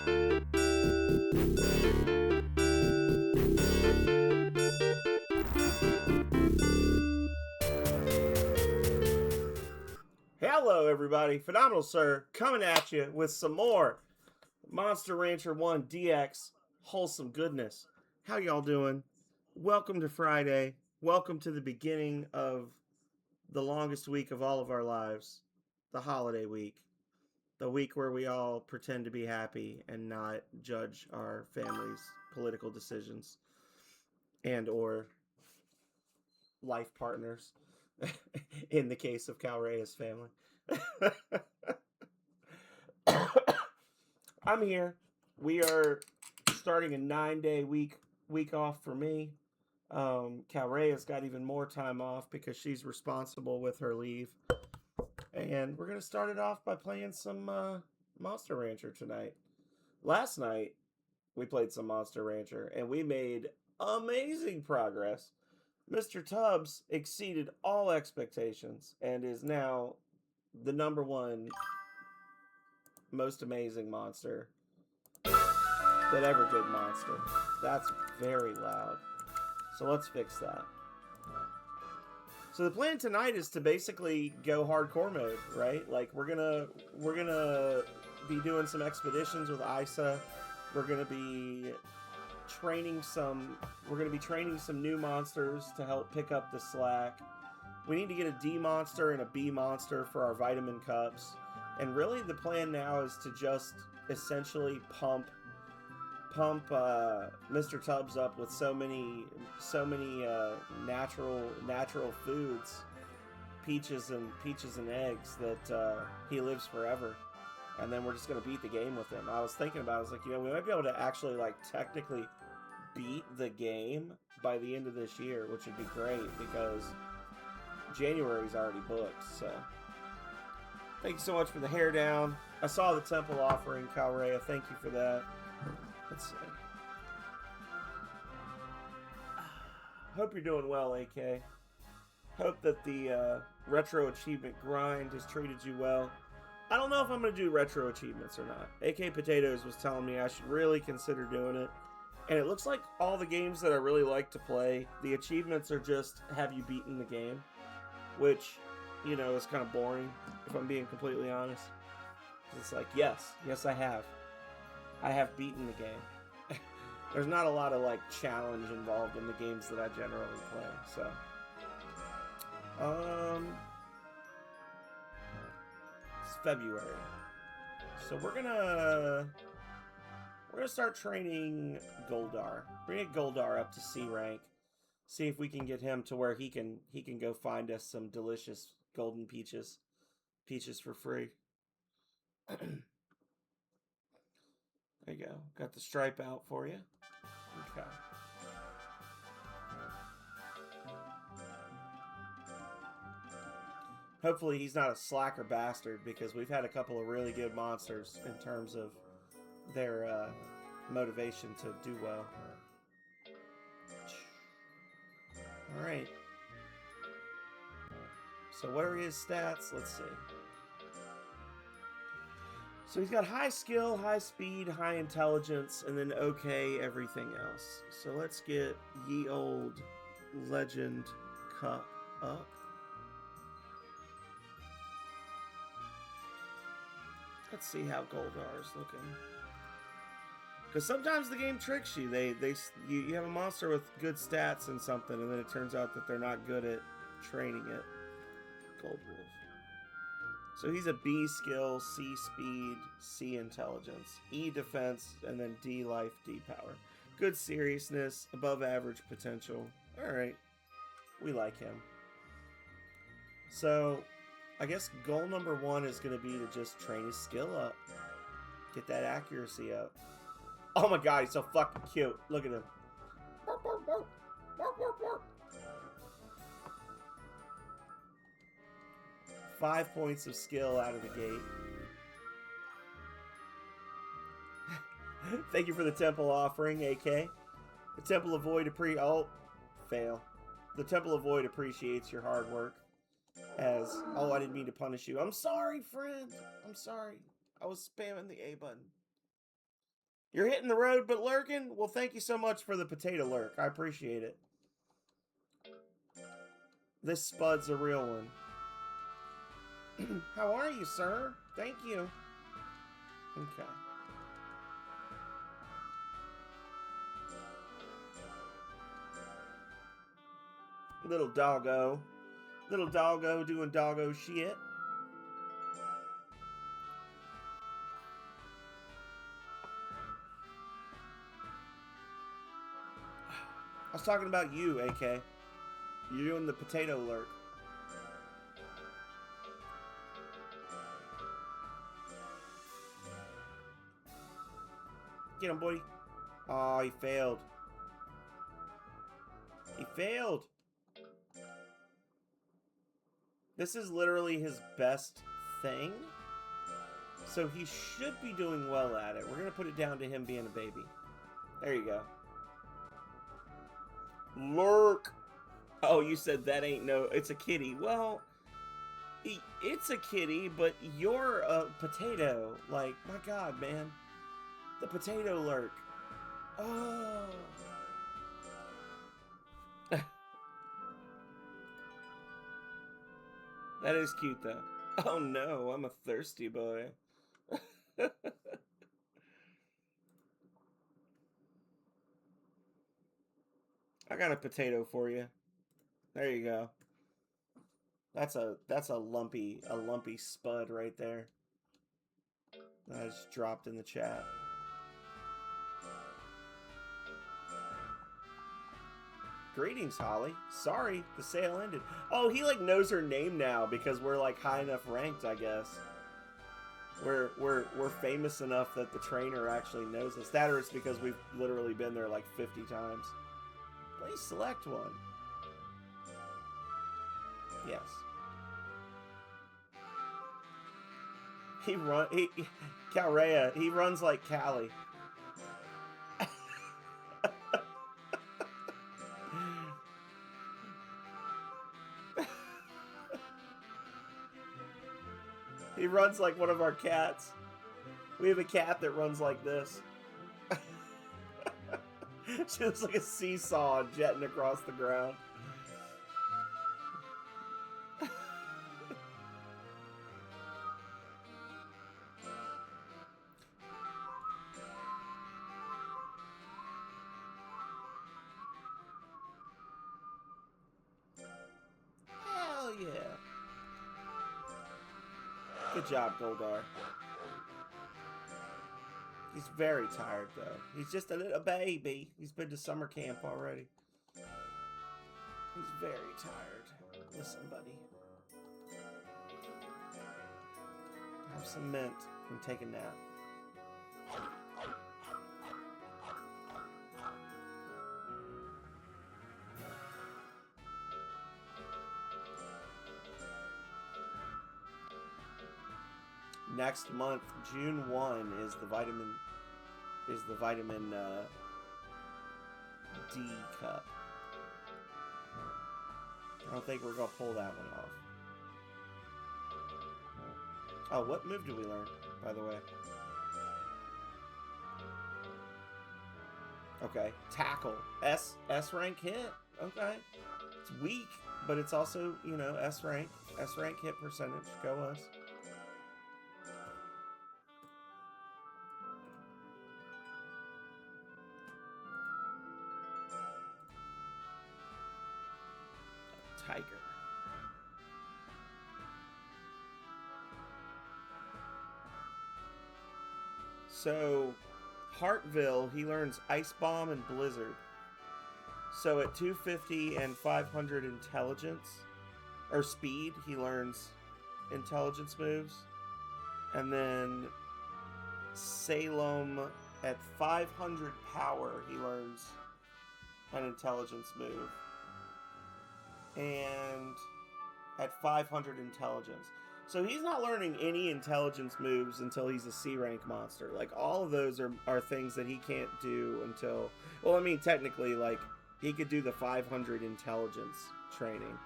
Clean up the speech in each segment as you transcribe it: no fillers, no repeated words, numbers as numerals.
Hello, everybody. Phenomenal Sir coming at you with some more Monster Rancher 1 DX wholesome goodness. How y'all doing? Welcome to Friday. Welcome to the beginning of the longest week of all of our lives, the holiday week. The week where we all pretend to be happy and not judge our family's political decisions and or life partners in the case of Calrea's family. I'm here. We are starting a 9-day week off for me. Calrea's got even more time off because she's responsible with her leave. And we're going to start it off by playing some Monster Rancher tonight. Last night, we played some Monster Rancher, and we made amazing progress. Mr. TUBBS exceeded all expectations and is now the #1 most amazing monster that ever did monster. That's very loud. So let's fix that. So the plan tonight is to basically go hardcore mode, right? Like we're gonna be doing some expeditions with Isa. We're gonna be training some new monsters to help pick up the slack. We need to get a D monster and a B monster for our vitamin cups. And really the plan now is to just essentially pump Mr. TUBBS up with so many natural foods, peaches and eggs that he lives forever. And then we're just gonna beat the game with him. I was thinking about it, I was like, we might be able to actually technically beat the game by the end of this year, which would be great because January's already booked. So thank you so much for the hair down. I saw the temple offering, Calrea. Thank you for that. Let's see. Hope you're doing well, AK. Hope that the retro achievement grind has treated you well. I don't know if I'm going to do retro achievements or not. AK Potatoes was telling me I should really consider doing it. And it looks like all the games that I really like to play, the achievements are just, have you beaten the game? Which, is kind of boring, if I'm being completely honest. It's like, yes, I have. I have beaten the game. There's not a lot of, challenge involved in the games that I generally play, so. It's February. So we're gonna start training Goldar. We're gonna get Goldar up to C rank. See if we can get him to where he can go find us some delicious golden peaches for free. There you go. Got the stripe out for you. Okay. Hopefully he's not a slacker bastard because we've had a couple of really good monsters in terms of their motivation to do well. Alright. So what are his stats? Let's see. So he's got high skill, high speed, high intelligence, and then okay everything else. So let's get ye old legend cup up. Let's see how Goldar's looking. Because sometimes the game tricks you. You have a monster with good stats and something, and then it turns out that they're not good at training it. Gold Wolf. So he's a B skill, C speed, C intelligence, E defense, and then D life, D power. Good seriousness, above average potential. Alright. We like him. So, I guess goal number 1 is going to be to just train his skill up. Get that accuracy up. Oh my god, he's so fucking cute. Look at him. 5 points of skill out of the gate. Thank you for the temple offering, AK. The Temple of Void fail. The Temple of Void appreciates your hard work. I didn't mean to punish you. I'm sorry, friend. I'm sorry. I was spamming the A button. You're hitting the road but lurking? Well, thank you so much for the potato lurk. I appreciate it. This Spud's a real one. How are you, sir? Thank you. Okay. Little doggo. Little doggo doing doggo shit. I was talking about you, AK. You're doing the potato lurk. Get him, buddy. Oh, he failed. He failed. This is literally his best thing. So he should be doing well at it. We're going to put it down to him being a baby. There you go. Lurk. Oh, you said that ain't no... It's a kitty. Well, it's a kitty, but you're a potato. Like, my God, man. The potato lurk. Oh. That is cute, though. Oh, no. I'm a thirsty boy. I got a potato for you. There you go. That's a lumpy spud right there. I just dropped in the chat. Greetings, Holly. Sorry, the sale ended. Oh, he like knows her name now because we're like high enough ranked, I guess. We're famous enough that the trainer actually knows us. That or it's because we've literally been there like 50 times. Please select one. Yes. Calrea, he runs like Callie. He runs like one of our cats. We have a cat that runs like this. She looks like a seesaw jetting across the ground. Hell yeah. Good job, Goldar. He's very tired, though. He's just a little baby. He's been to summer camp already. He's very tired. Listen, buddy. Have some mint and take a nap. Next month, June 1, is the vitamin D cup. I don't think we're gonna pull that one off. Oh, what move did we learn, by the way? Okay, tackle. S rank hit. Okay, it's weak, but it's also, you know, S rank hit percentage. Go us. Tiger. So, Hartville, he learns Ice Bomb and Blizzard. So at 250 and 500 intelligence, or speed, he learns intelligence moves. And then Salem, at 500 power, he learns an intelligence move. And at 500 intelligence. So he's not learning any intelligence moves until he's a C rank monster. Like, all of those are things that he can't do until... Well, I mean, technically, like, he could do the 500 intelligence training.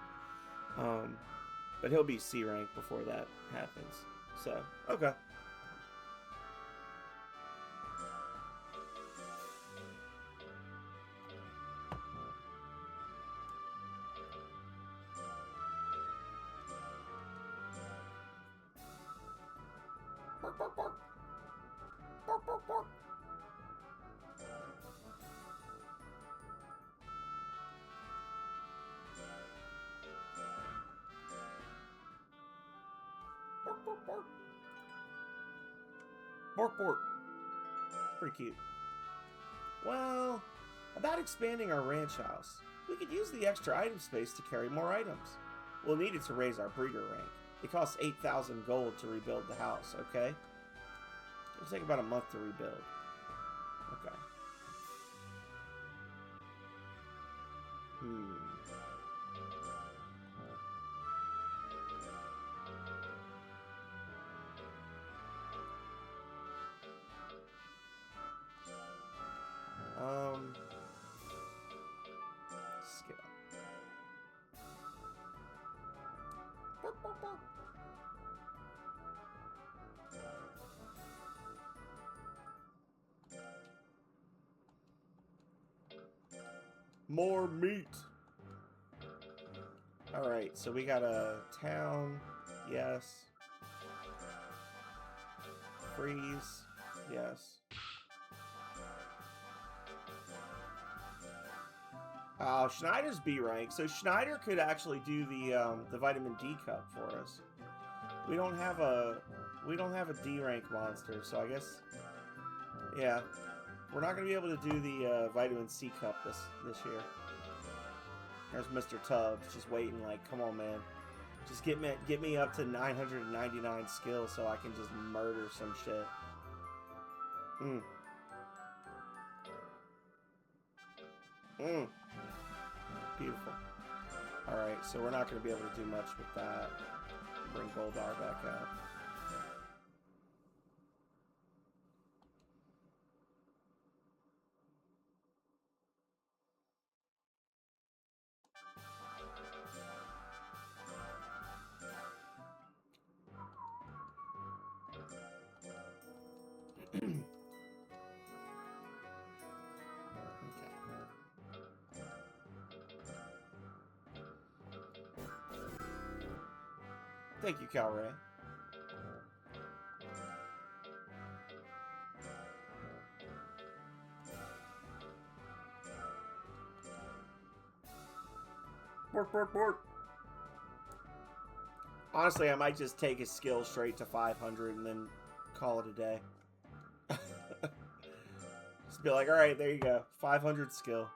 But he'll be C rank before that happens. So, okay. Bork. Bork, bork. Pretty cute. Well, about expanding our ranch house. We could use the extra item space to carry more items. We'll need it to raise our breeder rank. It costs 8,000 gold to rebuild the house, okay? It'll take about a month to rebuild. Okay. Skill. Bork, bork, bork. More meat. Alright, so we got a town. Yes. Freeze. Yes. Oh, Schneider's B rank. So Schneider could actually do the vitamin D cup for us. We don't have a D rank monster, so I guess, yeah, we're not gonna be able to do the vitamin C cup this year. There's Mr. TUBBS just waiting, like, come on, man, just get me up to 999 skills so I can just murder some shit. Beautiful. Alright, so we're not going to be able to do much with that. Bring Goldar back out. Thank you, Calray. Bork, bork, bork. Honestly, I might just take his skill straight to 500 and then call it a day. Just be like, alright, there you go. 500 skill.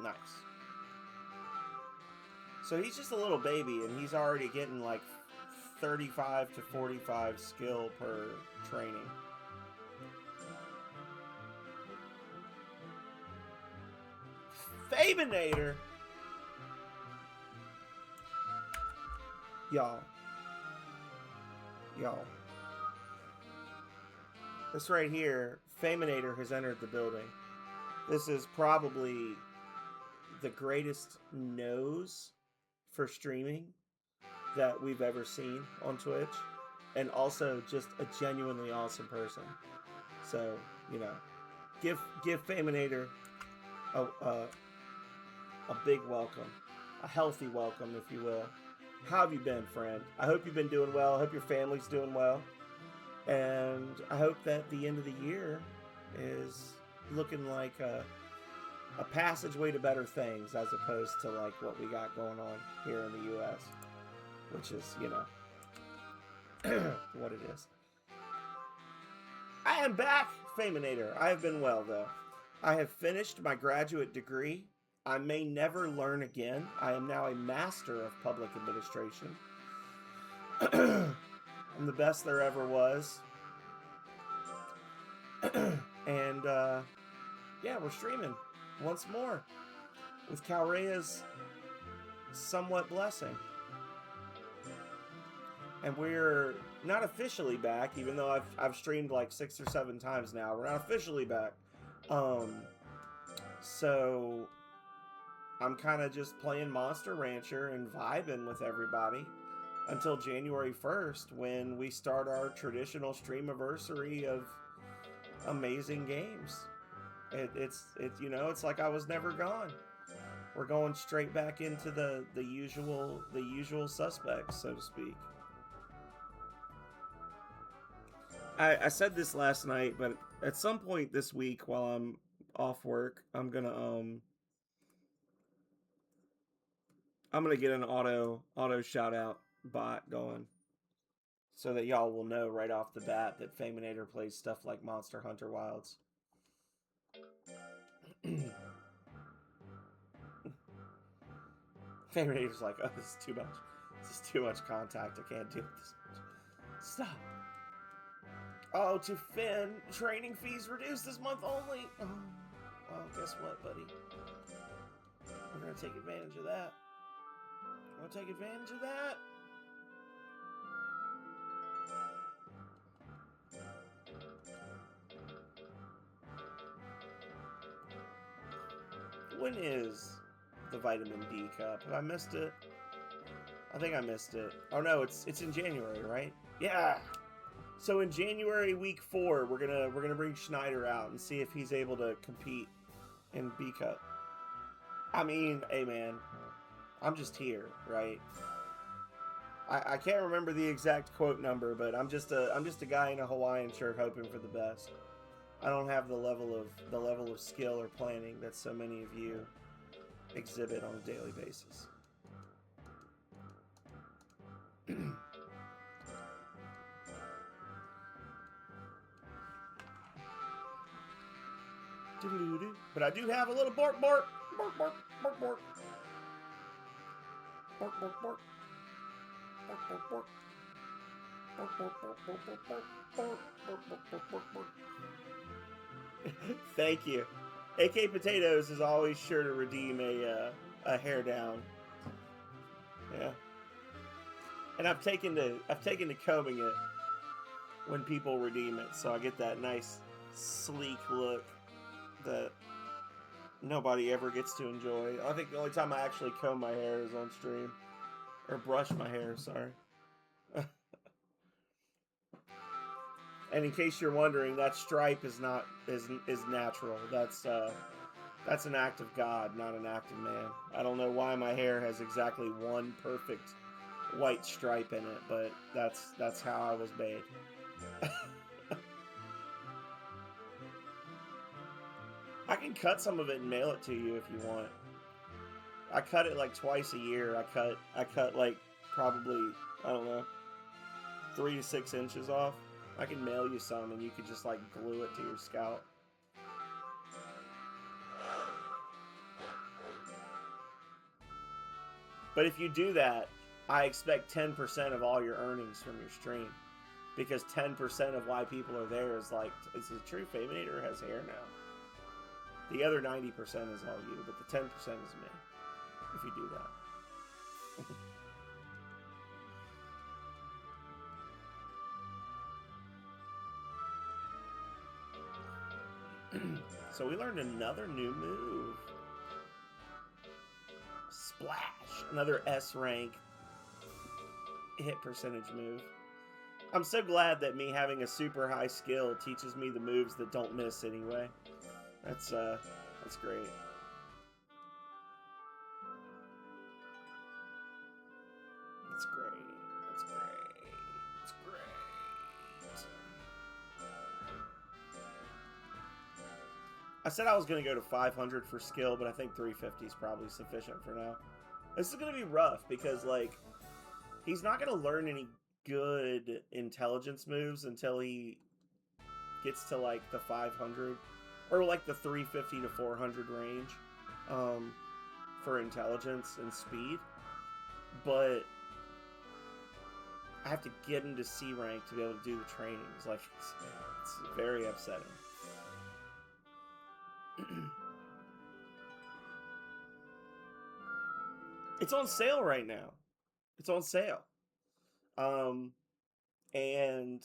Nice. So he's just a little baby, and he's already getting like 35 to 45 skill per training. Faminator! Y'all. This right here, Faminator has entered the building. This is probably the greatest nose for streaming that we've ever seen on Twitch, and also just a genuinely awesome person. So, you know, give Faminator a big welcome, a healthy welcome, if you will. How have you been, friend? I hope you've been doing well. I hope your family's doing well, and I hope that the end of the year is looking like a passageway to better things, as opposed to like what we got going on here in the U.S., which is, you know, what it is. I am back, Faminator. I have been well, though. I have finished my graduate degree. I may never learn again. I am now a master of public administration. I'm the best there ever was. And, yeah, we're streaming once more with Calrea's somewhat blessing. And we're not officially back, even though I've streamed like 6 or 7 times now. We're not officially back. So I'm kind of just playing Monster Rancher and vibing with everybody. until January 1st when we start our traditional stream anniversary of amazing games. It's it's like I was never gone. We're going straight back into the usual suspects, so to speak. I said this last night, but at some point this week while I'm off work, I'm gonna get an auto shout out bot going so that y'all will know right off the bat that Faminator plays stuff like Monster Hunter Wilds. Faminator's like, oh, this is too much. This is too much contact. I can't deal with this much. Stop. Oh, to Finn, training fees reduced this month only. Oh, well, guess what, buddy? We're gonna take advantage of that. We're gonna take advantage of that. When is the vitamin D cup? Have I missed it? I think I missed it. Oh no, it's in January, right? Yeah. So in January week 4, we're gonna bring Schneider out and see if he's able to compete in B cup. I mean, hey man, I'm just here, right? I can't remember the exact quote number, but I'm just a guy in a Hawaiian shirt hoping for the best. I don't have the level of skill or planning that so many of you exhibit on a daily basis. But I do have a little bork bork bork bork bork bork bork bork bork bork bork bork. Thank you. AK Potatoes is always sure to redeem a hair down. Yeah. And I've taken to combing it when people redeem it, so I get that nice sleek look that nobody ever gets to enjoy. I think the only time I actually comb my hair is on stream. Or brush my hair, sorry. And in case you're wondering, that stripe is natural. That's an act of God, not an act of man. I don't know why my hair has exactly one perfect white stripe in it, but that's how I was made. I can cut some of it and mail it to you if you want. I cut it like twice a year. I cut like probably, I don't know, 3 to 6 inches off. I can mail you some and you could just like glue it to your scalp. But if you do that, I expect 10% of all your earnings from your stream. Because 10% of why people are there is like, is it true Faminator has hair now? The other 90% is all you, but the 10% is me. If you do that. So we learned another new move. Splash! Another S rank hit percentage move. I'm so glad that me having a super high skill teaches me the moves that don't miss anyway. That's great. That's great. That's great. That's great. I said I was going to go to 500 for skill, but I think 350 is probably sufficient for now. This is going to be rough because, like, he's not going to learn any good intelligence moves until he gets to, like, the 500 or, like, the 350 to 400 range for intelligence and speed. But I have to get him to C rank to be able to do the training. It's like, it's very upsetting. It's on sale right now. It's on sale. And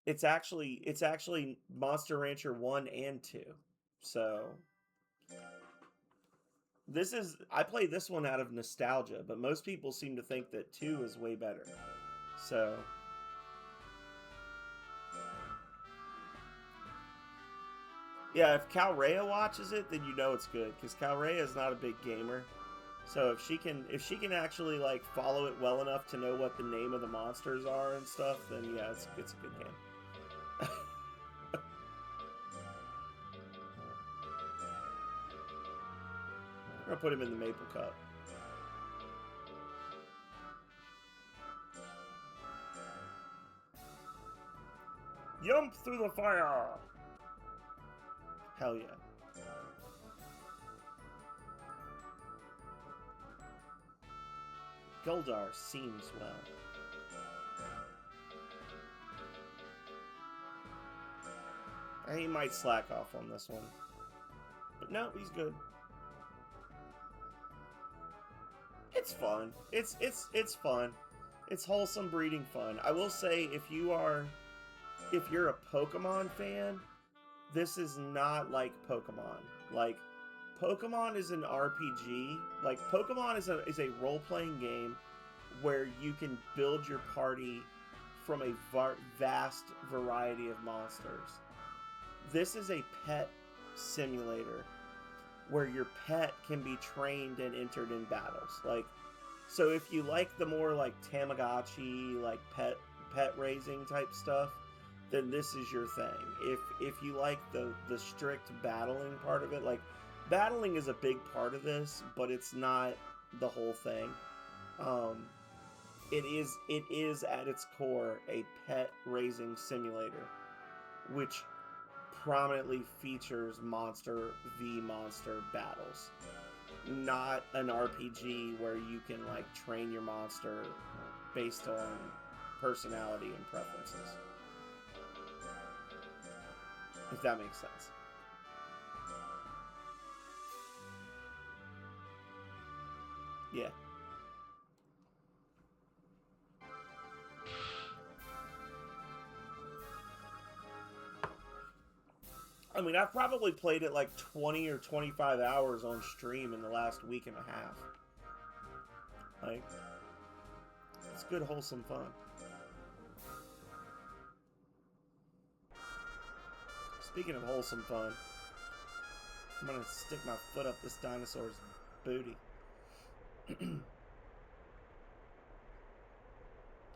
it's actually Monster Rancher 1 and 2. So This is, I play this one out of nostalgia, but most people seem to think that 2 is way better. So, yeah, if Calrea watches it, then you know it's good, because Calrea is not a big gamer. So if she can actually like follow it well enough to know what the name of the monsters are and stuff, then yeah, it's a good game. I'm gonna put him in the maple cup. Jump through the fire! Hell yeah. Goldar seems well. He might slack off on this one. But no, he's good. It's fun. It's fun. It's wholesome breeding fun. I will say if you're a Pokemon fan, this is not like Pokemon. Like Pokemon is an RPG. Like Pokemon is a role-playing game where you can build your party from a vast variety of monsters. This is a pet simulator where your pet can be trained and entered in battles. Like, so if you like the more like Tamagotchi, like pet raising type stuff, then this is your thing. If you like the strict battling part of it, like battling is a big part of this, but it's not the whole thing. It is at its core a pet raising simulator, which prominently features monster v monster battles, not an RPG where you can like train your monster based on personality and preferences, if that makes sense. Yeah. I mean, I've probably played it like 20 or 25 hours on stream in the last week and a half. Like, it's good, wholesome fun. Speaking of wholesome fun, I'm gonna stick my foot up this dinosaur's booty. Here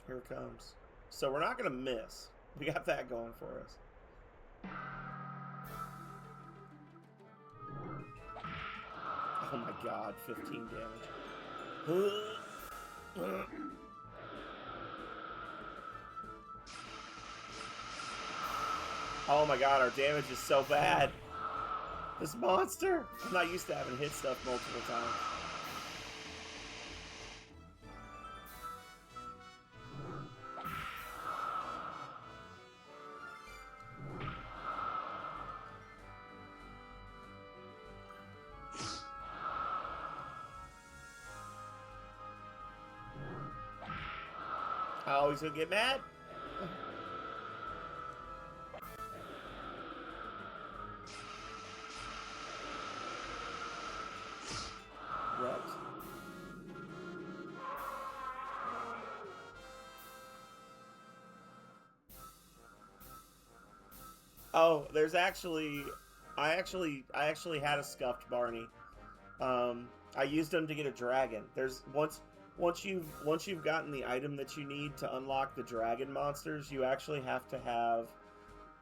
it comes. So we're not gonna miss. We got that going for us. Oh my god, 15 damage. Oh my god, our damage is so bad. This monster! I'm not used to having hit stuff multiple times. I always gonna get mad. Wrecked. Oh, there's actually, I actually had a scuffed Barney. I used him to get a dragon. There's once you've gotten the item that you need to unlock the dragon monsters, you actually have to have,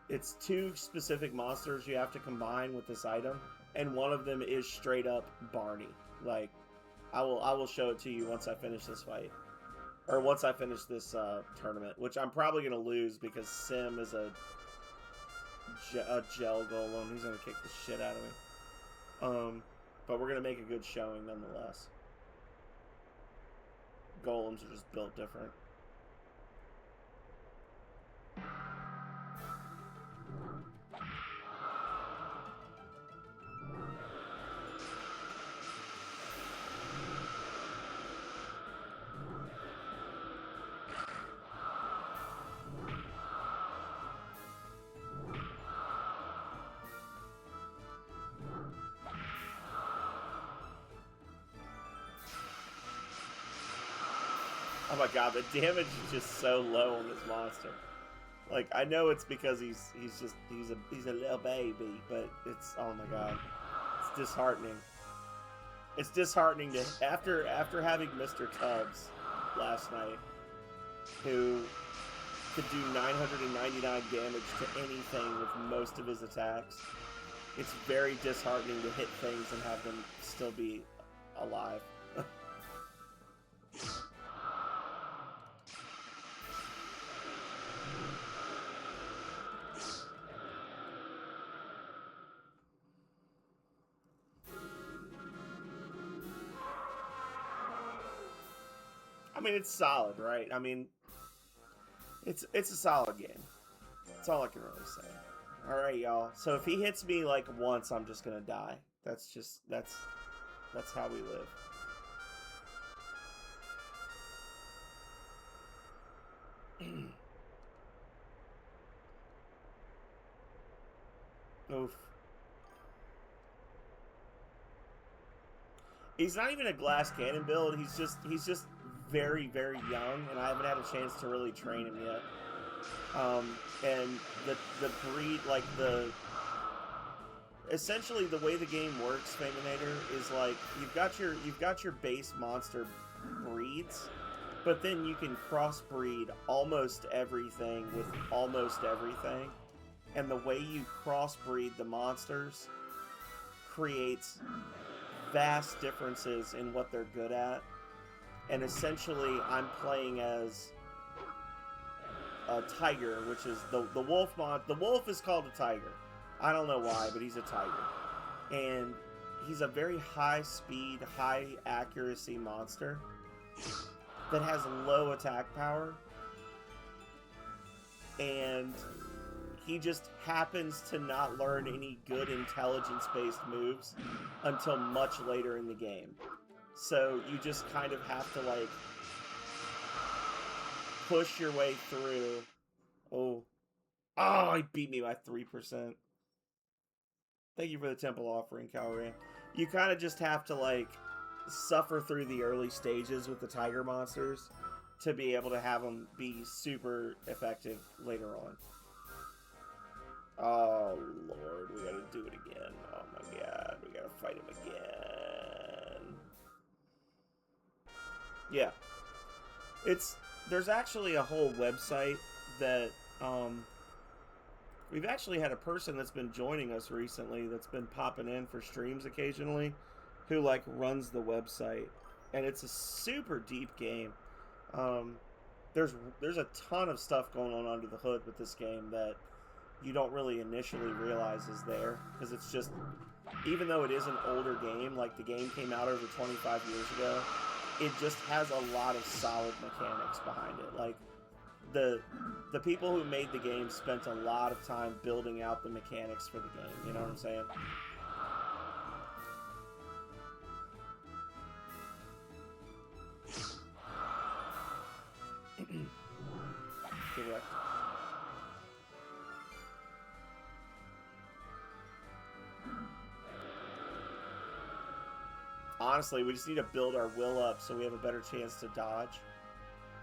it's 2 specific monsters you have to combine with this item, and one of them is straight up Barney. Like, I will show it to you once I finish this fight, or once I finish this tournament, which I'm probably gonna lose because Sim is a gel golem. He's gonna kick the shit out of me. But we're gonna make a good showing nonetheless. Golems are just built different. Oh my god, the damage is just so low on this monster. Like, I know it's because he's a little baby, but it's, oh my god, it's disheartening. It's disheartening to after having Mr. Tubbs last night, who could do 999 damage to anything with most of his attacks. It's very disheartening to hit things and have them still be alive. I mean, it's solid, right? I mean, it's a solid game. That's all I can really say. All right, y'all. So if he hits me like once, I'm just gonna die. That's how we live. Oof. He's not even a glass cannon build. He's just very young, and I haven't had a chance to really train him yet. And the breed, like the essentially the way the game works, Faminator, is like you've got your base monster breeds, but then you can crossbreed almost everything with almost everything. And the way you crossbreed the monsters creates vast differences in what they're good at. And essentially, I'm playing as a tiger, which is the wolf mod. The wolf is called a tiger. I don't know why, but he's a tiger. And he's a very high speed, high accuracy monster that has low attack power. And he just happens to not learn any good intelligence-based moves until much later in the game. So you just kind of have to, like, push your way through. Oh, he beat me by 3%. Thank you for the temple offering, Calrian. You kind of just have to, like, suffer through the early stages with the tiger monsters to be able to have them be super effective later on. Oh, Lord, we gotta do it again. Oh my god, we gotta fight him again. Yeah. There's actually a whole website that, we've actually had a person that's been joining us recently that's been popping in for streams occasionally who, like, runs the website. And it's a super deep game. There's a ton of stuff going on under the hood with this game that you don't really initially realize is there, because it's just, even though it is an older game, like the game came out over 25 years ago, it just has a lot of solid mechanics behind it. Like, the people who made the game spent a lot of time building out the mechanics for the game, you know what I'm saying? Correct. Honestly, we just need to build our will up so we have a better chance to dodge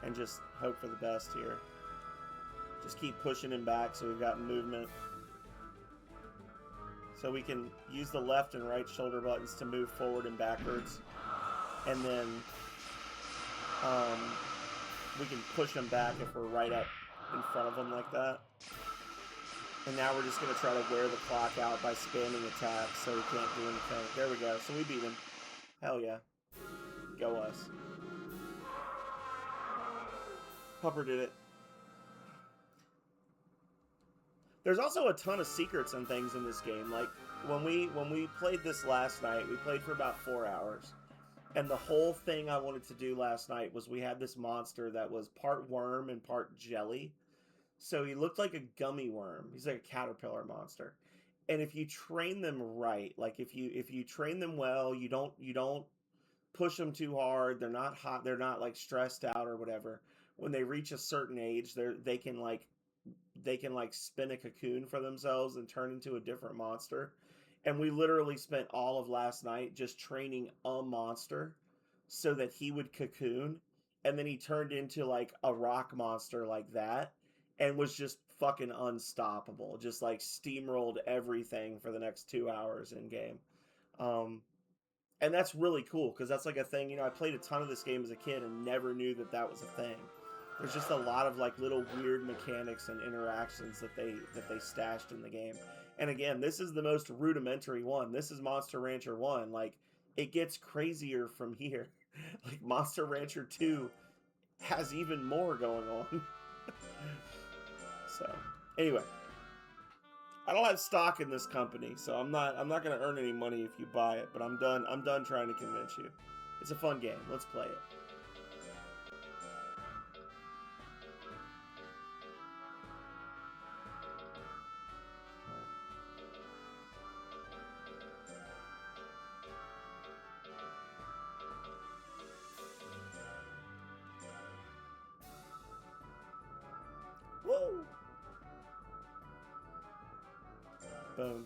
and just hope for the best here. Just keep pushing him back so we've got movement. So we can use the left and right shoulder buttons to move forward and backwards. And then we can push him back if we're right up in front of him like that. And now we're just going to try to wear the clock out by spamming attacks so he can't do anything. There we go. So we beat him. Hell yeah. Go us. Pupper did it. There's also a ton of secrets and things in this game. Like, when we played this last night, we played for about 4 hours. And the whole thing I wanted to do last night was we had this monster that was part worm and part jelly. So he looked like a gummy worm. He's like a caterpillar monster. And if you train them right, like if you train them well, you don't push them too hard. They're not hot. They're not like stressed out or whatever. When they reach a certain age, they can like spin a cocoon for themselves and turn into a different monster. And we literally spent all of last night just training a monster so that he would cocoon and then he turned into like a rock monster like that, and was just fucking unstoppable. Just like steamrolled everything for the next 2 hours in game. Um, and that's really cool because that's like a thing. You know, I played a ton of this game as a kid and never knew that that was a thing. There's just a lot of like little weird mechanics and interactions that they stashed in the game. And again, this is the most rudimentary one. This is Monster Rancher 1. Like, it gets crazier from here. Like, Monster Rancher 2 has even more going on. So, anyway, I don't have stock in this company, so I'm not going to earn any money if you buy it, but I'm done trying to convince you. It's a fun game. Let's play it. Woo! Boom.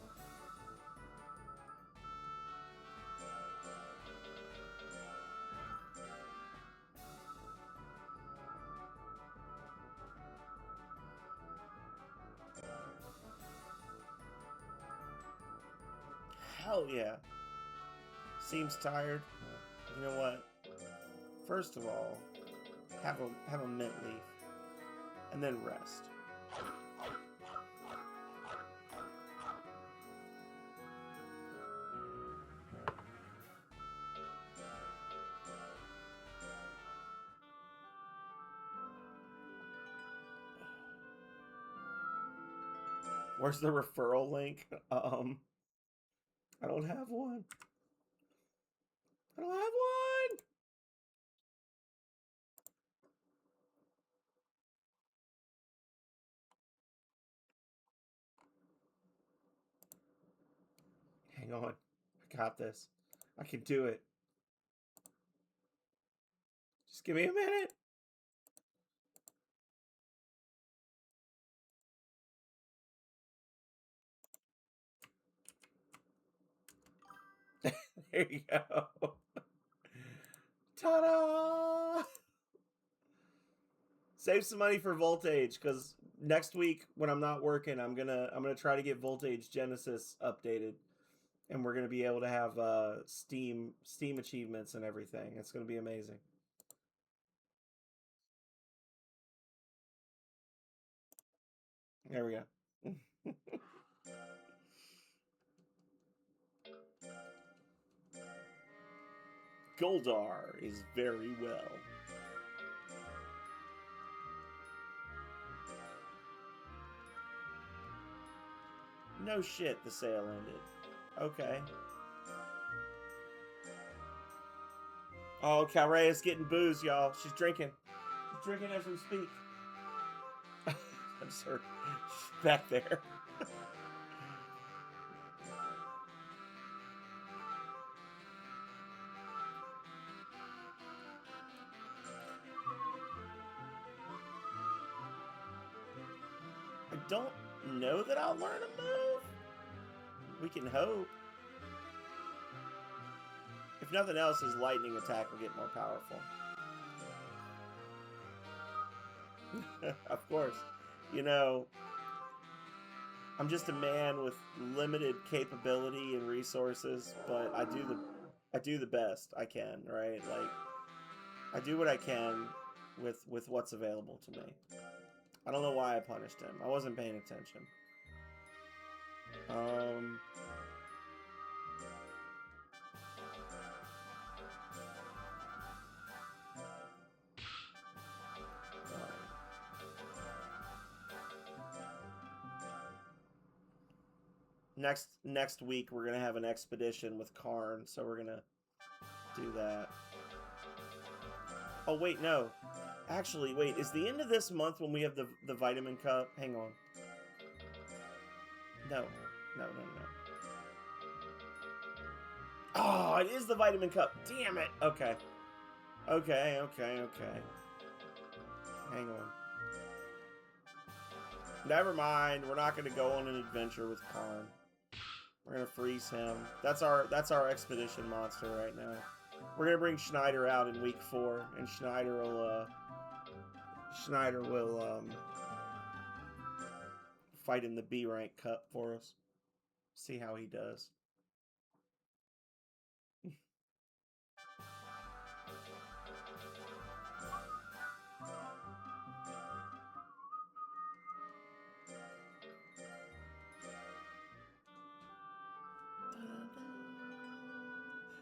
Hell yeah. Seems tired. You know what? First of all, have a mint leaf, and then rest. Where's the referral link? I don't have one. I don't have one. Hang on. I got this. I can do it. Just give me a minute. There you go. Ta-da! Save some money for Voltage, because next week when I'm not working, I'm gonna try to get Voltage Genesis updated, and we're gonna be able to have Steam achievements and everything. It's gonna be amazing. There we go. Goldar is very well. No shit, the sale ended. Okay. Oh, Calrea's getting booze, y'all. She's drinking. She's drinking as we speak. That's her. She's back there. I don't know that I'll learn a move. We can hope. If nothing else, his lightning attack will get more powerful. Of course. You know, I'm just a man with limited capability and resources, but I do the best I can, right? Like, I do what I can with what's available to me. I don't know why I punished him. I wasn't paying attention. Next week we're gonna have an expedition with Karn, so we're gonna do that. Oh wait, no. Actually, wait, is the end of this month when we have the vitamin cup? Hang on. No. No. Oh, it is the vitamin cup. Damn it. Okay. Okay. Hang on. Never mind. We're not going to go on an adventure with Karn. We're going to freeze him. That's our expedition monster right now. We're gonna bring Schneider out in week 4, and Schneider will fight in the B rank cup for us. See how he does.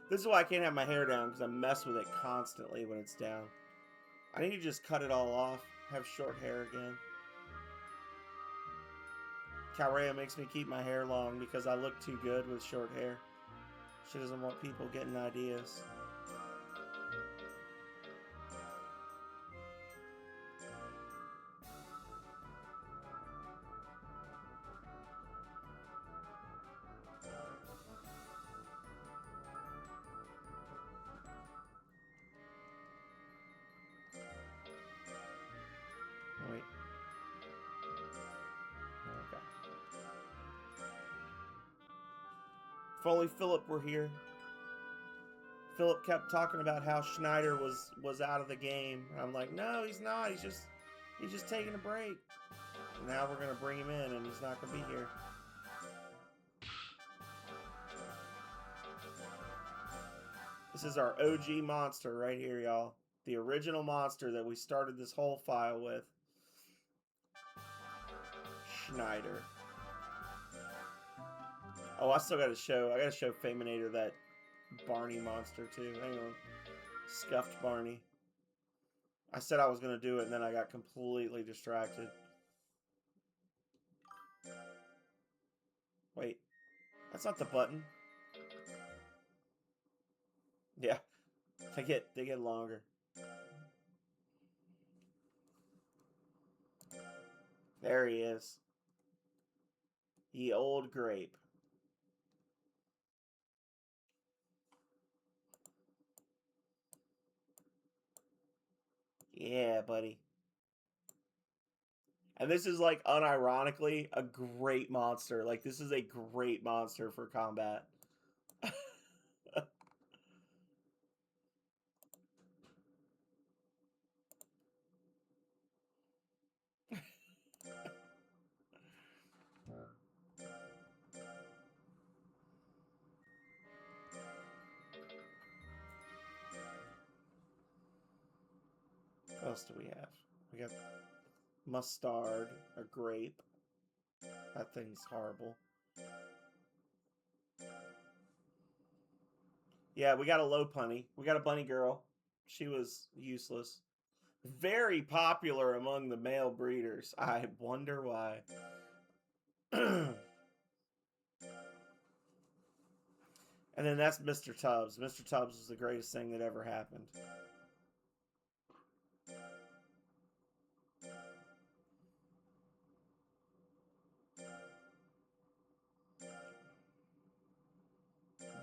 This is why I can't have my hair down, because I mess with it constantly when it's down. I need to just cut it all off, have short hair again. Calrea makes me keep my hair long because I look too good with short hair. She doesn't want people getting ideas. Wait. Okay. If only Philip were here. Philip kept talking about how Schneider was out of the game. And I'm like, no, he's not. He's just taking a break. And now we're gonna bring him in, and he's not gonna be here. This is our OG monster right here, y'all. The original monster that we started this whole file with. Schneider. Oh, I still gotta show. I gotta show Faminator that Barney monster too. Hang on. Scuffed Barney. I said I was gonna do it, and then I got completely distracted. Wait. That's not the button. Yeah. They get longer. There he is. Ye old grape. Yeah, buddy. And this is, like, unironically, a great monster. Like, this is a great monster for combat. What else do we have? We got mustard, a grape. That thing's horrible. Yeah, we got a low punny. We got a bunny girl. She was useless. Very popular among the male breeders. I wonder why. And then that's Mr. Tubbs. Mr. Tubbs was the greatest thing that ever happened.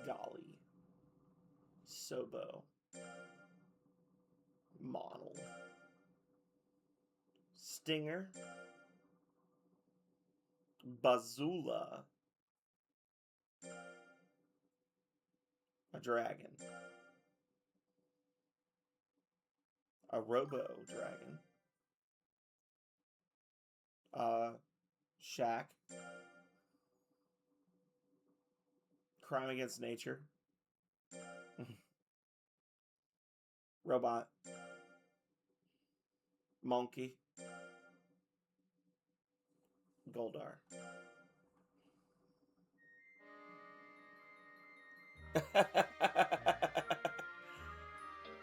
Golly. Sobo. Model. Stinger. Bazula. A dragon. A robo dragon. Shaq. Crime Against Nature. Robot. Monkey. Goldar.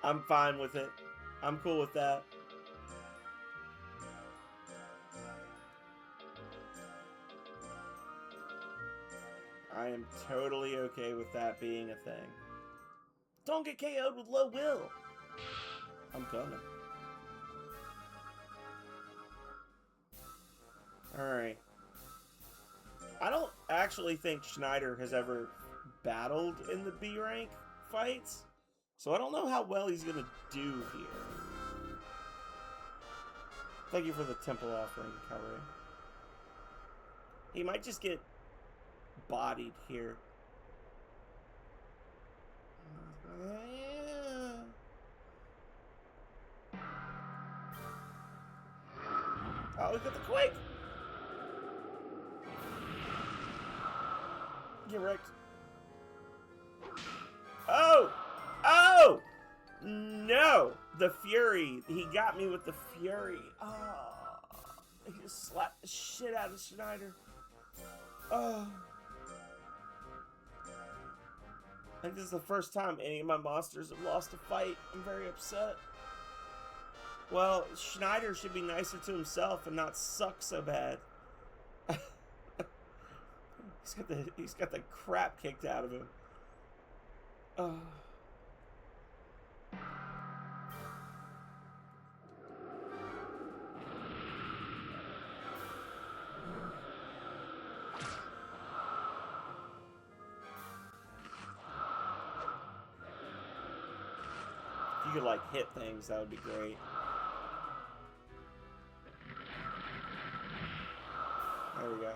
I'm fine with it. I'm cool with that. I am totally okay with that being a thing. Don't get KO'd with low will. I'm gonna. Alright. I don't actually think Schneider has ever battled in the B rank fights, so I don't know how well he's gonna do here. Thank you for the temple offering, Calray. He might just get bodied here. Oh, he got the quake! Get wrecked. Oh! Oh! No! The Fury. He got me with the Fury. Oh. He just slapped the shit out of Schneider. Oh. I think this is the first time any of my monsters have lost a fight. I'm very upset. Well, Schneider should be nicer to himself and not suck so bad. He's got the crap kicked out of him. Oh. If you could like hit things, that would be great. There we go.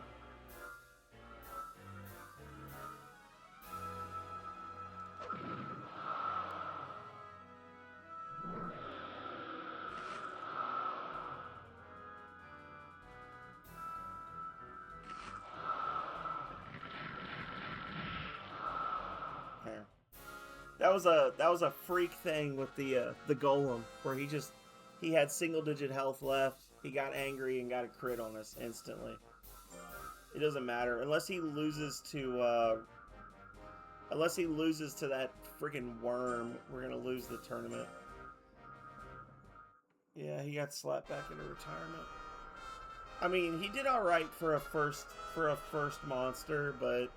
There. That was a freak thing with the golem where he had single digit health left. He got angry and got a crit on us instantly. It doesn't matter unless he loses to that freaking worm. We're gonna lose the tournament. Yeah, he got slapped back into retirement. I mean, he did all right for a first monster, but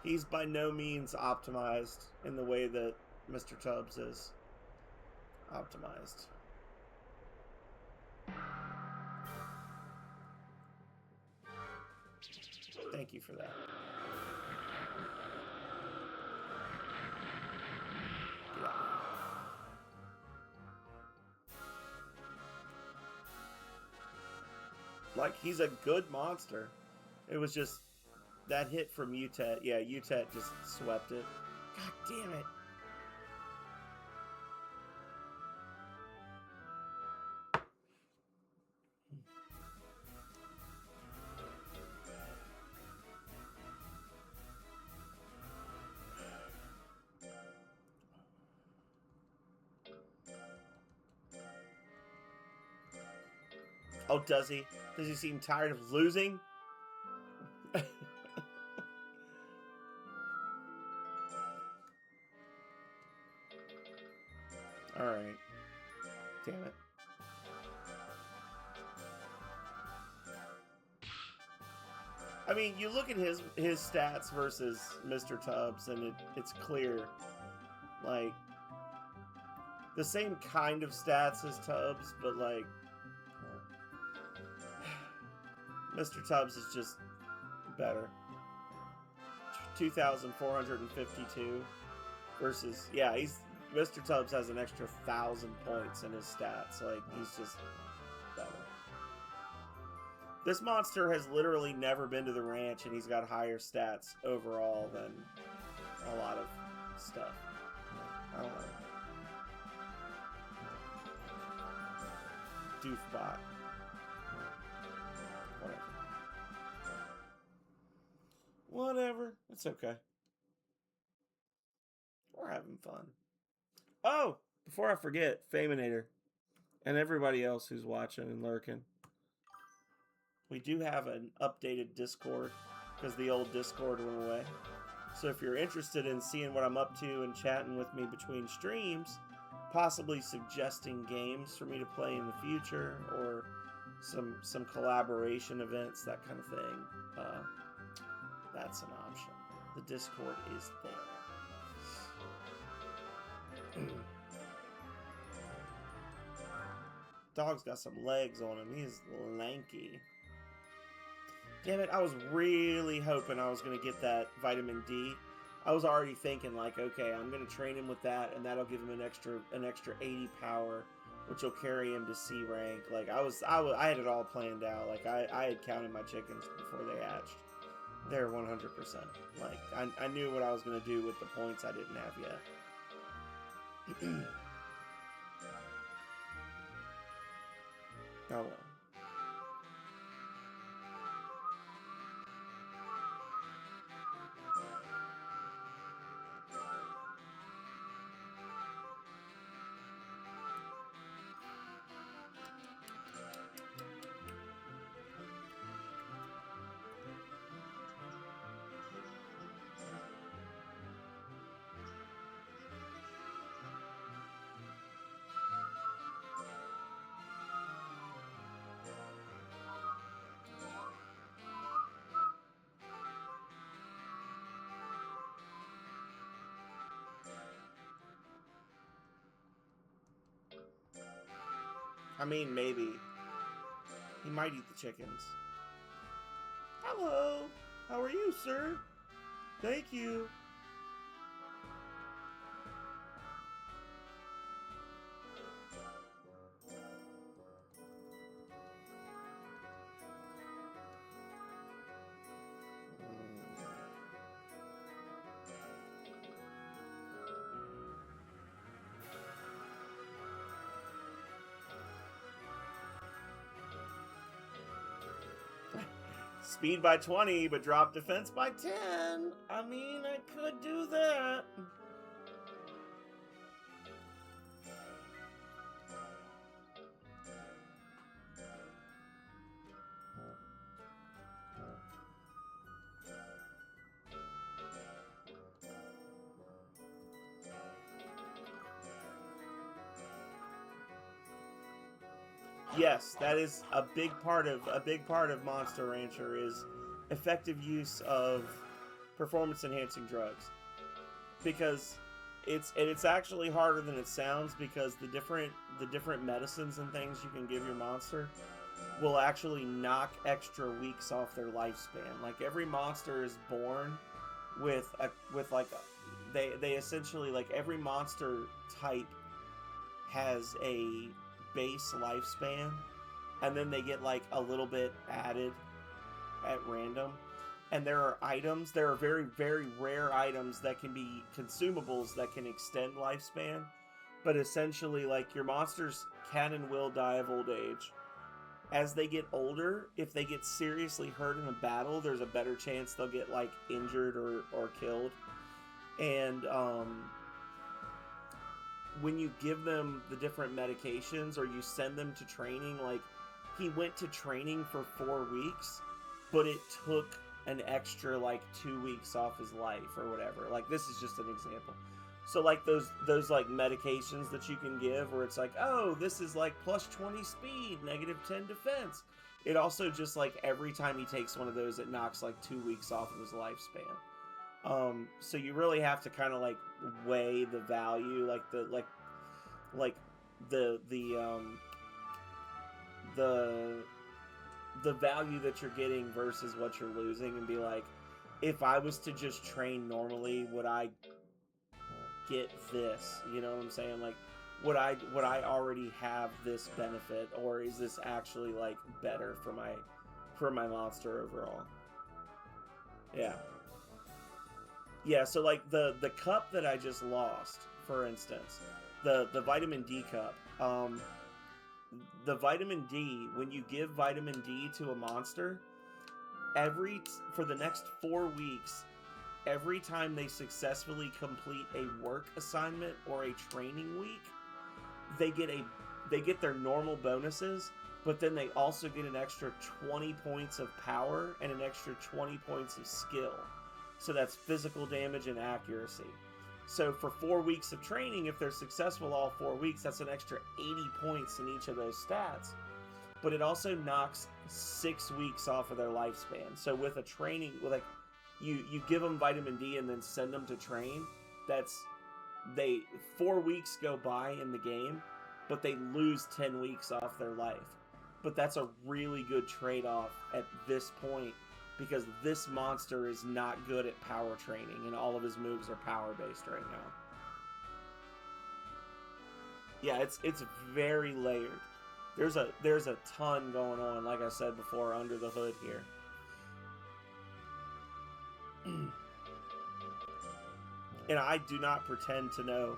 he's by no means optimized in the way that Mr. Tubbs is optimized. Thank you for that. Yeah. Like, he's a good monster. It was just that hit from UTET. Yeah, UTET just swept it. God damn it. Oh, does he? Does he seem tired of losing? Alright. Damn it. I mean, you look at his stats versus Mr. Tubbs, and it's clear. Like, the same kind of stats as Tubbs, but like, Mr. Tubbs is just better. 2,452 versus, yeah, Mr. Tubbs has an extra 1,000 points in his stats. Like, he's just better. This monster has literally never been to the ranch, and he's got higher stats overall than a lot of stuff. I don't know. Doofbot. Whatever. It's okay. We're having fun. Oh, before I forget, Faminator and everybody else who's watching and lurking. We do have an updated Discord because the old Discord went away. So if you're interested in seeing what I'm up to and chatting with me between streams, possibly suggesting games for me to play in the future or some collaboration events, that kind of thing, that's an option. The Discord is there. Dog's got some legs on him. He's lanky. Damn it, I was really hoping I was going to get that vitamin D. I was already thinking, like, okay, I'm going to train him with that, and that'll give him an extra 80 power, which will carry him to C rank. Like, I had it all planned out. Like, I had counted my chickens before they hatched. They're 100%. Like, I knew what I was going to do with the points I didn't have yet. Oh, well. I mean, maybe. He might eat the chickens. Hello. How are you, sir? Thank you. Speed by 20, but drop defense by 10. I mean, I could do that. Yes, that is a big part of Monster Rancher is effective use of performance enhancing drugs, because it's actually harder than it sounds, because the different medicines and things you can give your monster will actually knock extra weeks off their lifespan. Like, every monster is born with like they essentially, like, every monster type has a base lifespan, and then they get like a little bit added at random. And there are very, very rare items that can be consumables that can extend lifespan, but essentially, like, your monsters can and will die of old age. As they get older, if they get seriously hurt in a battle, there's a better chance they'll get, like, injured or killed. And when you give them the different medications, or you send them to training, like, he went to training for 4 weeks, but it took an extra, like, 2 weeks off his life or whatever. Like, this is just an example. So, like, those like medications that you can give where it's like, oh, this is like plus 20 speed, negative 10 defense. It also just, like, every time he takes one of those, it knocks like 2 weeks off of his lifespan. So you really have to kind of, like, weigh the value, like the value that you're getting versus what you're losing, and be like, if I was to just train normally, would I get this? You know what I'm saying? Like, would I already have this benefit, or is this actually, like, better for my monster overall? Yeah. Yeah, so, like, the cup that I just lost, for instance, the vitamin D cup, the vitamin D, when you give vitamin D to a monster, for the next 4 weeks, every time they successfully complete a work assignment or a training week, they get their normal bonuses, but then they also get an extra 20 points of power and an extra 20 points of skill. So that's physical damage and accuracy. So for 4 weeks of training, if they're successful all 4 weeks, that's an extra 80 points in each of those stats. But it also knocks 6 weeks off of their lifespan. So with a training, like, you give them vitamin D and then send them to train, 4 weeks go by in the game, but they lose 10 weeks off their life. But that's a really good trade-off at this point, because this monster is not good at power training, and all of his moves are power-based right now. Yeah, it's very layered. There's a ton going on, like I said before, under the hood here. And I do not pretend to know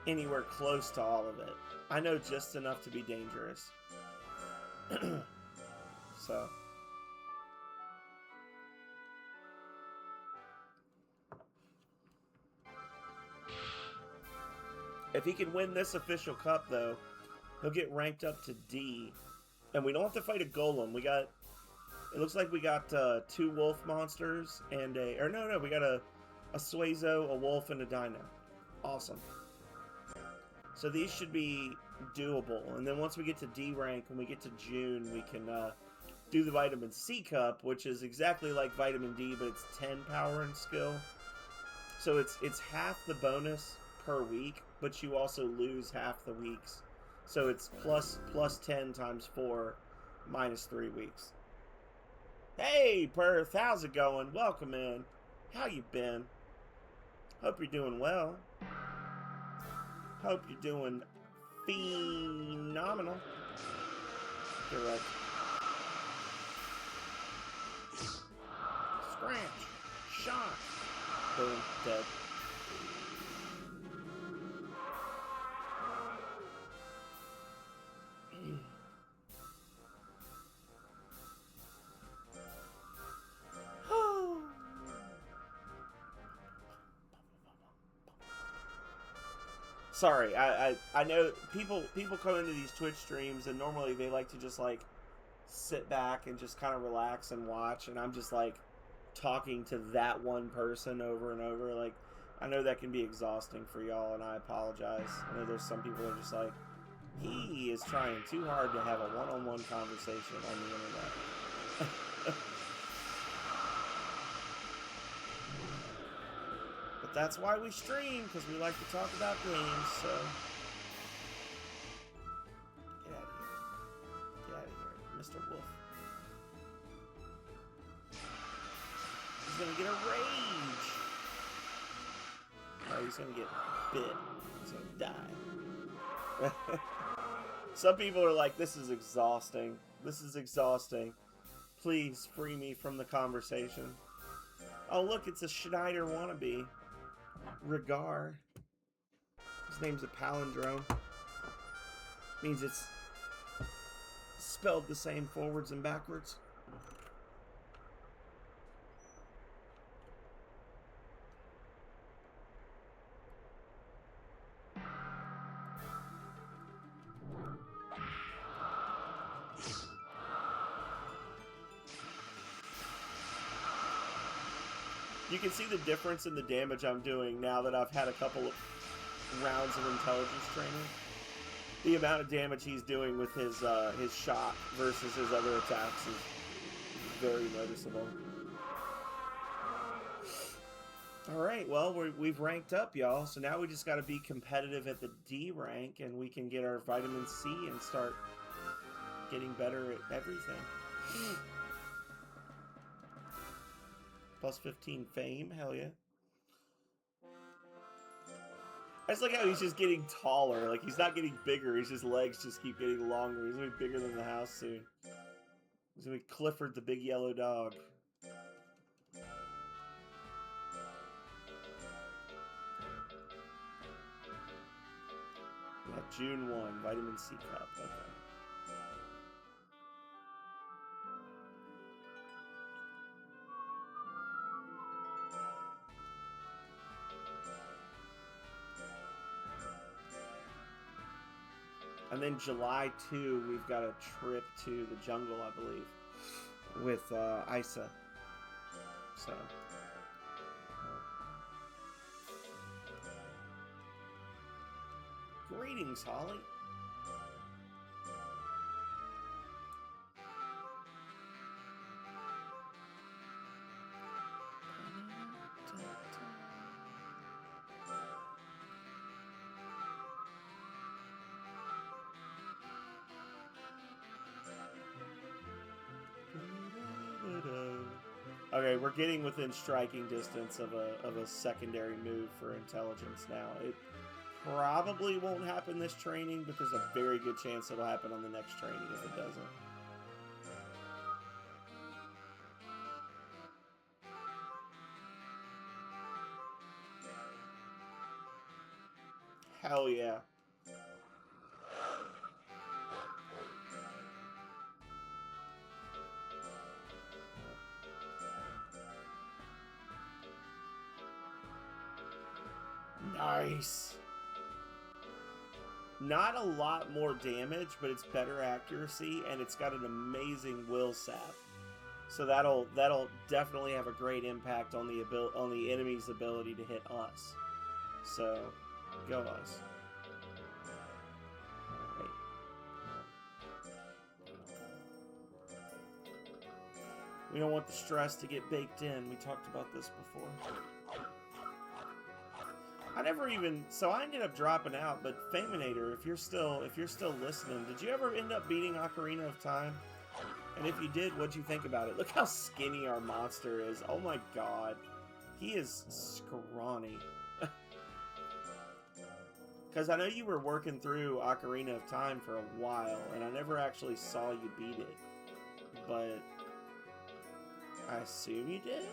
anywhere close to all of it. I know just enough to be dangerous. So, if he can win this official cup, though, he'll get ranked up to D, and we don't have to fight a golem. It looks like we got 2 wolf monsters and we got a Suezo, a wolf, and a dino. Awesome. So these should be doable, and then once we get to D rank, when we get to June, we can do the vitamin C cup, which is exactly like vitamin D, but it's 10 power and skill. So it's half the bonus per week, but you also lose half the weeks. So it's plus 10 times 4 minus 3 weeks. Hey, Perth, how's it going? Welcome in. How you been? Hope you're doing well. Hope you're doing phenomenal. Correct. Scratch. Shot. Boom. Dead. Sorry, I know people come into these Twitch streams and normally they like to just like sit back and just kind of relax and watch, and I'm just like talking to that one person over and over. Like, I know that can be exhausting for y'all, and I apologize. I know there's some people that are just like, he is trying too hard to have a one-on-one conversation on the internet. But that's why we stream, because we like to talk about games, so... Get out of here. Get out of here, Mr. Wolf. He's gonna get a rage! Oh, he's gonna get bit. He's gonna die. Some people are like, this is exhausting. This is exhausting. Please free me from the conversation. Oh, look, it's a Schneider wannabe. Regar. His name's a palindrome. Means it's spelled the same forwards and backwards. You can see the difference in the damage I'm doing now that I've had a couple of rounds of intelligence training. The amount of damage he's doing with his shot versus his other attacks is very noticeable. Alright, well, we've ranked up, y'all. So now we just got to be competitive at the D rank, and we can get our vitamin C and start getting better at everything. Plus 15 fame, hell yeah. I just like how he's just getting taller. Like, he's not getting bigger, his legs just keep getting longer. He's gonna be bigger than the house soon. He's gonna be Clifford the big yellow dog. Yeah, June 1, vitamin C cup, okay. And then July 2, we've got a trip to the jungle, I believe, with Isa. So. Greetings, Holly. Okay, we're getting within striking distance of a secondary move for intelligence now. It probably won't happen this training, but there's a very good chance it'll happen on the next training if it doesn't. Hell yeah. Nice. Not a lot more damage, but it's better accuracy, and it's got an amazing will sap. So that'll definitely have a great impact on the enemy's ability to hit us. So, go us. Alright. We don't want the stress to get baked in. We talked about this before. I never even, so I ended up dropping out. But Faminator, if you're still listening, did you ever end up beating Ocarina of Time? And if you did, what'd you think about it? Look how skinny our monster is. Oh my god. He is scrawny. Because I know you were working through Ocarina of Time for a while, and I never actually saw you beat it. But I assume you did?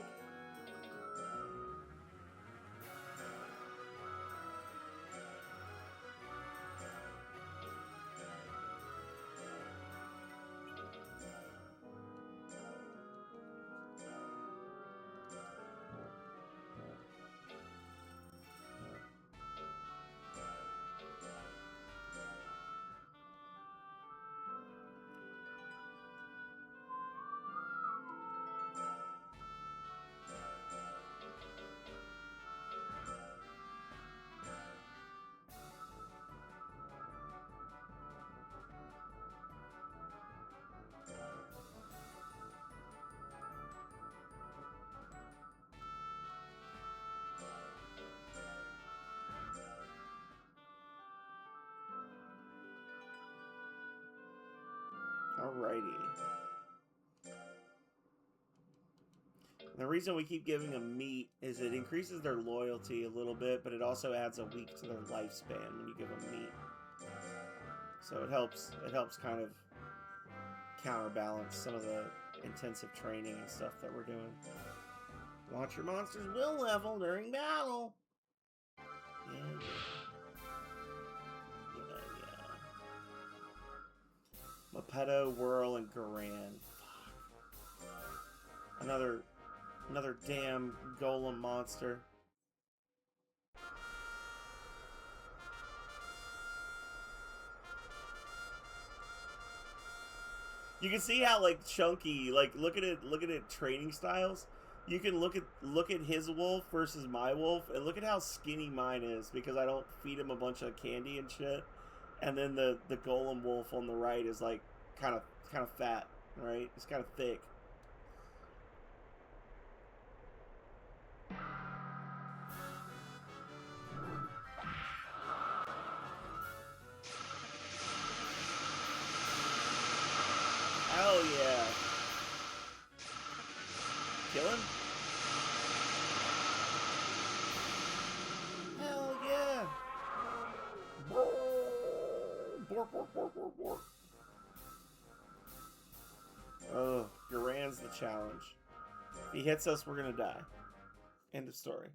Alrighty. The reason we keep giving them meat is it increases their loyalty a little bit, but it also adds a week to their lifespan when you give them meat. So it helps kind of counterbalance some of the intensive training and stuff that we're doing. Watch your monster's will level during battle. Yeah. Mepetto, Whirl, and Garan. Fuck. Another damn golem monster. You can see how like chunky, like look at it training styles. You can look at his wolf versus my wolf and look at how skinny mine is because I don't feed him a bunch of candy and shit. And then the golem wolf on the right is like kind of fat, right? It's kind of thick. Hell yeah. Kill him? Hell yeah. Bork, bork, bork, bork, bork. Oh, Garan's the challenge. If he hits us, we're gonna die. End of story.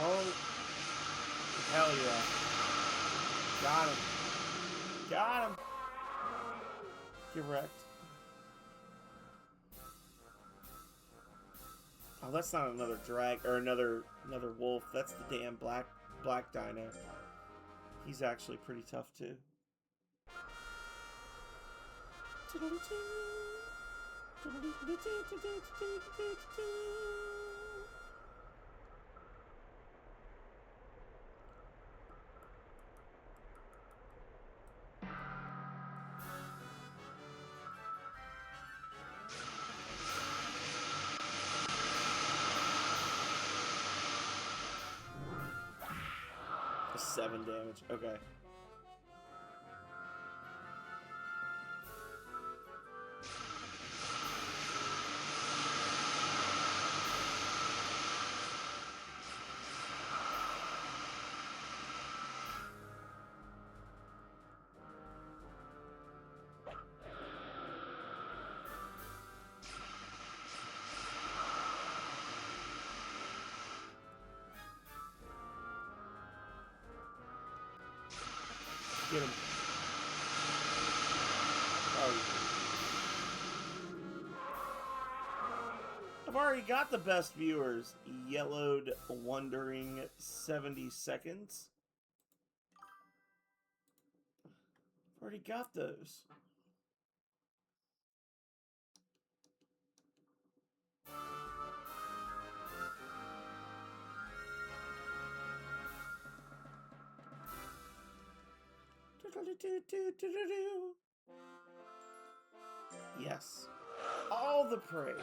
Oh, hell yeah. Got him. Got him. Get wrecked. Oh, that's not another drag or another wolf. That's the damn black dino. He's actually pretty tough too. That's 7 damage. Okay. Get him. Oh. I've already got the best viewers. Yellowed Wondering 70 seconds. I've already got those. Yes. All the praise.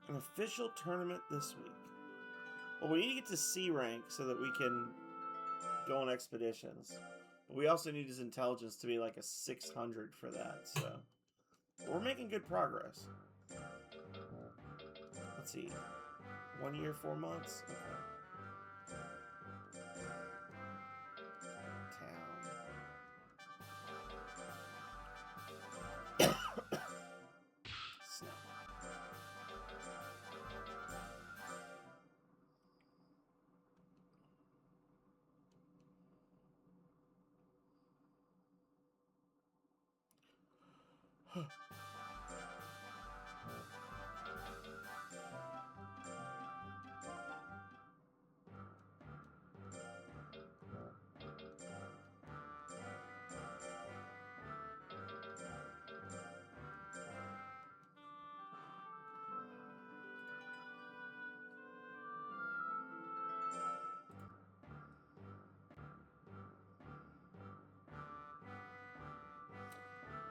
An official tournament this week. Well, we need to get to C rank so that we can go on expeditions. But we also need his intelligence to be like a 600 for that, so we're making good progress. Let's see. 1 year, 4 months? Okay. Town. Snap.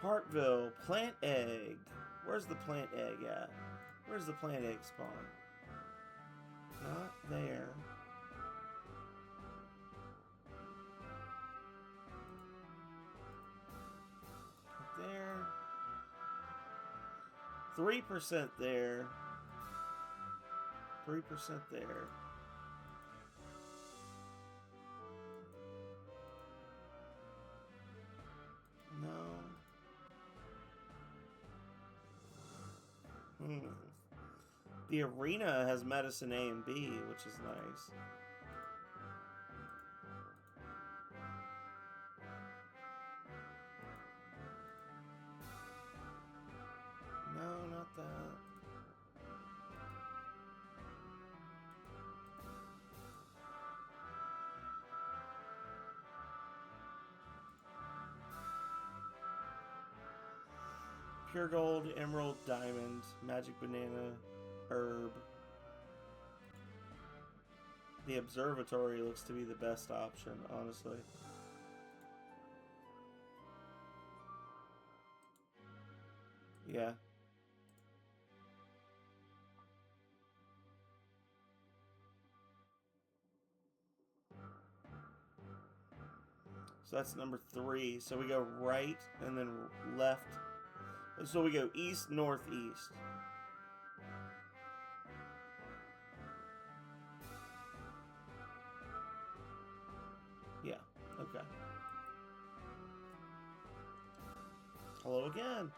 Hartville, plant egg. Where's the plant egg at? Where's the plant egg spawn? Not there. Not there. 3% there. 3% there. No. The arena has medicine A and B, which is nice. No, not that. Pure gold, emerald, diamond, magic banana, herb. The observatory looks to be the best option, honestly. Yeah. So that's number 3. So we go right and then left. So we go east, northeast. Yeah, okay. Hello again.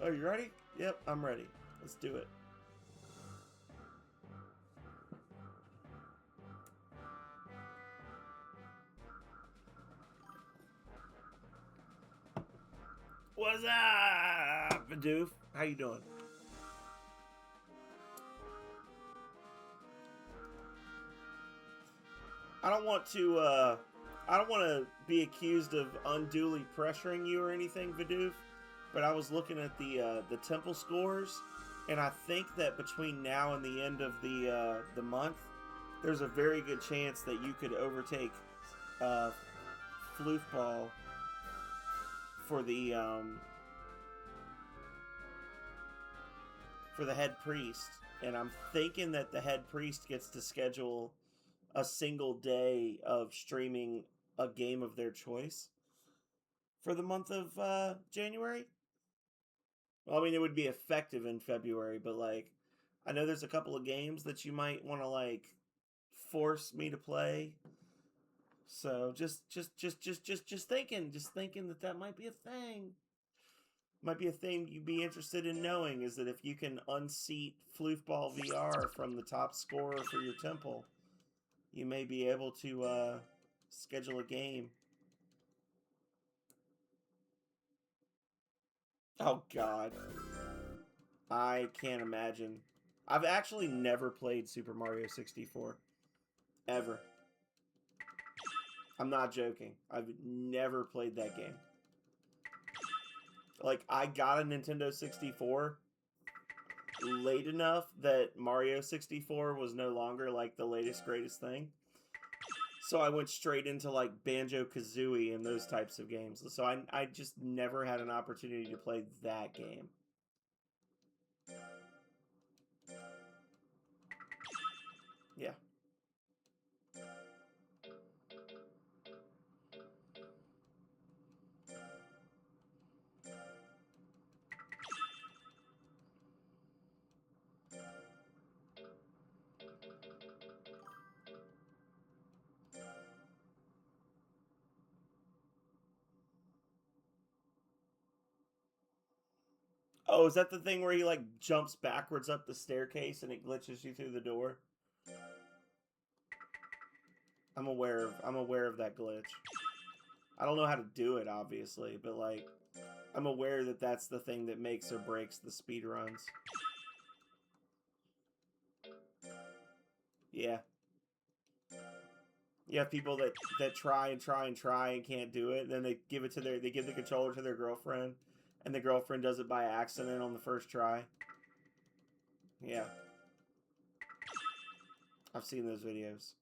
Oh, you ready? Yep, I'm ready. Let's do it. What's up, Bidoof? How you doing? I don't want to be accused of unduly pressuring you or anything, Vidoof, but I was looking at the temple scores, and I think that between now and the end of the month, there's a very good chance that you could overtake Floofball for the head priest, and I'm thinking that the head priest gets to schedule a single day of streaming a game of their choice for the month of January. Well, I mean, it would be effective in February, but like, I know there's a couple of games that you might want to like force me to play. So just thinking that might be a thing. Might be a thing you'd be interested in knowing, is that if you can unseat Floofball VR from the top scorer for your temple, you may be able to schedule a game. Oh God, I can't imagine. I've actually never played Super Mario 64 ever. I'm not joking. I've never played that game. Like, I got a Nintendo 64 late enough that Mario 64 was no longer, like, the latest, greatest thing. So I went straight into, like, Banjo-Kazooie and those types of games. So I just never had an opportunity to play that game. Yeah. Oh, is that the thing where he, like, jumps backwards up the staircase and it glitches you through the door? I'm aware of that glitch. I don't know how to do it, obviously, but, like, I'm aware that that's the thing that makes or breaks the speedruns. Yeah. You have people that try and can't do it, and then they give the controller to their girlfriend, and the girlfriend does it by accident on the first try. Yeah. I've seen those videos.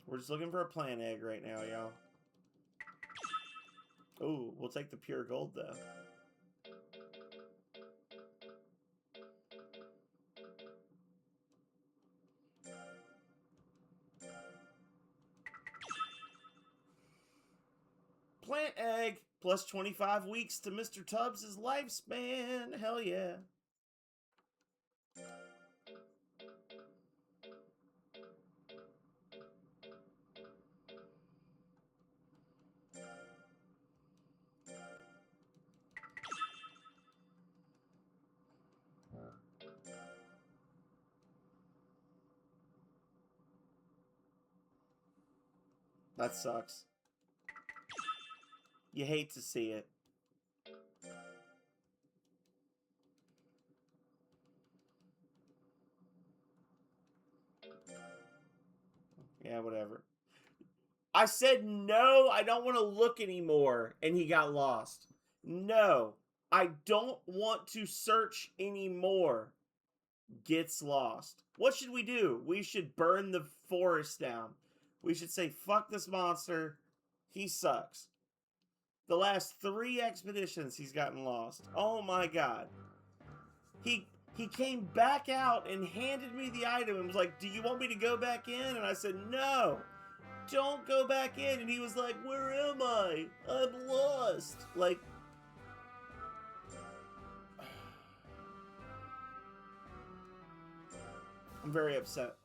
We're just looking for a plant egg right now, y'all. Ooh, we'll take the pure gold, though. Plant egg plus 25 weeks to Mr. Tubbs' lifespan. Hell yeah. That sucks. You hate to see it. Yeah, whatever. I said, no, I don't want to look anymore. And he got lost. No, I don't want to search anymore. Gets lost. What should we do? We should burn the forest down. We should say, fuck this monster. He sucks. The last 3 expeditions he's gotten lost. Oh my God. He came back out and handed me the item and was like, do you want me to go back in? And I said, no, don't go back in. And he was like, where am I? I'm lost. Like, I'm very upset.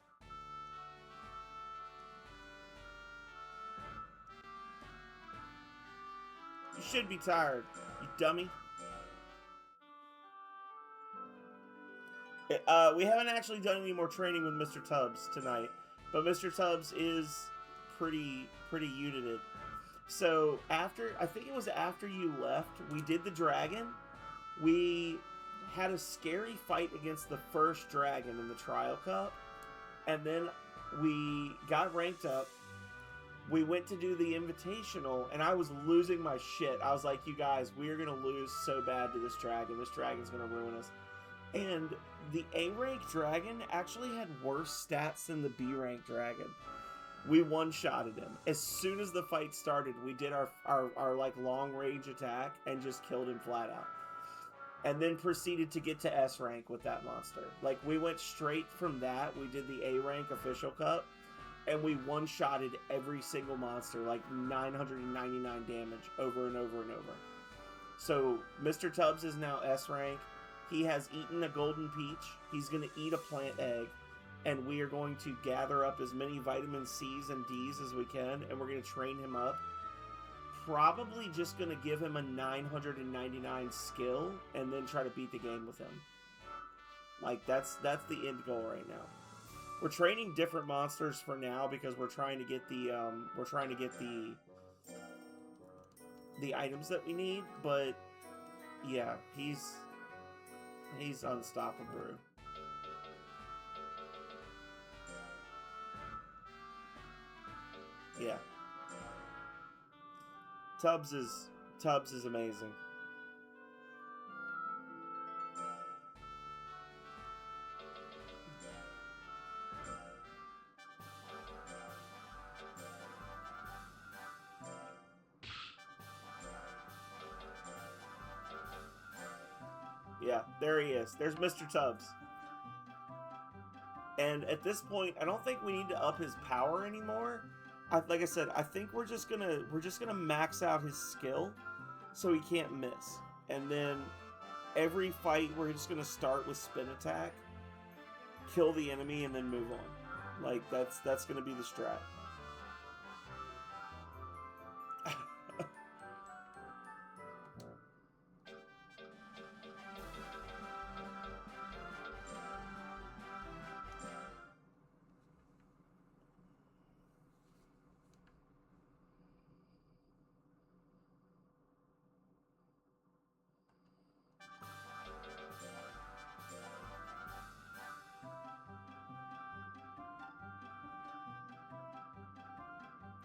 You should be tired, you dummy. We haven't actually done any more training with Mr. Tubbs tonight, but Mr. Tubbs is pretty unit. So after, I think it was after you left, we did the dragon. We had a scary fight against the first dragon in the Trial Cup, and then we got ranked up. We went to do the Invitational, and I was losing my shit. I was like, you guys, we are going to lose so bad to this dragon. This dragon's going to ruin us. And the A rank dragon actually had worse stats than the B rank dragon. We one-shotted him. As soon as the fight started, we did our like long range attack and just killed him flat out. And then proceeded to get to S rank with that monster. Like, we went straight from that. We did the A rank official cup, and we one-shotted every single monster, like 999 damage over and over and over. So Mr. Tubbs is now S rank. He has eaten a golden peach. He's going to eat a plant egg. And we are going to gather up as many vitamin C's and D's as we can. And we're going to train him up. Probably just going to give him a 999 skill. And then try to beat the game with him. Like, that's the end goal right now. We're training different monsters for now. Because we're trying to get the items that we need. But yeah, he's unstoppable. Yeah. Tubbs is amazing. Yeah, there he is. There's Mr. Tubbs. And at this point, I don't think we need to up his power anymore. Like I said, I think we're just gonna max out his skill so he can't miss. And then every fight we're just gonna start with spin attack, kill the enemy, and then move on. Like, that's gonna be the strat.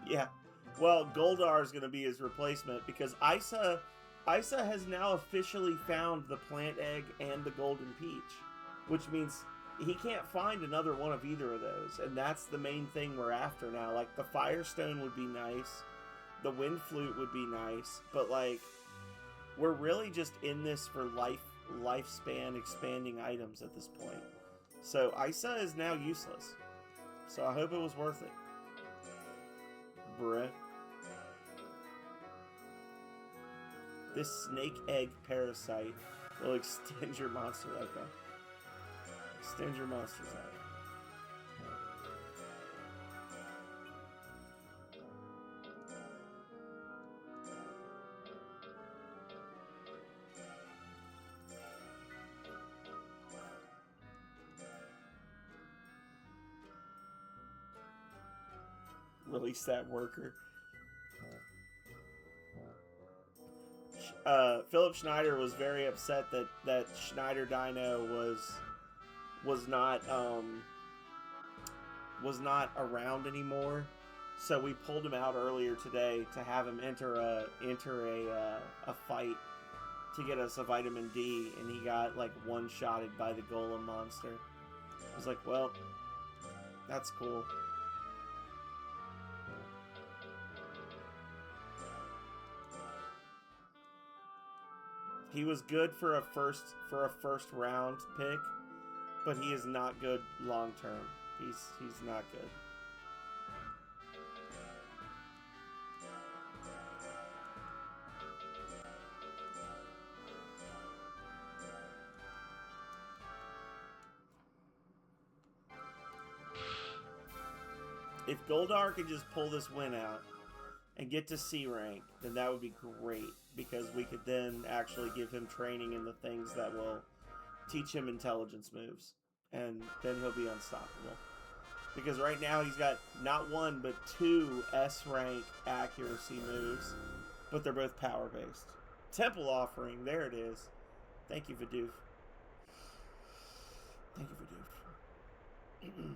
Yeah. Well, Goldar is going to be his replacement because Isa has now officially found the plant egg and the golden peach, which means he can't find another one of either of those, and that's the main thing we're after now. Like, the Firestone would be nice, the Wind Flute would be nice, but like, we're really just in this for lifespan expanding items at this point. So Isa is now useless. So I hope it was worth it. Bruh. This snake egg parasite will extend your monster life. Extend your monster's life. Release that worker. Philip Schneider was very upset that Schneider Dino was not around anymore. So we pulled him out earlier today to have him enter a fight to get us a vitamin D, and he got like one-shotted by the golem monster. I was like, well, that's cool. He was good for a first round pick, but he is not good long term. He's not good. If Goldar could just pull this win out and get to C rank, then that would be great, because we could then actually give him training in the things that will teach him intelligence moves, and then he'll be unstoppable. Because right now he's got not one but 2 S rank accuracy moves, but they're both power based. Temple Offering, there it is. Thank you, Vidoof. Thank you, Vidoof.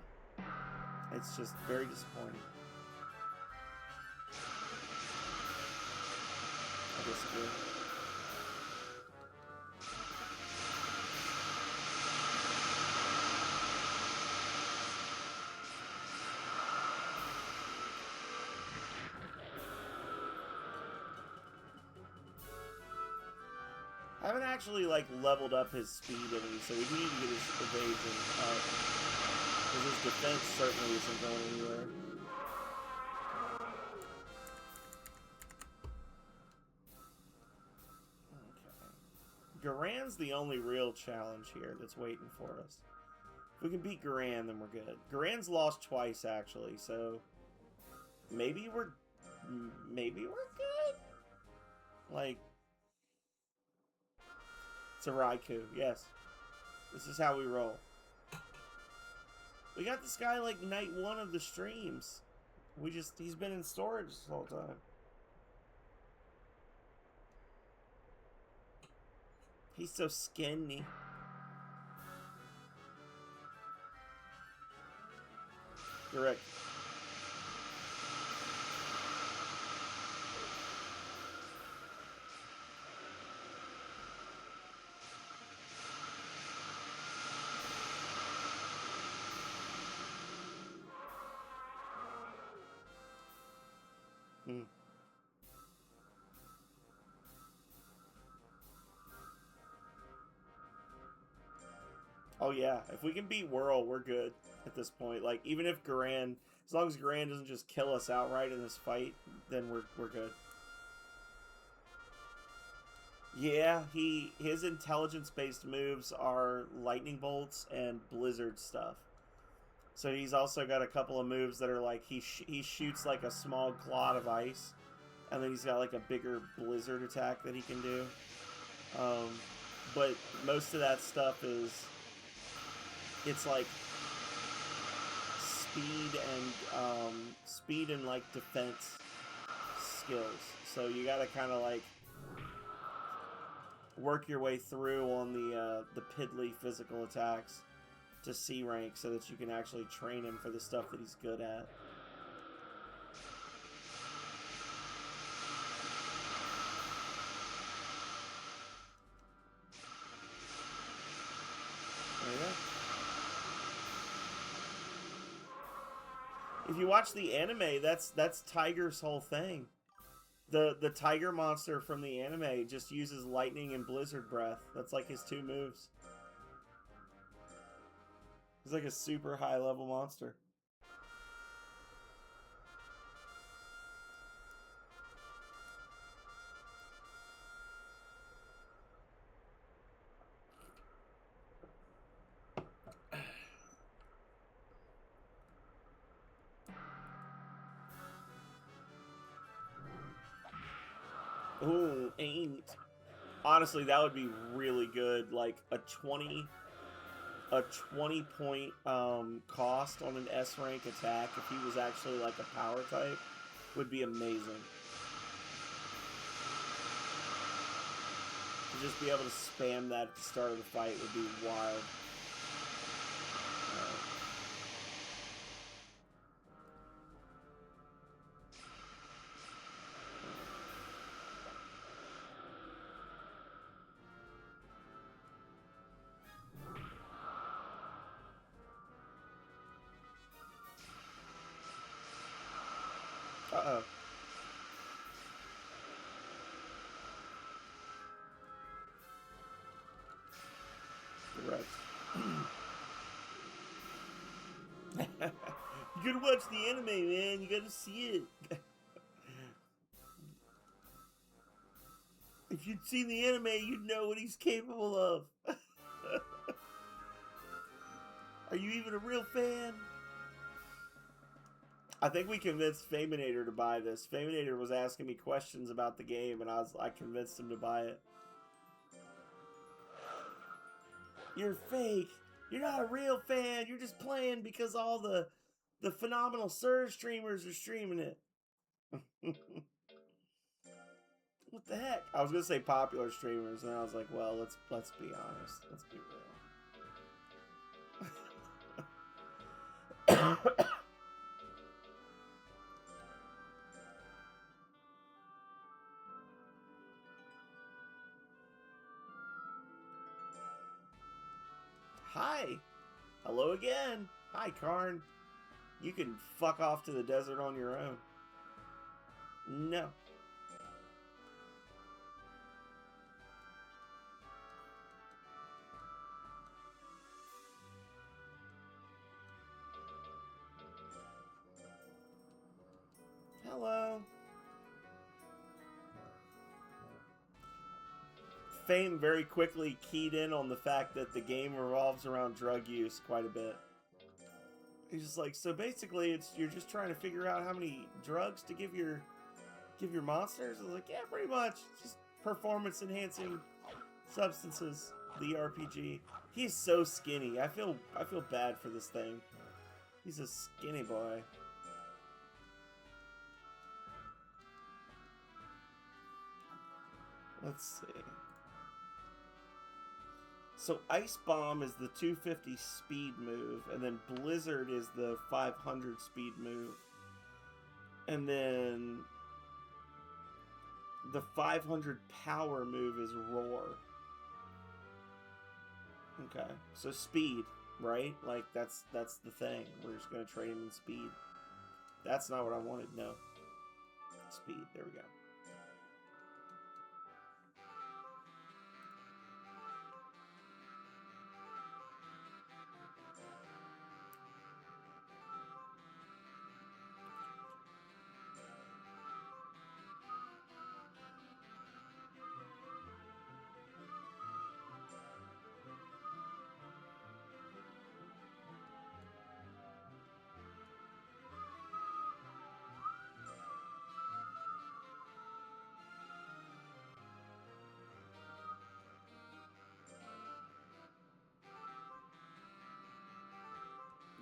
It's just very disappointing. I disagree. I haven't actually, like, leveled up his speed any, so we need to get his evasion up. Because his defense certainly isn't going anywhere. Okay. Garan's the only real challenge here that's waiting for us. If we can beat Garan, then we're good. Garan's lost twice, actually, so... Maybe we're good? Like... It's a Raikou, yes. This is how we roll. We got this guy like night 1 of the streams. He's been in storage this whole time. He's so skinny. Correct. Oh yeah, if we can beat Whirl, we're good at this point. Like, even if Garan, as long as Garan doesn't just kill us outright in this fight, then we're good. Yeah, his intelligence-based moves are lightning bolts and blizzard stuff. So he's also got a couple of moves that are like he shoots like a small clot of ice, and then he's got like a bigger blizzard attack that he can do. But most of that stuff it's like speed and like defense skills. So you gotta kind of like work your way through on the piddly physical attacks to C rank so that you can actually train him for the stuff that he's good at. There you go. If you watch the anime, that's Tiger's whole thing. The tiger monster from the anime just uses lightning and blizzard breath. That's like his 2 moves. He's like a super high level monster. Ooh, ain't. Honestly, that would be really good. Like a 20 point cost on an S rank attack if he was actually like a power type would be amazing. To just be able to spam that at the start of the fight would be wild. Uh-oh. Correct. You gotta watch the anime, man. You gotta see it. If you'd seen the anime, you'd know what he's capable of. Are you even a real fan? I think we convinced Faminator to buy this. Faminator was asking me questions about the game, and I convinced him to buy it. You're fake. You're not a real fan. You're just playing because all the phenomenal Surge streamers are streaming it. What the heck? I was gonna say popular streamers, and I was like, well, let's be honest. Let's be real. Hi. Hello again. Hi, Karn. You can fuck off to the desert on your own. No. Fame very quickly keyed in on the fact that the game revolves around drug use quite a bit. He's just like, so basically, you're just trying to figure out how many drugs to give your monsters. I was like, yeah, pretty much, just performance enhancing substances. The RPG. He's so skinny. I feel bad for this thing. He's a skinny boy. Let's see. So Ice Bomb is the 250 speed move, and then Blizzard is the 500 speed move. And then the 500 power move is Roar. Okay, so speed, right? Like, that's the thing. We're just going to train him in speed. That's not what I wanted, no. Speed, there we go.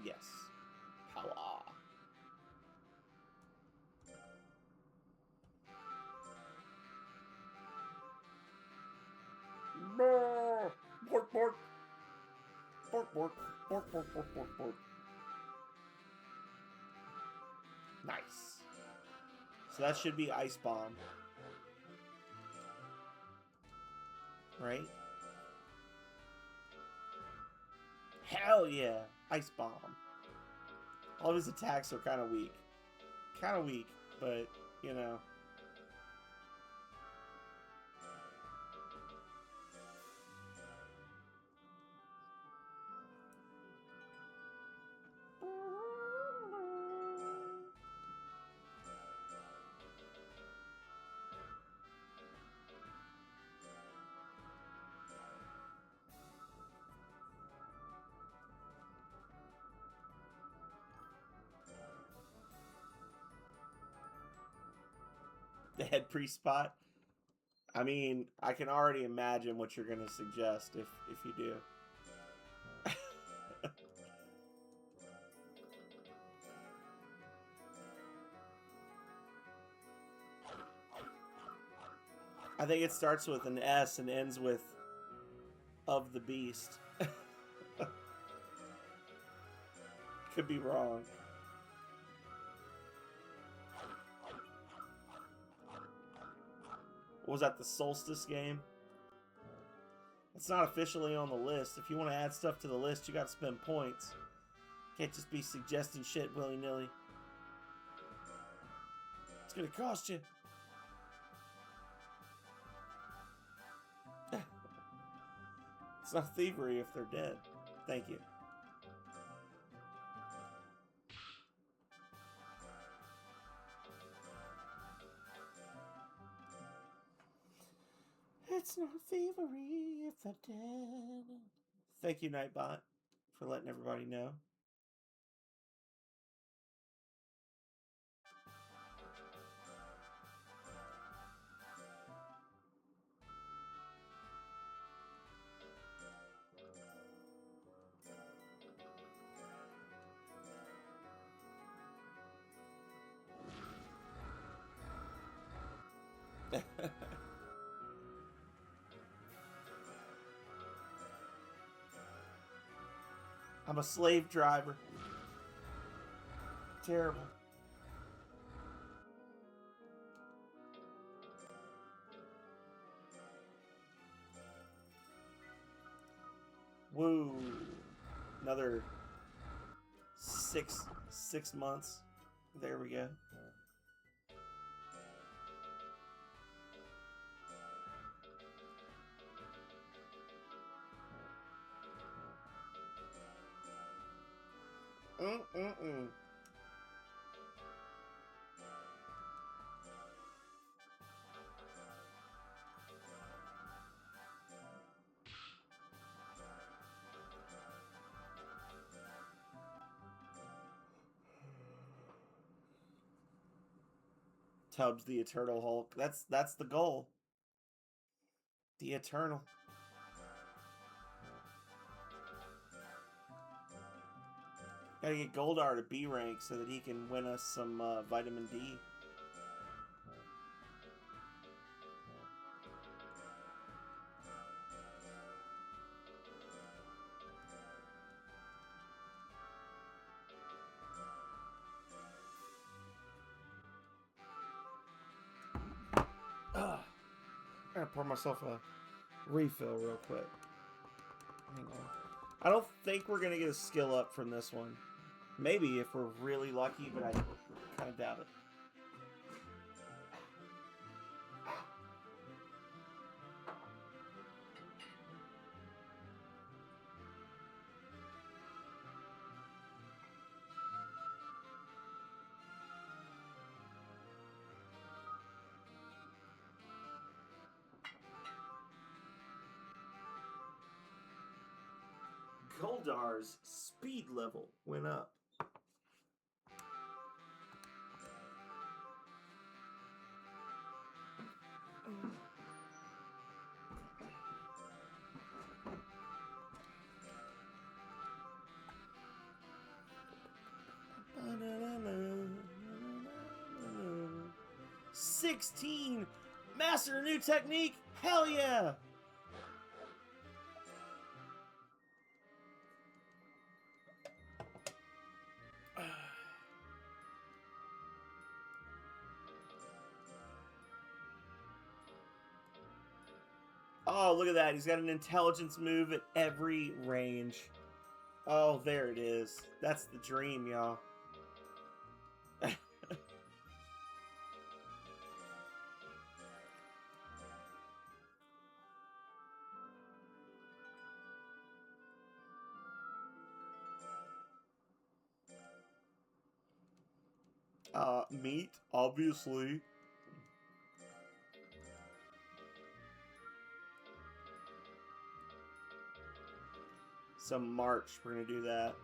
Yes. Power. Bork, bork. Bork, bork. Bork, bork, bork, bork, bork. Nice. So that should be Ice Bomb. Right? Hell yeah. Ice Bomb. All of his attacks are kind of weak. Kind of weak, but, you know. The head priest spot. I mean, I can already imagine what you're going to suggest if you do. I think it starts with an S and ends with of the beast. Could be wrong. Was that the Solstice game? It's not officially on the list. If you want to add stuff to the list, you got to spend points. Can't just be suggesting shit willy-nilly. It's gonna cost you. It's not thievery if they're dead. Thank you. It's not thievery if they're dead. Thank you, Nightbot, for letting everybody know. I'm a slave driver. Terrible. Woo. Another six months. There we go. Tubbs the Eternal Hulk. That's the goal. The Eternal. Gotta get Goldar to B rank so that he can win us some vitamin D. I'm gonna pour myself a refill real quick. Hang on. I don't think we're gonna get a skill up from this one. Maybe if we're really lucky, but I kind of doubt it. Goldar's speed level went up. $16! Master a new technique? Hell yeah! Oh, look at that. He's got an intelligence move at every range. Oh, there it is. That's the dream, y'all. Meat, obviously. Some March, we're gonna do that.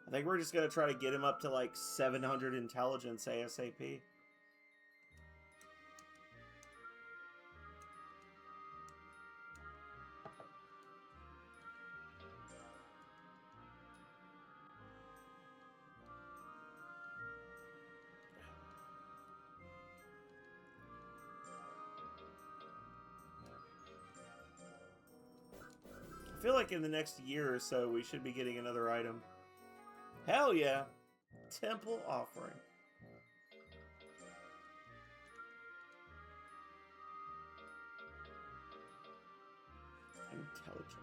I think we're just gonna try to get him up to like 700 intelligence ASAP. I feel like in the next year or so we should be getting another item. Hell yeah! Temple offering. Intelligence.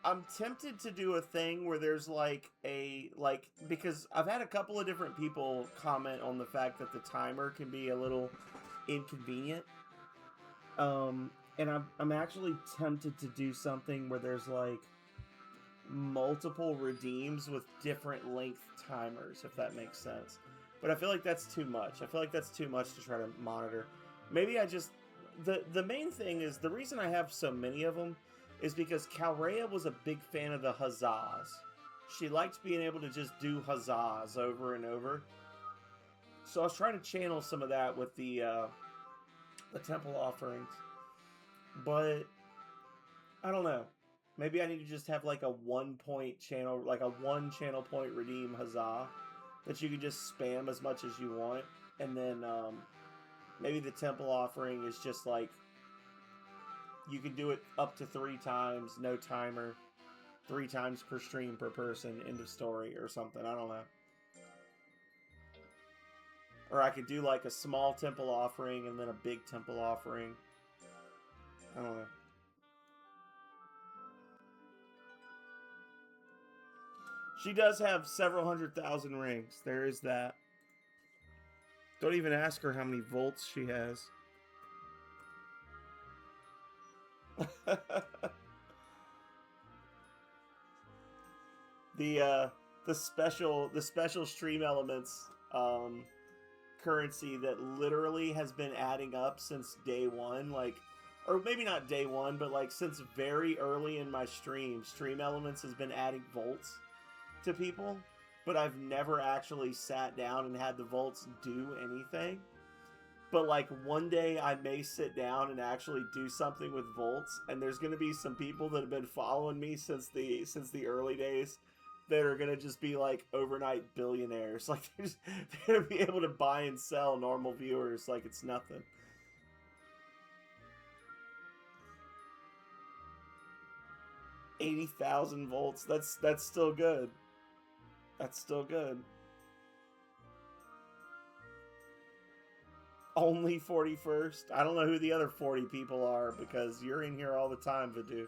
I'm tempted to do a thing where there's like because I've had a couple of different people comment on the fact that the timer can be a little inconvenient. And I'm actually tempted to do something where there's like multiple redeems with different length timers, if that makes sense. But I feel like that's too much. I feel like that's too much to try to monitor. Maybe I just the main thing is the reason I have so many of them is because Calrea was a big fan of the huzzas. She liked being able to just do huzzas over and over. So I was trying to channel some of that with the temple offerings. But I don't know. Maybe I need to just have like a 1-point channel, like a 1 channel point redeem huzzah that you can just spam as much as you want. And then maybe the temple offering is just like you can do it up to 3 times, no timer. 3 times per stream per person, end of story or something. I don't know. Or I could do like a small temple offering and then a big temple offering. I don't know. She does have several 100,000 rings. There is that. Don't even ask her how many volts she has. The special stream elements currency that literally has been adding up since day one, like, or maybe not day one, but like since very early in my stream elements has been adding volts to people, but I've never actually sat down and had the volts do anything. But like one day I may sit down and actually do something with volts, and there's going to be some people that have been following me since the early days that are going to just be like overnight billionaires. Like they're going to be able to buy and sell normal viewers like it's nothing. $80,000 volts. That's still good. That's still good. Only 41st? I don't know who the other 40 people are because you're in here all the time, Vidoof.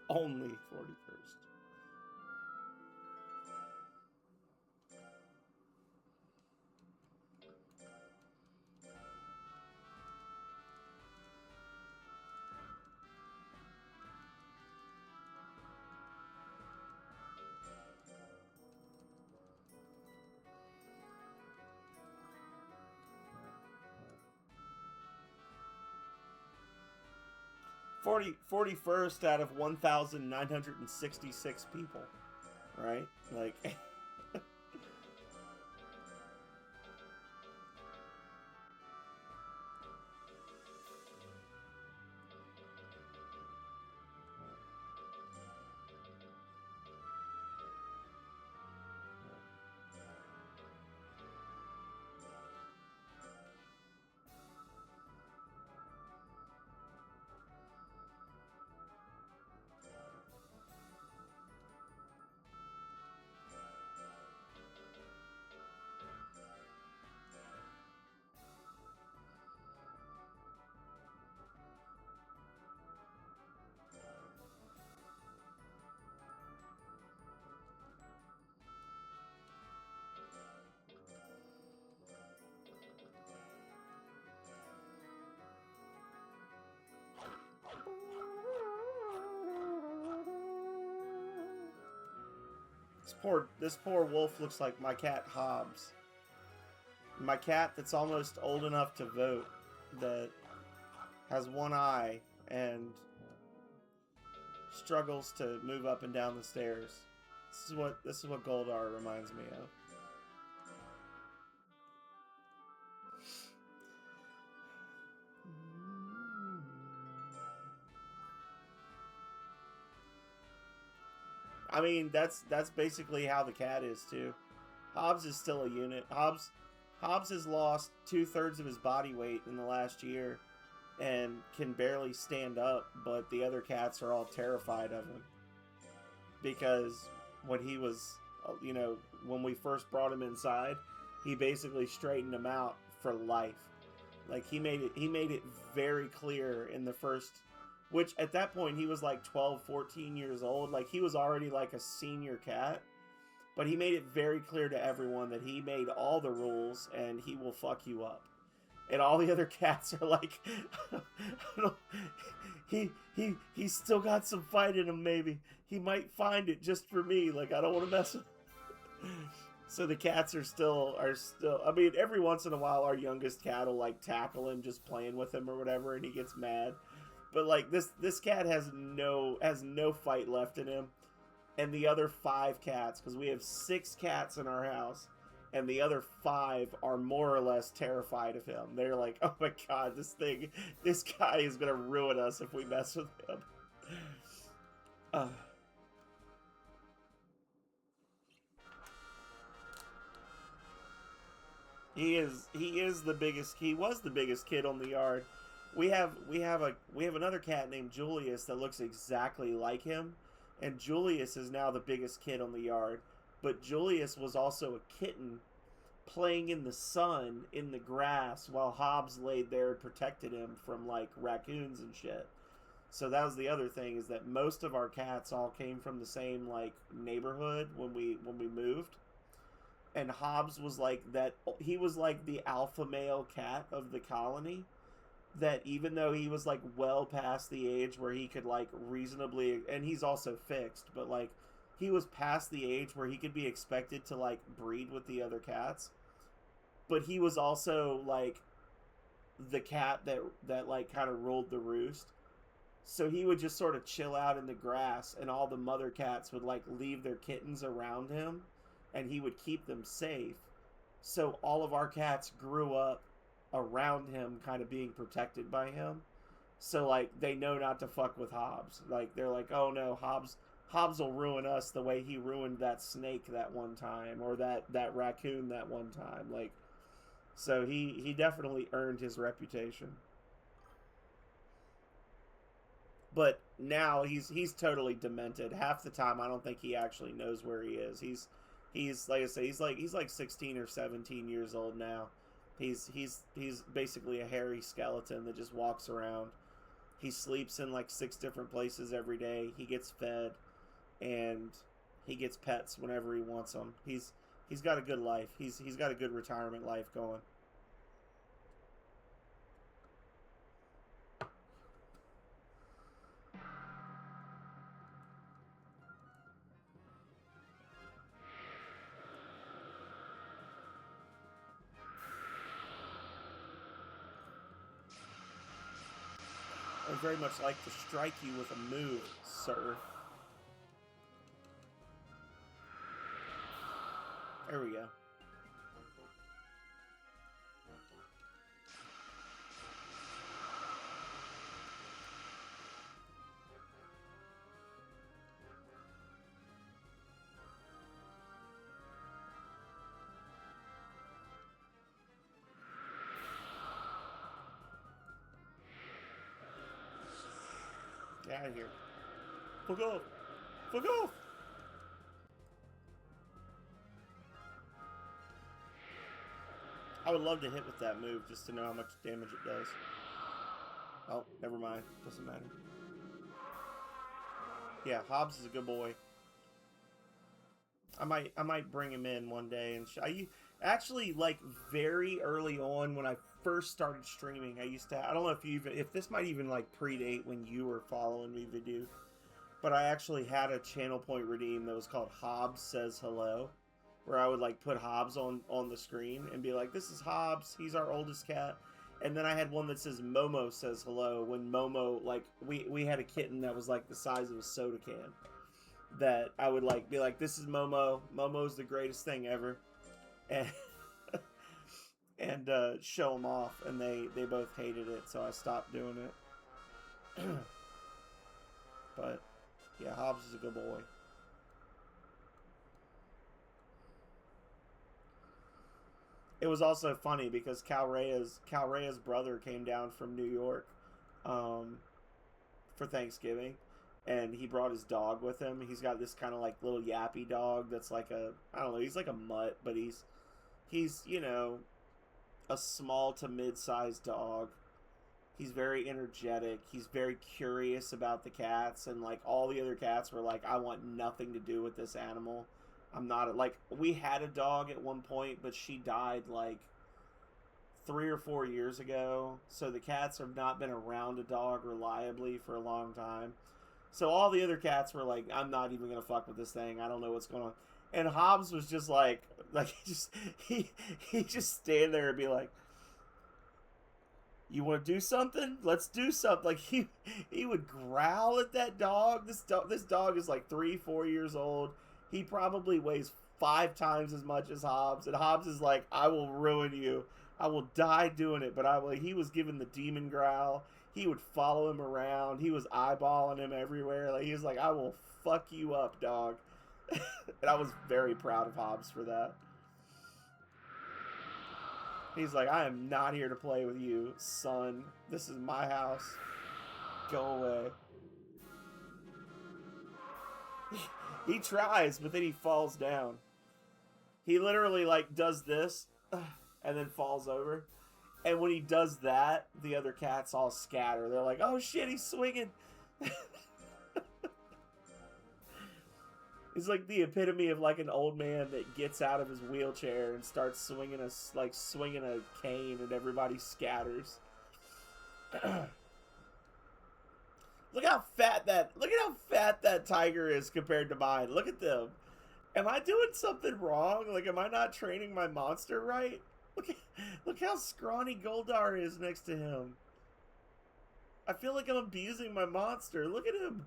Only 41st. Forty-first out of 1,966 people, right? Like, this poor wolf looks like my cat Hobbs. My cat that's almost old enough to vote, that has one eye and struggles to move up and down the stairs. This is what Goldar reminds me of. I mean, that's basically how the cat is too. Hobbs is still a unit. Hobbs has lost 2/3 of his body weight in the last year and can barely stand up, but the other cats are all terrified of him. Because when he was, you know, when we first brought him inside, he basically straightened him out for life. Like he made it very clear in the first, which at that point he was like 12, 14 years old. Like he was already like a senior cat. But he made it very clear to everyone that he made all the rules and he will fuck you up. And all the other cats are like, he's still got some fight in him, maybe. He might find it just for me. Like, I don't want to mess with him. So the cats are still, I mean, every once in a while our youngest cat will like tackle him just playing with him or whatever and he gets mad. But like this cat has no fight left in him. and the other 5 cats, because we have 6 cats in our house, and the other 5 are more or less terrified of him. They're like, oh my god, this guy is gonna ruin us if we mess with him. Uh, he is the biggest. He was the biggest kid on the yard. We have another cat named Julius that looks exactly like him, and Julius is now the biggest kid on the yard. But Julius was also a kitten playing in the sun in the grass while Hobbs laid there and protected him from like raccoons and shit. So that was the other thing, is that most of our cats all came from the same like neighborhood when we moved. And Hobbs was like that. He was like the alpha male cat of the colony, that even though he was like well past the age where he could like reasonably, and he's also fixed, but like he was past the age where he could be expected to like breed with the other cats. But he was also like the cat that like kind of ruled the roost. So he would just sort of chill out in the grass, and all the mother cats would like leave their kittens around him, and he would keep them safe. So all of our cats grew up around him, kind of being protected by him. So like they know not to fuck with Hobbs. Like they're like, oh no, Hobbs will ruin us the way he ruined that snake that one time, or that raccoon that one time. Like, so he definitely earned his reputation. But now he's totally demented. Half the time I don't think he actually knows where he is. He's like I say, he's like 16 or 17 years old now. He's basically a hairy skeleton that just walks around. He sleeps in like 6 different places every day. He gets fed, and he gets pets whenever he wants them. He's got a good life. He's got a good retirement life going. I would very much like to strike you with a move, sir. There we go. Get out of here. Fuck off. Fuck off. I would love to hit with that move just to know how much damage it does. Oh, never mind. Doesn't matter. Yeah, Hobbs is a good boy. I might bring him in one day and I actually, like, very early on when I first started streaming, I used to, I don't know if if this might even like predate when you were following me, Vidu, but I actually had a channel point redeem that was called Hobbs Says Hello, where I would like put Hobbs on the screen and be like, this is Hobbs, he's our oldest cat. And then I had one that says Momo Says Hello, when Momo, like, we had a kitten that was like the size of a soda can, that I would like be like, this is Momo. Momo's the greatest thing ever. And and show them off, and they both hated it, so I stopped doing it. But yeah, Hobbs is a good boy. It was also funny because Calrea's brother came down from New York um, for Thanksgiving, and he brought his dog with him. He's got this kind of like little yappy dog that's like a, I don't know, he's like a mutt, but he's you know, a small to mid-sized dog. He's very energetic. He's very curious about the cats, and like all the other cats were like, I want nothing to do with this animal. I'm not like, we had a dog at one point, but she died like 3 or 4 years ago. So the cats have not been around a dog reliably for a long time. So all the other cats were like, I'm not even gonna fuck with this thing. I don't know what's going on. And Hobbs was just like he just stand there and be like, You want to do something? Let's do something. Like he would growl at that dog. This dog is like 3-4 years old. He probably weighs 5 times as much as Hobbs, and Hobbs is like, I will ruin you. I will die doing it. But he was giving the demon growl. He would follow him around. He was eyeballing him everywhere. Like he was like, I will fuck you up, dog. And I was very proud of Hobbs for that. He's like, I am not here to play with you, son. This is my house. Go away. He tries, but then he falls down. He literally, like, does this, and then falls over. And when he does that, the other cats all scatter. They're like, oh shit, he's swinging. He's like the epitome of like an old man that gets out of his wheelchair and starts swinging a cane, and everybody scatters. Look at how fat that tiger is compared to mine. Look at them. Am I doing something wrong? Like, am I not training my monster right? Look how scrawny Goldar is next to him. I feel like I'm abusing my monster. Look at him.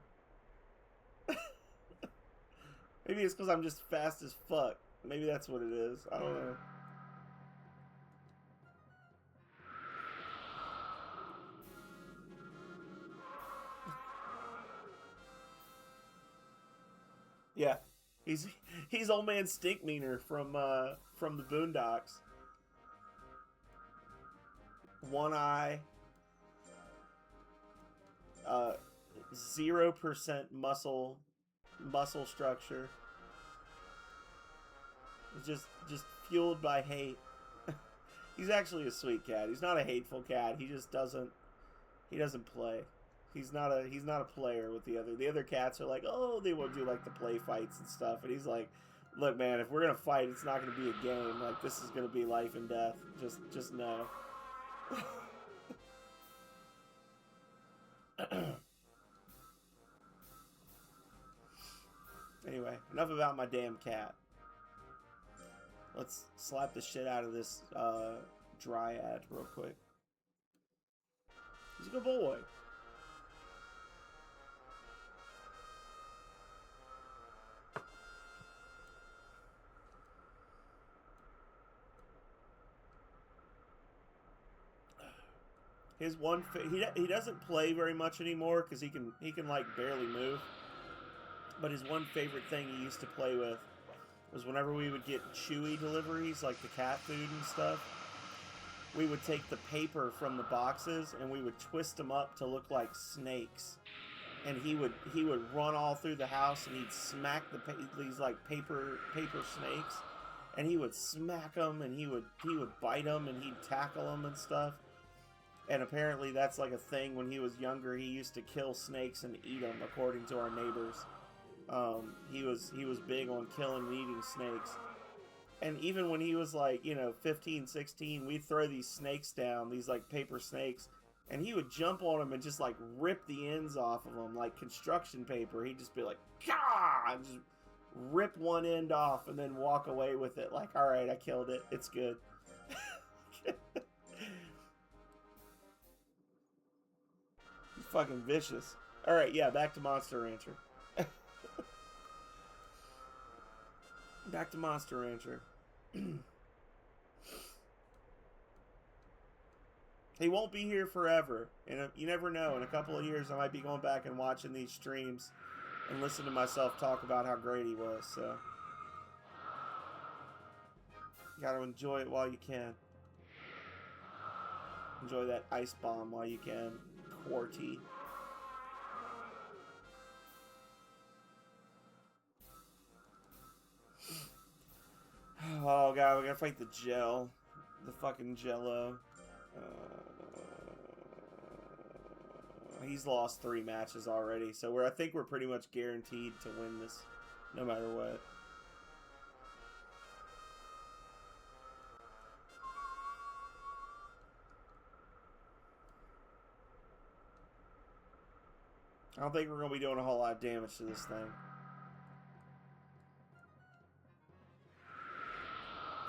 Maybe it's because I'm just fast as fuck. Maybe that's what it is. I don't know. Yeah. He's old man Stinkmeaner from the Boondocks. One eye. 0% muscle structure. Just fueled by hate. He's actually a sweet cat. He's not a hateful cat. He just doesn't play. He's not a player with the other cats are like, oh, they will do like the play fights and stuff, and he's like, look man, if we're gonna fight, it's not gonna be a game. Like, this is gonna be life and death. Just know. Anyway, enough about my damn cat. Let's slap the shit out of this dryad real quick. He's a good boy. His one he doesn't play very much anymore because he can like barely move. But his one favorite thing he used to play with was whenever we would get Chewy deliveries, like the cat food and stuff, we would take the paper from the boxes and we would twist them up to look like snakes. And he would run all through the house and he'd smack these like paper snakes, and he would smack them and he would bite them and he'd tackle them and stuff. And apparently that's like a thing when he was younger. He used to kill snakes and eat them, according to our neighbors. He was big on killing and eating snakes. And even when he was like, 15, 16, we'd throw these snakes down, these like paper snakes, and he would jump on them and just like rip the ends off of them like construction paper. He'd just be like, "Gah!" and just rip one end off and then walk away with it like, all right, I killed it. It's good. Fucking vicious. All right, yeah, back to Monster Rancher. Back to Monster Rancher. He won't be here forever, and you never know. In a couple of years, I might be going back and watching these streams and listen to myself talk about how great he was. So, you gotta enjoy it while you can. Enjoy that ice bomb while you can. Quarty. Oh god, we gotta fight the gel. The fucking Jello. He's lost 3 matches already, so I think we're pretty much guaranteed to win this, no matter what. I don't think we're going to be doing a whole lot of damage to this thing.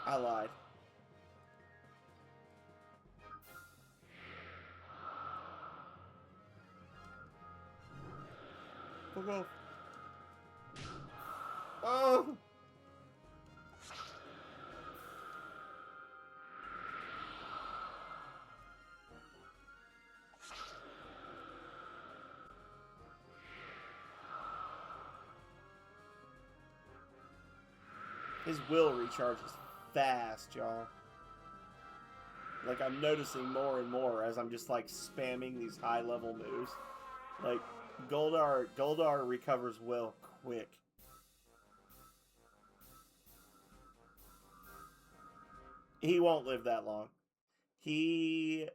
I lied. Fuck off. Oh! His will recharges fast, y'all. Like, I'm noticing more and more as I'm just, like, spamming these high-level moves. Like, Goldar recovers will quick. He won't live that long. He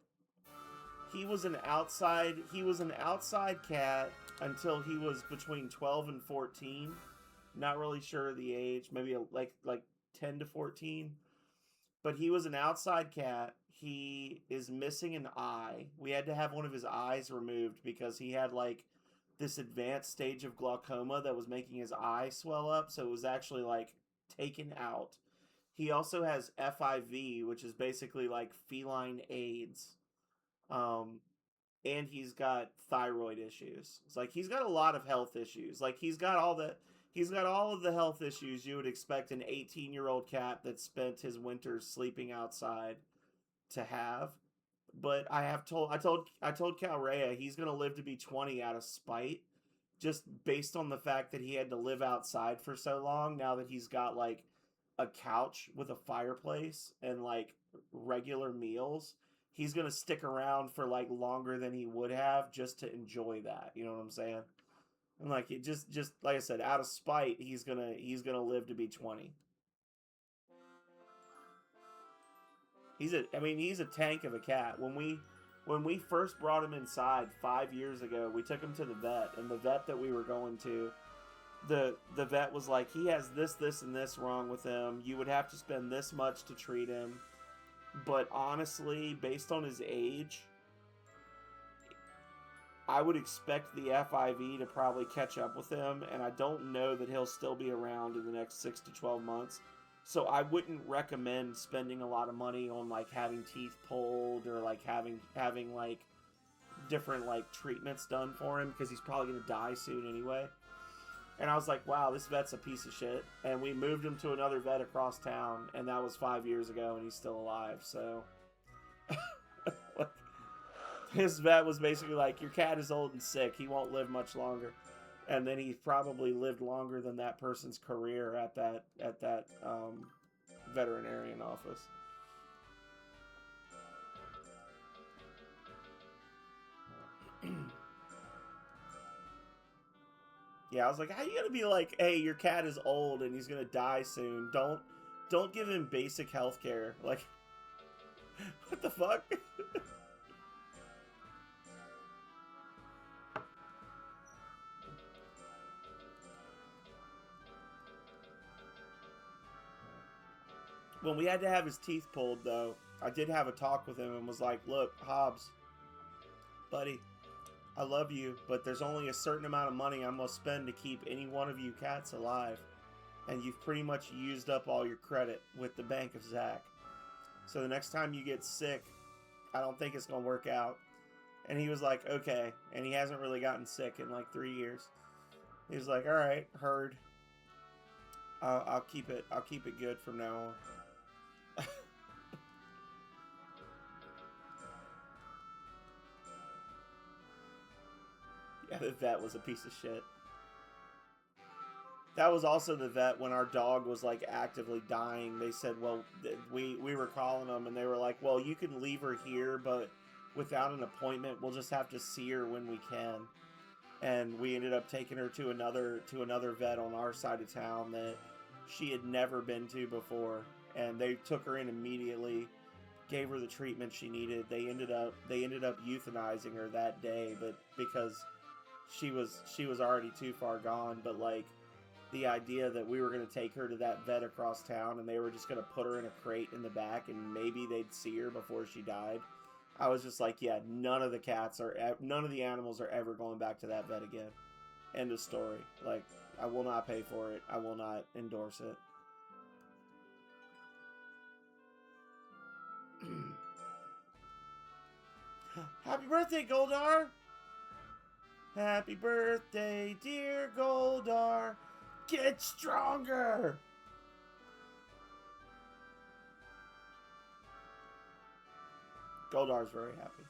was an outside cat until he was between 12 and 14. Not really sure of the age, maybe like 10 to 14. But he was an outside cat. He is missing an eye. We had to have one of his eyes removed because he had like this advanced stage of glaucoma that was making his eye swell up, so it was actually like taken out. He also has FIV, which is basically like feline AIDS. And he's got thyroid issues. It's like he's got a lot of health issues. Like he's got all of the health issues you would expect an 18-year-old cat that spent his winters sleeping outside to have. But I told Calrea he's gonna live to be 20 out of spite, just based on the fact that he had to live outside for so long. Now that he's got like a couch with a fireplace and like regular meals, he's gonna stick around for like longer than he would have just to enjoy that. You know what I'm saying? And like it just like I said, out of spite, he's gonna live to be 20. He's a tank of a cat. When we first brought him inside 5 years ago, we took him to the vet, and the vet that we were going to, the vet was like, he has this, and this wrong with him. You would have to spend this much to treat him. But honestly, based on his age, I would expect the FIV to probably catch up with him, and I don't know that he'll still be around in the next 6 to 12 months. So I wouldn't recommend spending a lot of money on like having teeth pulled or like having like different like treatments done for him, because he's probably going to die soon anyway. And I was like, wow, this vet's a piece of shit. And we moved him to another vet across town, and that was 5 years ago, and he's still alive. So his vet was basically like, your cat is old and sick. He won't live much longer. And then he probably lived longer than that person's career at that veterinarian office. Yeah, I was like, how you gonna be like, hey, your cat is old and he's gonna die soon. Don't give him basic health care. Like, what the fuck? When we had to have his teeth pulled, though, I did have a talk with him and was like, look, Hobbs, buddy, I love you, but there's only a certain amount of money I'm going to spend to keep any one of you cats alive. And you've pretty much used up all your credit with the Bank of Zach. So the next time you get sick, I don't think it's going to work out. And he was like, okay. And he hasn't really gotten sick in like 3 years. He was like, all right, heard. I'll keep it good from now on. Yeah, the vet was a piece of shit. That was also the vet when our dog was like actively dying. They said, well, we were calling them, and they were like, well, you can leave her here, but without an appointment, we'll just have to see her when we can. And we ended up taking her to another vet on our side of town that she had never been to before, and they took her in immediately, gave her the treatment she needed. They ended up euthanizing her that day, but because she was already too far gone. But like, the idea that we were going to take her to that vet across town and they were just going to put her in a crate in the back and maybe they'd see her before she died, I was just like, yeah, none of the animals are ever going back to that vet again. End of story. Like, I will not pay for it. I will not endorse it. Happy birthday, Goldar! Happy birthday, dear Goldar. Get stronger. Goldar's very happy.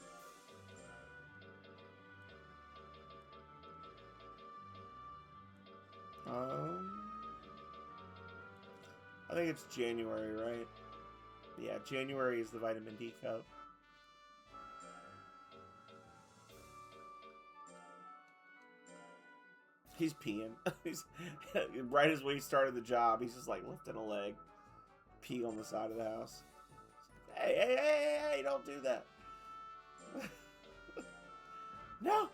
I think it's January, right? Yeah, January is the vitamin D cup. He's peeing. He's right as when he started the job, he's just like lifting a leg, pee on the side of the house. Hey, hey, hey, hey, don't do that. No.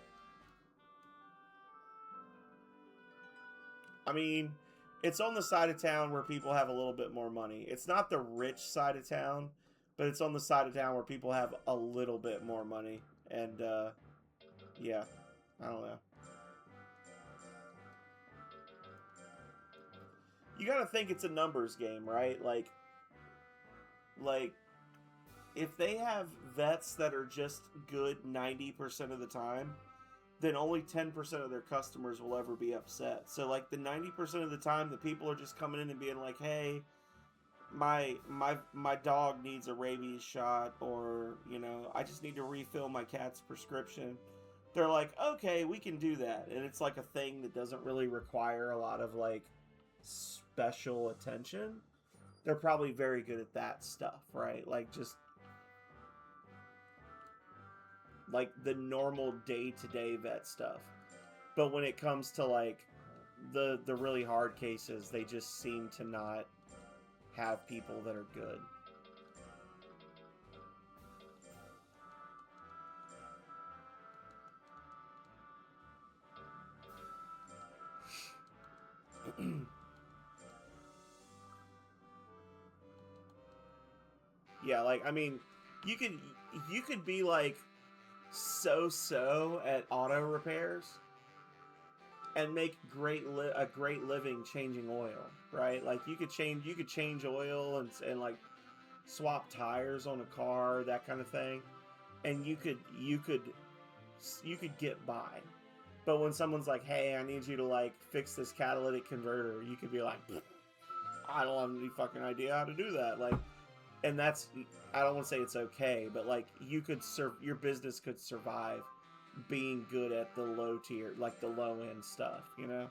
I mean, it's on the side of town where people have a little bit more money. It's not the rich side of town, but it's on the side of town where people have a little bit more money. And, yeah, I don't know. You gotta think it's a numbers game, right? Like, if they have vets that are just good 90% of the time, then only 10% of their customers will ever be upset. So, like, the 90% of the time, the people are just coming in and being like, hey, my dog needs a rabies shot, or, you know, I just need to refill my cat's prescription. They're like, okay, we can do that. And it's like a thing that doesn't really require a lot of, like, special attention. They're probably very good at that stuff, right? Like, just like the normal day-to-day vet stuff. But when it comes to like the really hard cases, they just seem to not have people that are good. Yeah, like, I mean, you could be like so at auto repairs and make a great living changing oil, right? Like, you could change oil and like swap tires on a car, that kind of thing, and you could get by. But when someone's like, hey, I need you to like fix this catalytic converter, you could be like, I don't have any fucking idea how to do that. Like, and that's, I don't want to say it's okay, but like, you could your business could survive being good at the low tier, like the low end stuff, you know?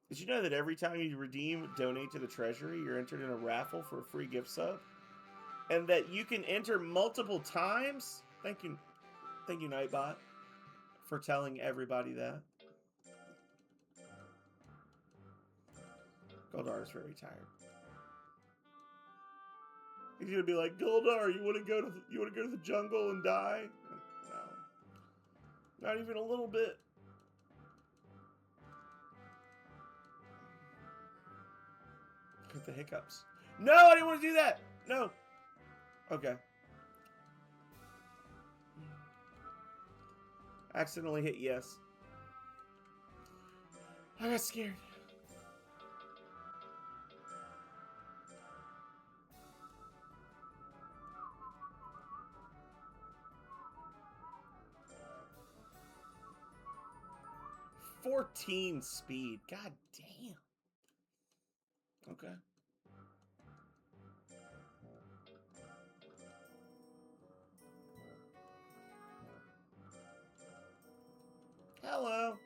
Did you know that every time you donate to the treasury, you're entered in a raffle for a free gift sub? And that you can enter multiple times? Thank you, Nightbot, for telling everybody that. Goldar is very tired. He's gonna be like, Goldar, you want to go to the jungle and die? No, not even a little bit. With the hiccups. No, I didn't want to do that. No. Okay. Accidentally hit yes. I got scared. .14 speed. God damn. Okay. Hello.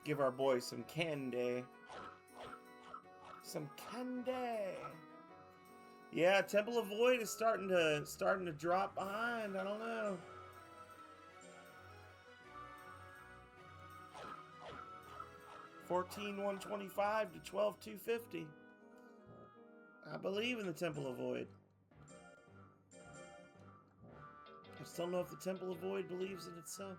Give our boy some candy. Some candy. Yeah, Temple of Void is starting to drop behind. I don't know. $14,125 to $12,250. I believe in the Temple of Void. I just don't know if the Temple of Void believes in itself.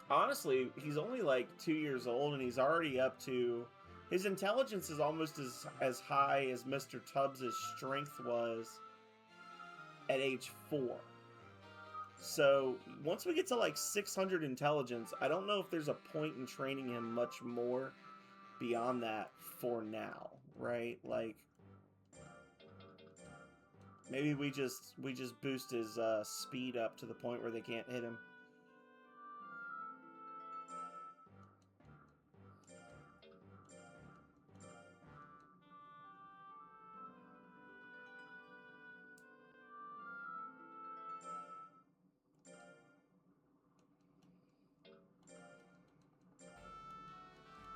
Honestly, he's only like 2 years old, and he's already up to. His intelligence is almost as high as Mr. Tubbs' strength was at age 4. So once we get to like 600 intelligence, I don't know if there's a point in training him much more beyond that for now, right? Like maybe we just boost his speed up to the point where they can't hit him.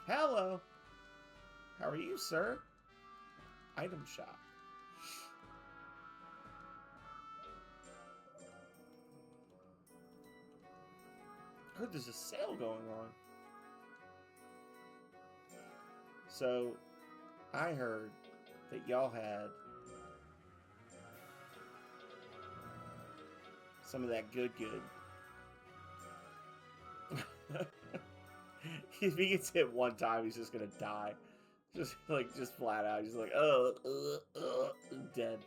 Hello. How are you, sir? Item shop. I heard there's a sale going on. So, I heard that y'all had some of that good. If he gets hit one time, he's just gonna die. Just flat out. He's like, dead.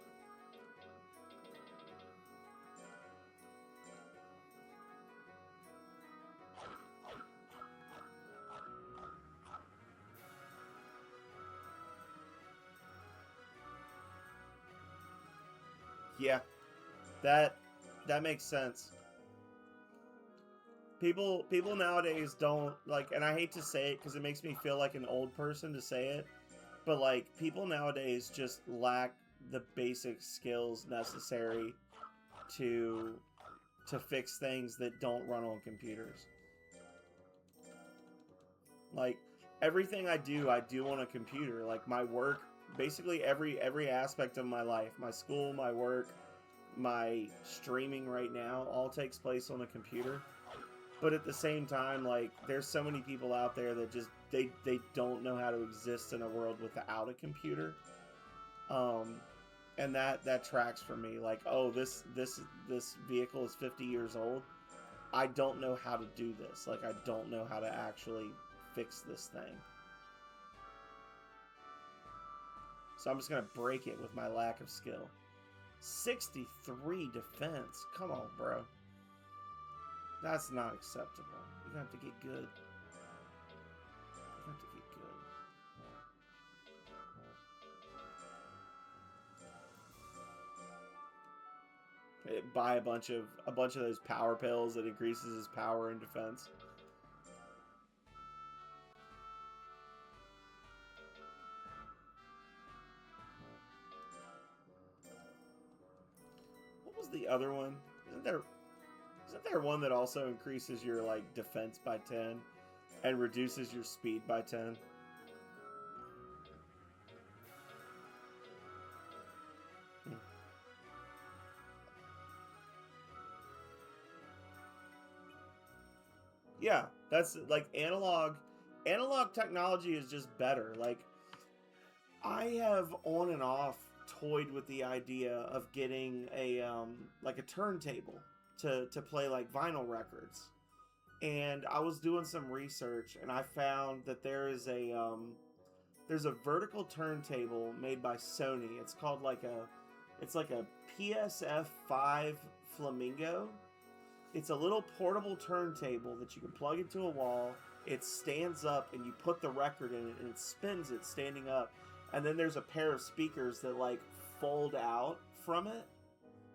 Yeah, that makes sense. People nowadays don't like, and I hate to say it because it makes me feel like an old person to say it, but like people nowadays just lack the basic skills necessary to fix things that don't run on computers. Like everything I do on a computer. Like my work, basically every aspect of my life, my school, my work, my streaming right now all takes place on a computer. But at the same time, like there's so many people out there that just they don't know how to exist in a world without a computer. Um and that tracks for me. Like, oh, this vehicle is 50 years old. I don't know how to do this. Like I don't know how to actually fix this thing. So I'm just going to break it with my lack of skill. 63 defense. Come on, bro. That's not acceptable. You have to get good. You have to get good. Buy a bunch of those power pills that increases his power and defense. What was the other one? Isn't there one that also increases your like defense by 10 and reduces your speed by 10? Yeah, that's like analog technology is just better. Like I have on and off toyed with the idea of getting a like a turntable to play like vinyl records. And I was doing some research and I found that there's a vertical turntable made by Sony. It's like a PSF5 Flamingo. It's a little portable turntable that you can plug into a wall. It stands up and you put the record in it and it spins it standing up. And then there's a pair of speakers that like fold out from it.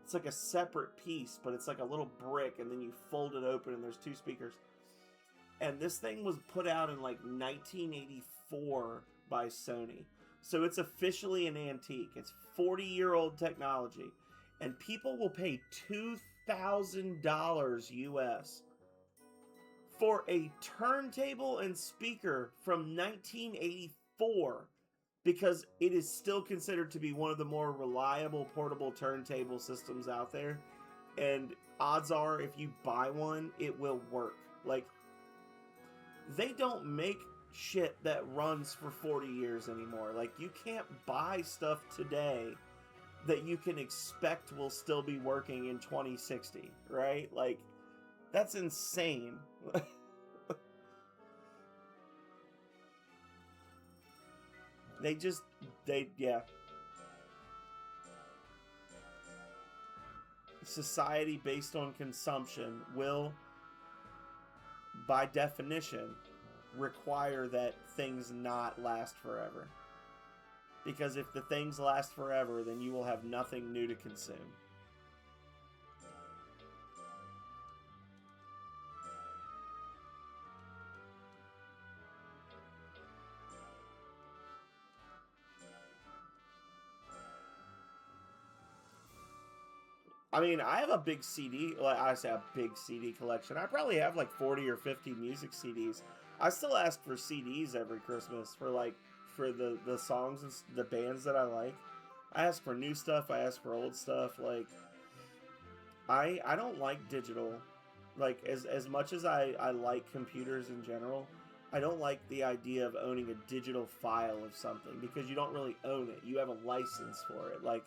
It's like a separate piece, but it's like a little brick and then you fold it open and there's two speakers. And this thing was put out in like 1984 by Sony. So it's officially an antique. It's 40-year-old technology. And people will pay $2,000 US for a turntable and speaker from 1984 because it is still considered to be one of the more reliable portable turntable systems out there. And odds are, if you buy one, it will work. Like, they don't make shit that runs for 40 years anymore. Like, you can't buy stuff today that you can expect will still be working in 2060, right? Like, that's insane. They just, yeah. Society based on consumption will, by definition, require that things not last forever. Because if the things last forever, then you will have nothing new to consume. I mean, I have a big CD, like I say, a big CD collection. I probably have like 40 or 50 music CDs. I still ask for CDs every Christmas for the songs and the bands that I like. I ask for new stuff. I ask for old stuff. Like I don't like digital. Like as much as I like computers in general, I don't like the idea of owning a digital file of something because you don't really own it. You have a license for it. Like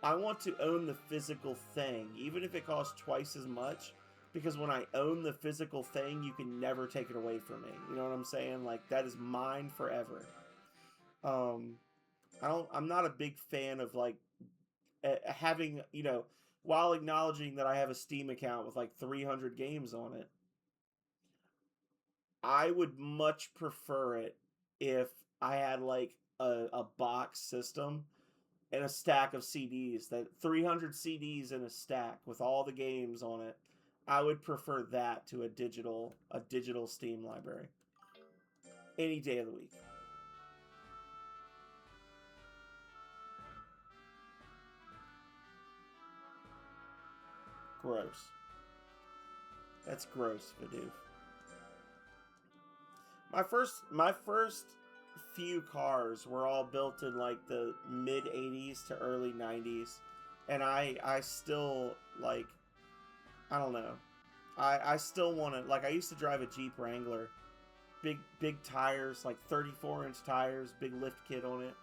I want to own the physical thing, even if it costs twice as much, because when I own the physical thing, you can never take it away from me. You know what I'm saying? Like that is mine forever. Um, I'm not a big fan of like having, while acknowledging that I have a Steam account with like 300 games on it. I would much prefer it if I had like a box system and a stack of CDs, that 300 CDs in a stack with all the games on it. I would prefer that to a digital Steam library any day of the week. Gross. That's gross, Vidoof. My first few cars were all built in like the mid 80s to early 90s, and I still like, I don't know. I still want to, like, I used to drive a Jeep Wrangler, big tires, like 34-inch tires, big lift kit on it,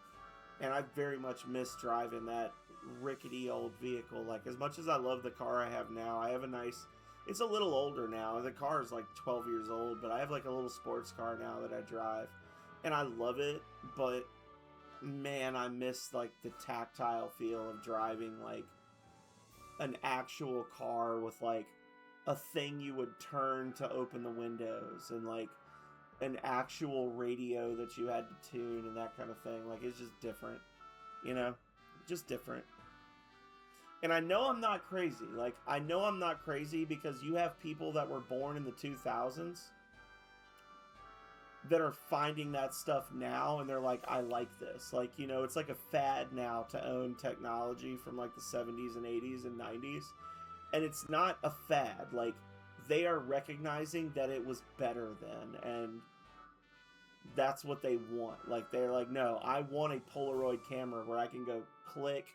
and I very much miss driving that rickety old vehicle. Like, as much as I love the car I have now, I have a nice, it's a little older now. The car is like 12 years old, but I have like a little sports car now that I drive, and I love it, but man, I miss like the tactile feel of driving like an actual car with like a thing you would turn to open the windows, and like an actual radio that you had to tune and that kind of thing. Like, it's just different, you know? Just different. And I know I'm not crazy. Like, I know I'm not crazy because you have people that were born in the 2000s that are finding that stuff now, and they're like, I like this. Like, it's like a fad now to own technology from like the 70s and 80s and 90s. And it's not a fad. Like, they are recognizing that it was better then, and that's what they want. Like, they're like, no, I want a Polaroid camera where I can go click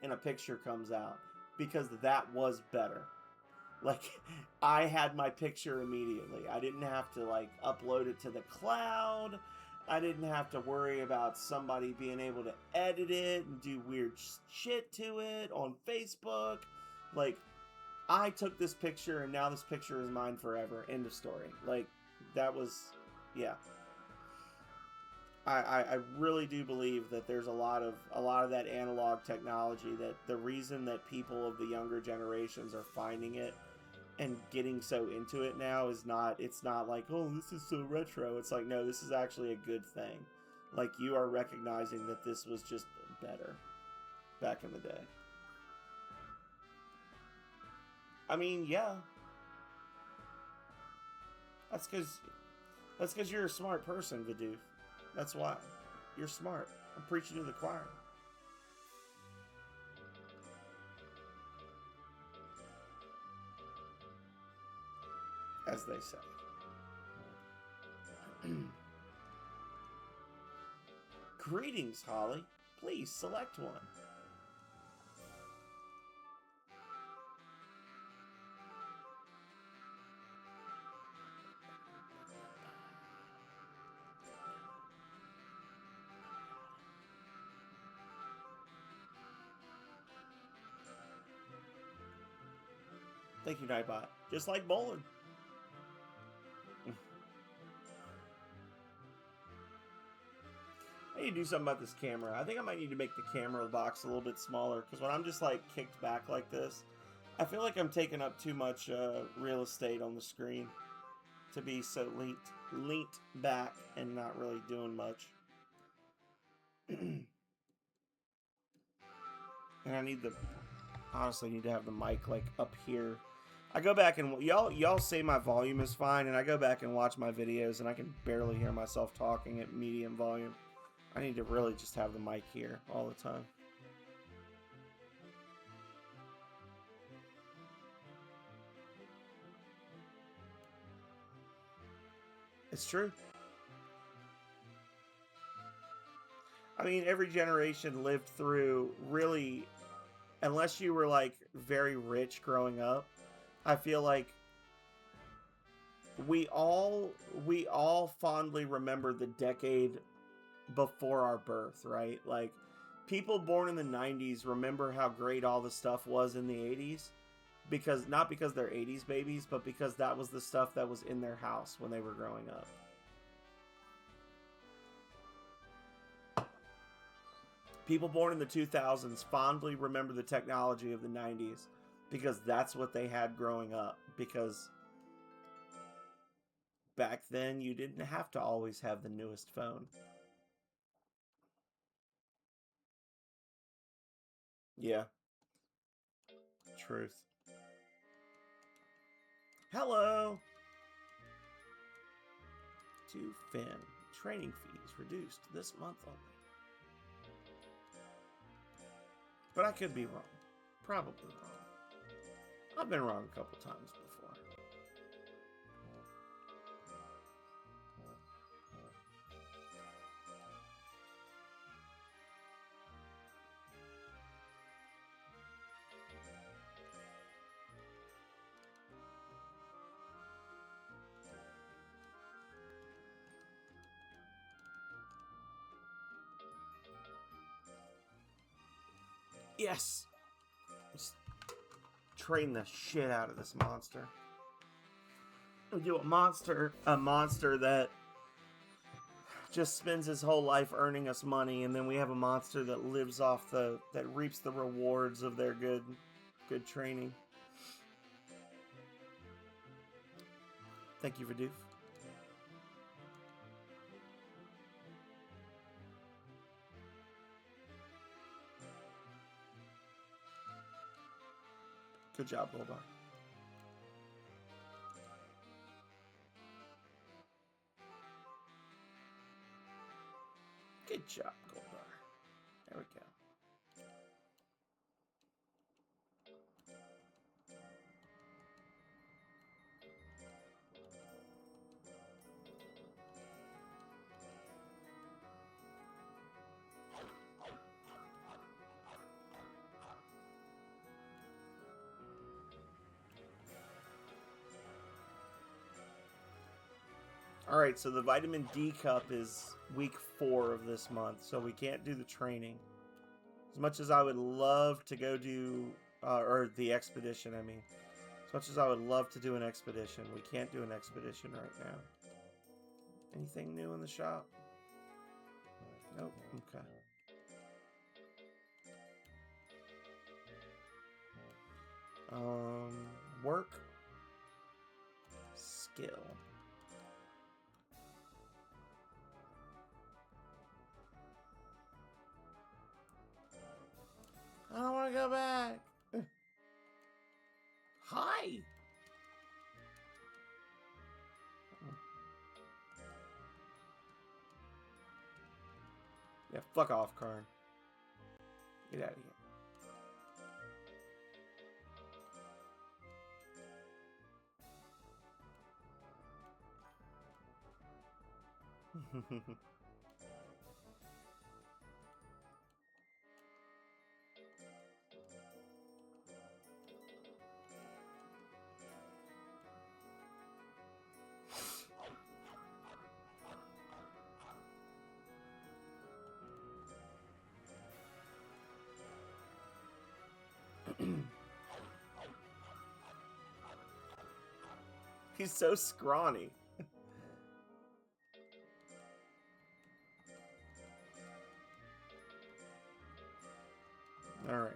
and a picture comes out, because that was better. Like, I had my picture immediately. I didn't have to like upload it to the cloud. I didn't have to worry about somebody being able to edit it and do weird shit to it on Facebook. Like, I took this picture and now this picture is mine forever. End of story. Like, that was, yeah. I really do believe that there's a lot of that analog technology, that the reason that people of the younger generations are finding it and getting so into it now is not, it's not like, oh, this is so retro. It's like, no, this is actually a good thing. Like, you are recognizing that this was just better back in the day. I mean, yeah. That's because you're a smart person, Vidoof. That's why. You're smart. I'm preaching to the choir. As they say. Greetings, Holly. Please select one. Thank you, Nightbot. Just like bowling. need to do something about this camera. I think I might need to make the camera box a little bit smaller, because when I'm just like kicked back like this, I feel like I'm taking up too much real estate on the screen to be so leant back and not really doing much. And I honestly need to have the mic like up here. I go back and y'all say my volume is fine, and I go back and watch my videos and I can barely hear myself talking at medium volume. I need to really just have the mic here all the time. It's true. I mean, every generation lived through, really, unless you were like very rich growing up, I feel like we all fondly remember the decade before our birth, right? Like, people born in the 90s remember how great all the stuff was in the 80s, because not because they're 80s babies, but because that was the stuff that was in their house when they were growing up. People born in the 2000s fondly remember the technology of the 90s because that's what they had growing up, because back then you didn't have to always have the newest phone. Yeah. Truth. Hello. To Finn. Training fees reduced this month only. But I could be wrong. Probably wrong. I've been wrong a couple times before. Yes! Let's train the shit out of this monster. We do a monster that just spends his whole life earning us money, and then we have a monster that lives off that reaps the rewards of their good training. Thank you, Vidoof. Good job, Bulldog. Good job, Goldar. There we go. Alright, so the vitamin D cup is week 4 of this month, so we can't do the training. As much as I would love to go do, or the expedition, I mean. As much as I would love to do an expedition, we can't do an expedition right now. Anything new in the shop? Nope, okay. Work. Skill. I don't want to go back. Hi. Yeah, fuck off, Karn. Get out of here. He's so scrawny. All right.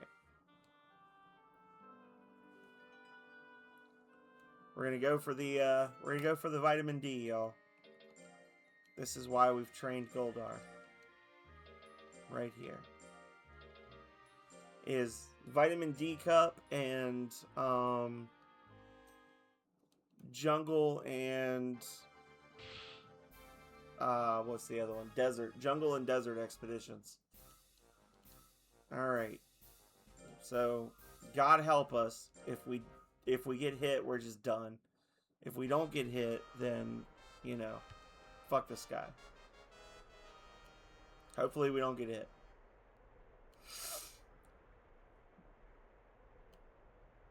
We're gonna go for the vitamin D, y'all. This is why we've trained Goldar. Right here is vitamin D cup and jungle and what's the other one? Jungle and desert expeditions. All right. So God help us if we get hit, we're just done. If we don't get hit, then fuck this guy. Hopefully we don't get hit.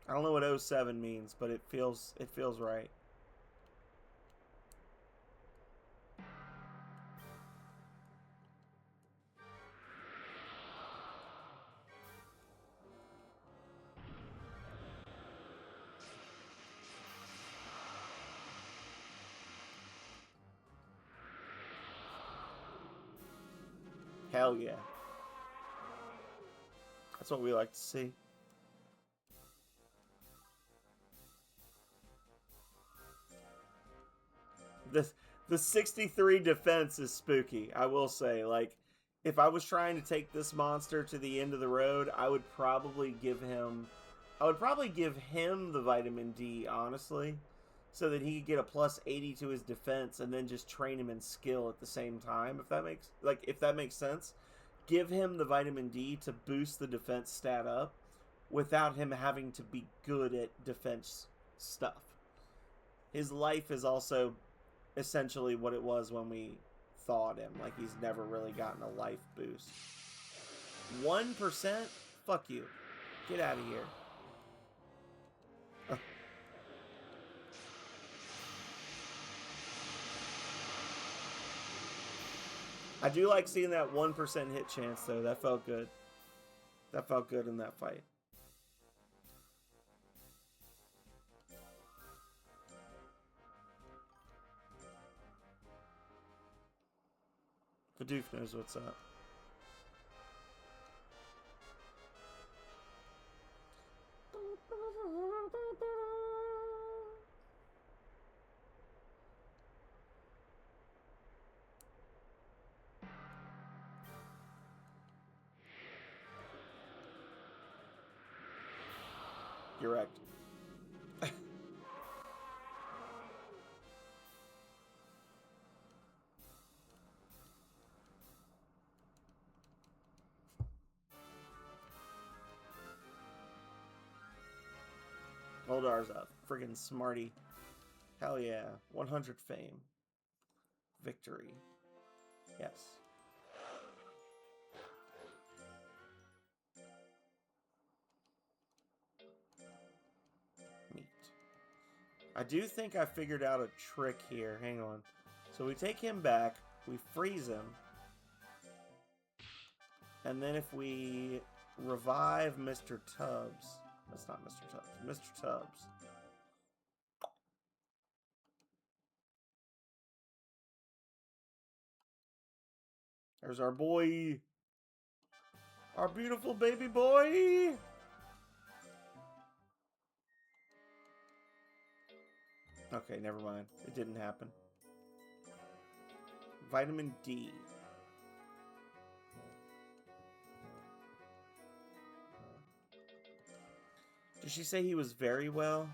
I don't know what 07 means, but it feels right. Hell yeah. That's what we like to see. The 63 defense is spooky, I will say. Like, if I was trying to take this monster to the end of the road, I would probably give him the vitamin D, honestly, so that he could get a plus 80 to his defense and then just train him in skill at the same time, if that makes sense. Give him the vitamin D to boost the defense stat up without him having to be good at defense stuff. His life is also essentially what it was when we thawed him. Like, he's never really gotten a life boost. 1%? Fuck you. Get out of here. I do like seeing that 1% hit chance, though. That felt good. That felt good in that fight. Fadoof knows what's up. You're right. Goldar's a friggin' smarty. Hell yeah. 100 fame. Victory. Yes. Meat. I do think I figured out a trick here. Hang on. So we take him back. We freeze him. And then if we revive Mr. TUBBS. That's not Mr. TUBBS. Mr. TUBBS. There's our boy. Our beautiful baby boy. Okay, never mind. It didn't happen. Vitamin D. Did she say he was very well?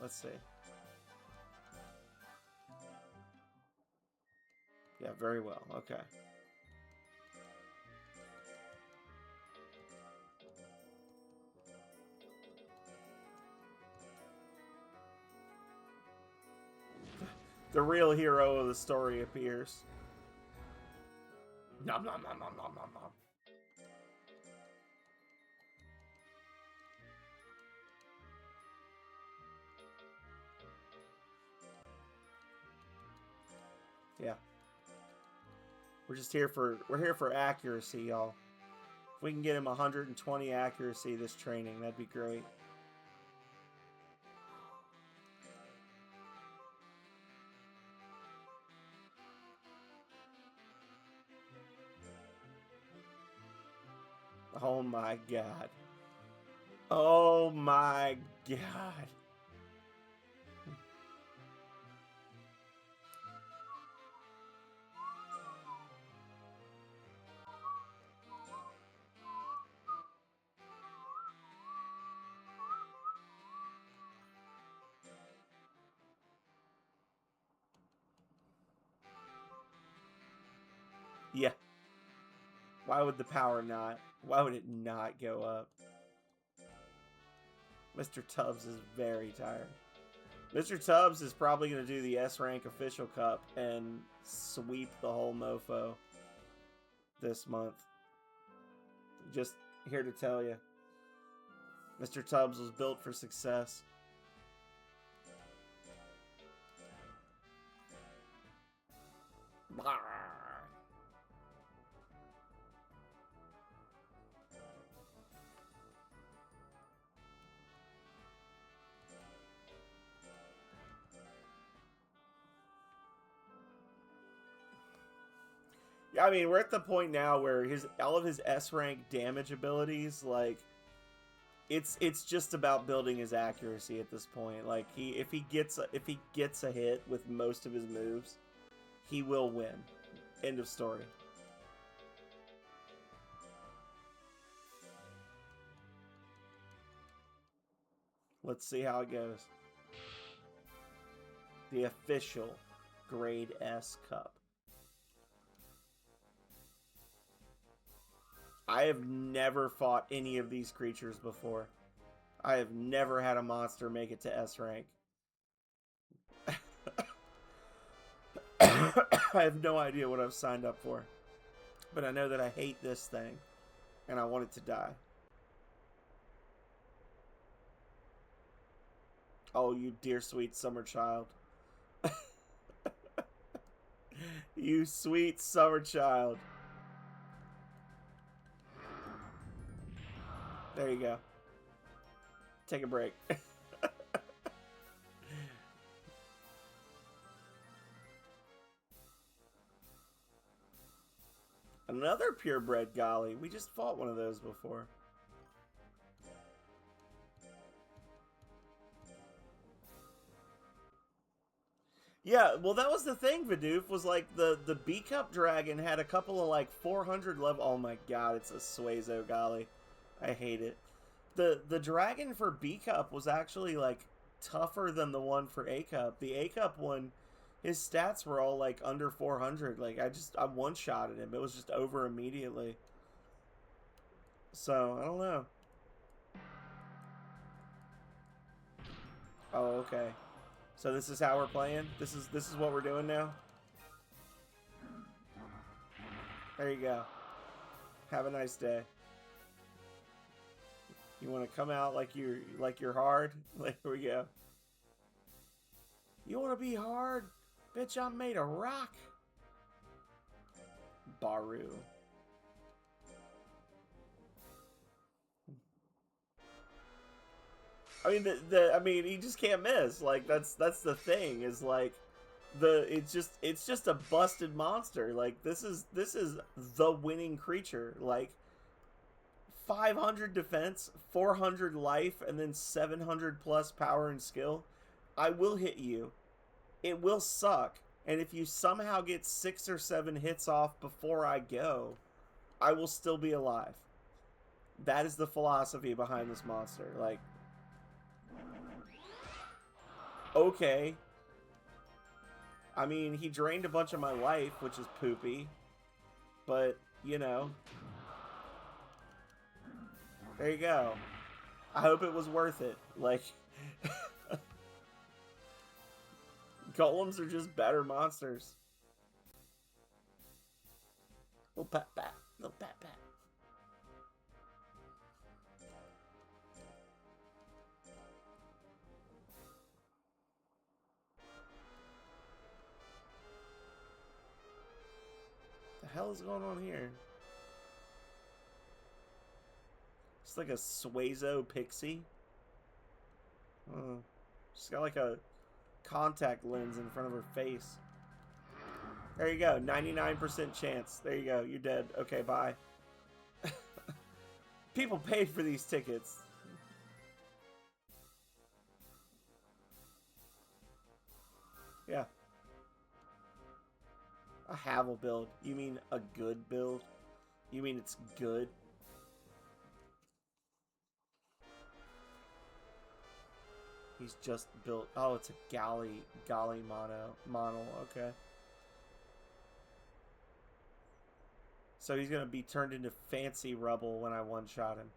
Let's see. Yeah, very well. Okay. The real hero of the story appears. Nom nom nom nom nom nom nom. Yeah. We're here for accuracy, y'all. If we can get him 120 accuracy this training, that'd be great. Oh my god. Oh my god. Yeah. Why would the power not? Why would it not go up? Mr. Tubbs is very tired. Mr. Tubbs is probably going to do the S rank official cup and sweep the whole mofo this month. Just here to tell you, Mr. Tubbs was built for success. Blah. I mean, we're at the point now where all of his S rank damage abilities, like, it's just about building his accuracy at this point. Like, if he gets a hit with most of his moves, he will win. End of story. Let's see how it goes. The official Grade S Cup. I have never fought any of these creatures before. I have never had a monster make it to S rank. I have no idea what I've signed up for. But I know that I hate this thing. And I want it to die. Oh, you dear sweet summer child. You sweet summer child. There you go. Take a break. Another purebred golly. We just fought one of those before. Yeah, well, that was the thing, Vidoof, was like the B-Cup Dragon had a couple of like 400 level. Oh my god, it's a Suezo golly. I hate it. The dragon for B-Cup was actually like tougher than the one for A-Cup. The A-Cup one, his stats were all like under 400. Like I one-shotted him. It was just over immediately. So, I don't know. Oh, okay. So this is how we're playing? This is what we're doing now? There you go. Have a nice day. You want to come out like you're hard? Like, here we go. You want to be hard? Bitch, I'm made of rock. Baru. I mean, I mean, he just can't miss. Like, that's the thing. Is like, it's just a busted monster. Like, this is the winning creature. Like, 500 defense, 400 life, and then 700 plus power and skill. I will hit you. It will suck. And if you somehow get 6 or 7 hits off before I go, I will still be alive. That is the philosophy behind this monster. Like, okay. I mean, he drained a bunch of my life, which is poopy. But, you know. There you go. I hope it was worth it. Like, golems are just better monsters. Little pat pat. Little pat pat. The hell is going on here? It's like a Suezo pixie. She's got like a contact lens in front of her face. There you go. 99% chance. There you go. You're dead. Okay, bye. People paid for these tickets. Yeah. A Havel build. You mean a good build? You mean it's good? He's just built. Oh, it's a Galley mono. Okay. So he's gonna be turned into fancy rubble when I one-shot him.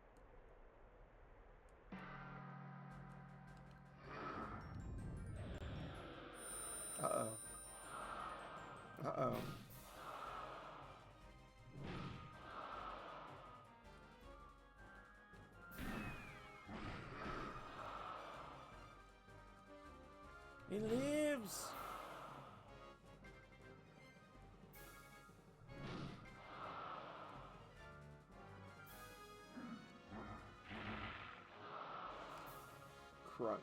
Uh-oh. Uh-oh. He lives! Crunch.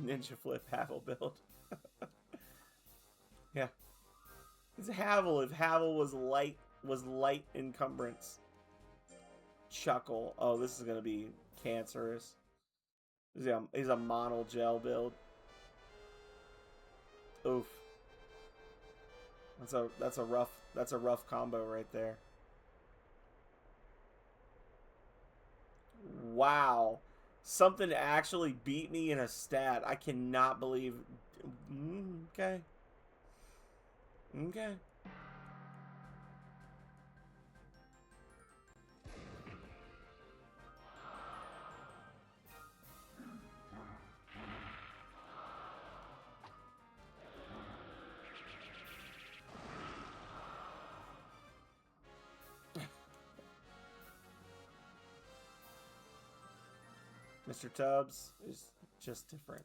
Ninja flip Havel build. Yeah. It's Havel. If Havel was light encumbrance. Chuckle. Oh, this is gonna be cancerous. He's a mono gel build. Oof. That's a rough combo right there. Wow. Something actually beat me in a stat. I cannot believe. Okay. Okay. Mr. Tubbs is just different.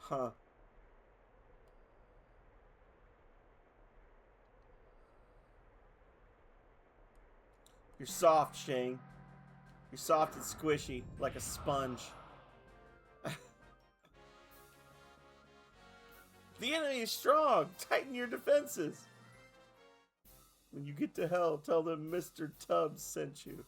Huh. You're soft, Shane. You're soft and squishy, like a sponge. The enemy is strong. Tighten your defenses. When you get to hell, tell them Mr. Tubbs sent you.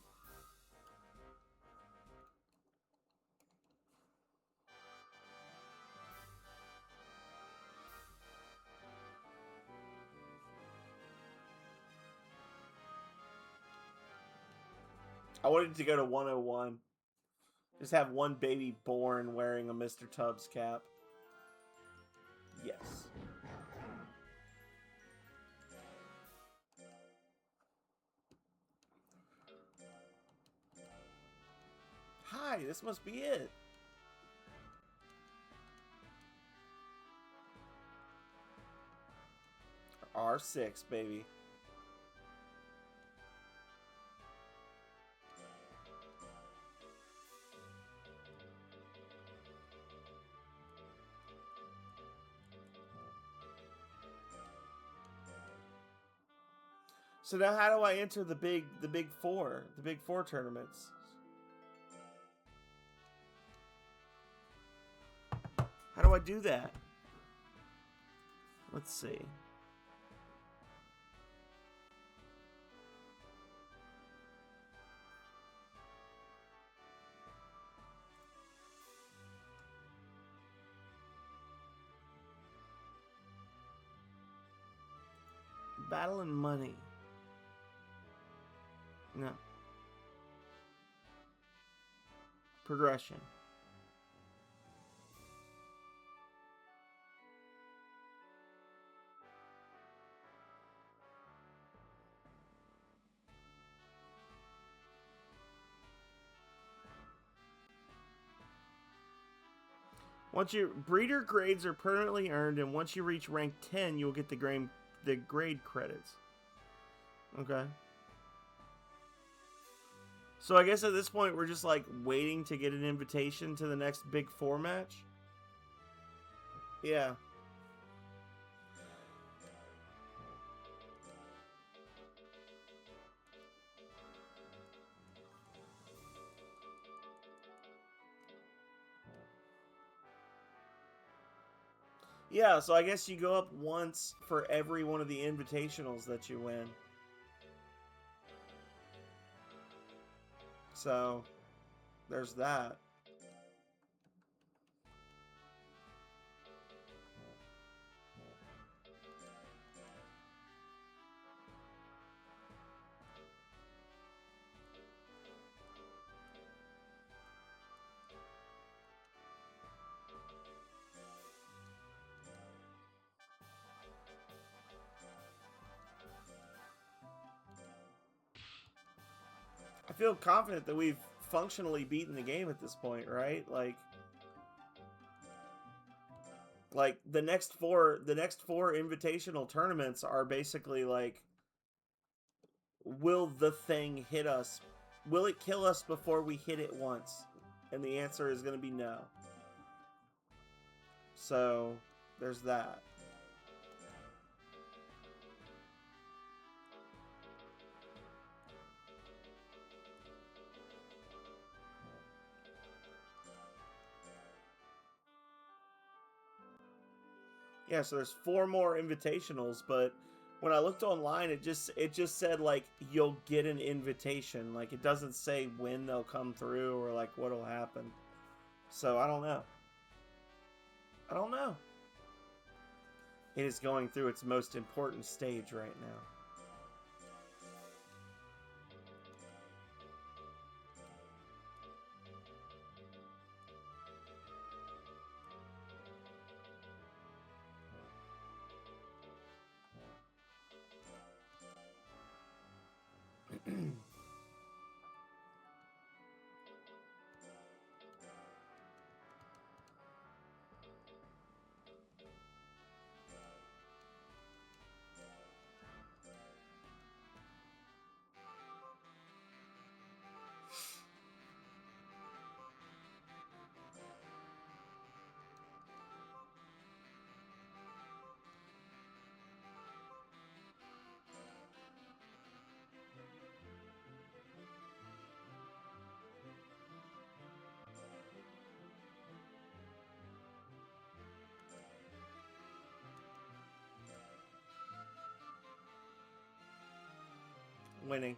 I wanted to go to 101. Just have one baby born wearing a Mr. Tubbs cap. Yes. Hi, this must be it. R6, baby. So now how do I enter the big four tournaments? How do I do that? Let's see. Battle and money. No. Progression. Once your breeder grades are permanently earned, and once you reach rank 10, you'll get the grade credits. Okay. So I guess at this point we're just like waiting to get an invitation to the next big four match. Yeah. Yeah, so I guess you go up once for every one of the invitationals that you win. So, there's that. I feel confident that we've functionally beaten the game at this point, right? Like the next four invitational tournaments are basically like, will the thing hit us? Will it kill us before we hit it once? And the answer is going to be no. So there's that. Yeah, so there's four more invitationals, but when I looked online, it just said like you'll get an invitation. Like it doesn't say when they'll come through or like what'll happen. So I don't know. I don't know. It is going through its most important stage right now. Winning.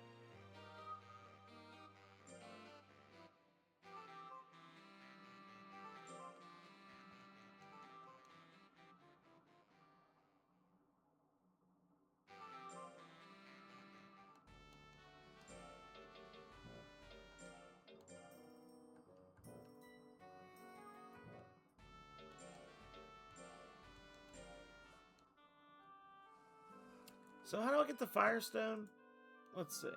So how do I get the Firestone? Let's see.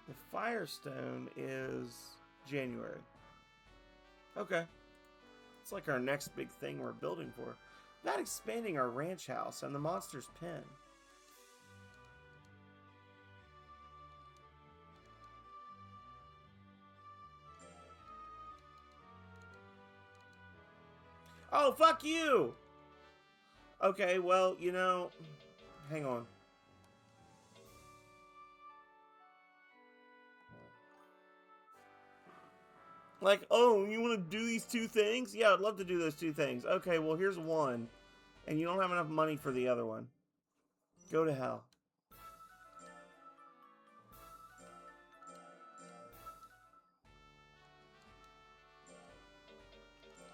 The Firestone is January. Okay. It's like our next big thing we're building for. Not expanding our ranch house and the monster's pen. Oh, fuck you! Okay, well, hang on. Like, oh, you want to do these two things? Yeah, I'd love to do those two things. Okay, well, here's one. And you don't have enough money for the other one. Go to hell.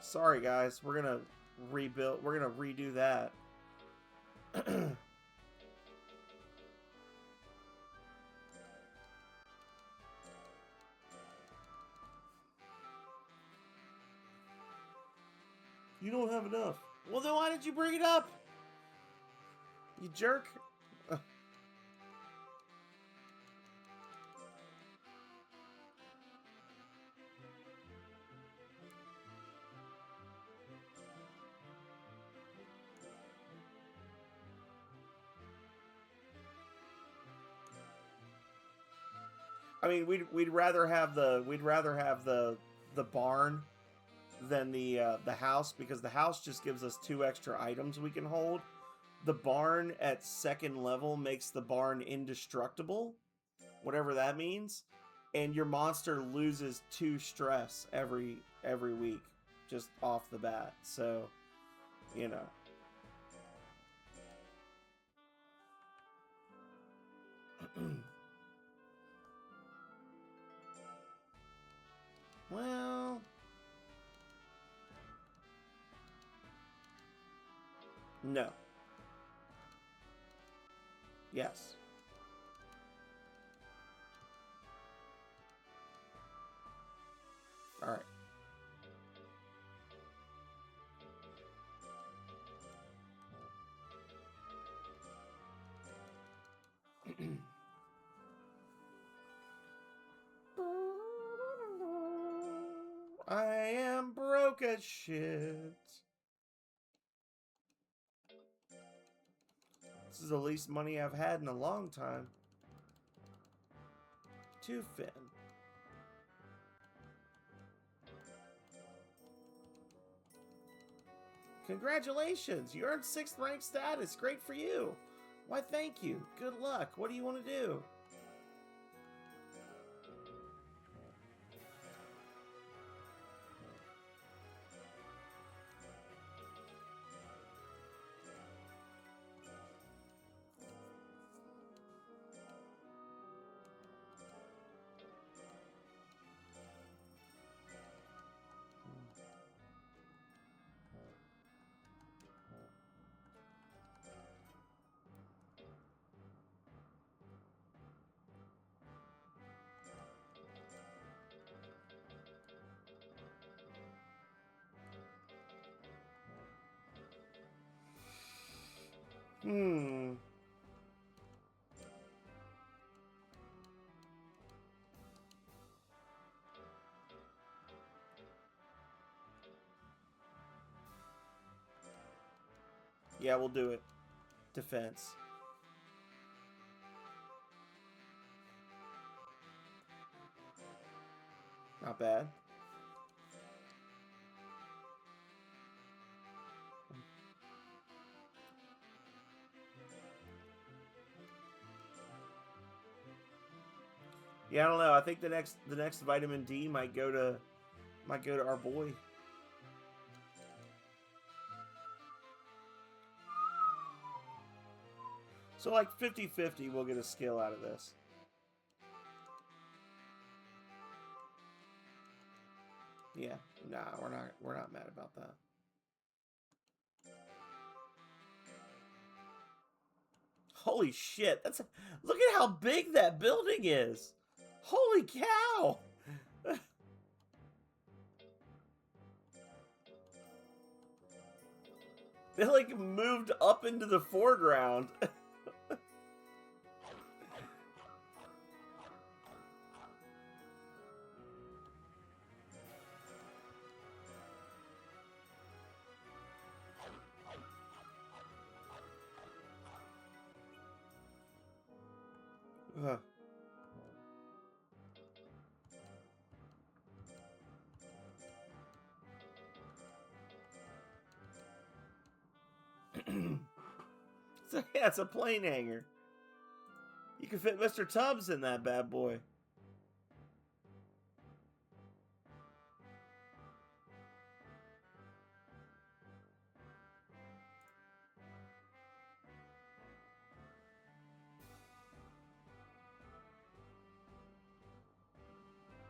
Sorry, guys. We're gonna rebuild. We're gonna redo that. You don't have enough. Well, then why did you bring it up? You jerk. I mean, we'd rather have the barn than the house, because the house just gives us 2 extra items we can hold. The barn at second level makes the barn indestructible, whatever that means. and your monster loses 2 stress every week, just off the bat. So, you know. Well, no. Yes. All right. I am broke as shit. This is the least money I've had in a long time. 2 fin. Congratulations! You earned 6th rank status. Great for you. Why, thank you. Good luck. What do you want to do? Hmm. Yeah, we'll do it. Defense. Not bad. Yeah, I don't know. I think the next vitamin D might go to our boy. So like 50-50 we'll get a skill out of this. Yeah. Nah, we're not mad about that. Holy shit. Look at how big that building is. Holy cow. They like moved up into the foreground. So, yeah, it's a plane hanger. You can fit Mr. Tubbs in that bad boy.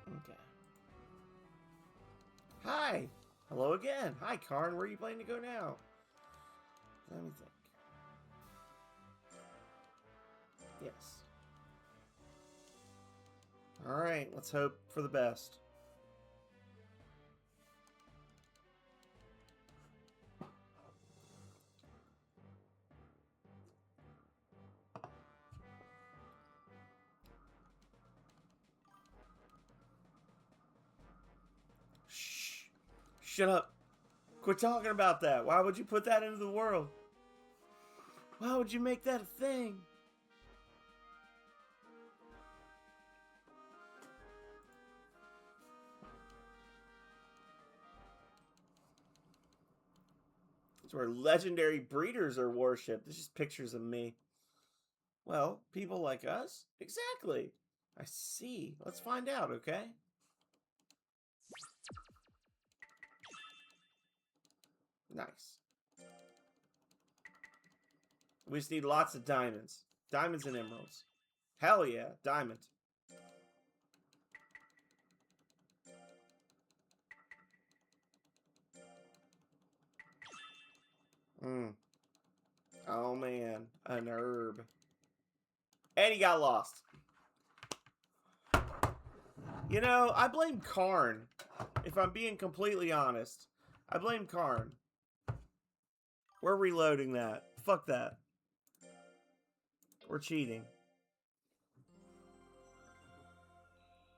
Okay. Hi. Hello again. Hi, Karn. Where are you planning to go now? Let me think. Yes. Alright, let's hope for the best. Shh. Shut up. Quit talking about that. Why would you put that into the world? Why would you make that a thing? It's where legendary breeders are worshipped. It's just pictures of me. Well, people like us? Exactly. I see. Let's find out, okay? Nice. We just need lots of diamonds. Diamonds and emeralds. Hell yeah, diamond. Oh man, an herb. And he got lost. You know, I blame Karn. If I'm being completely honest. I blame Karn. We're reloading that. Fuck that. We're cheating.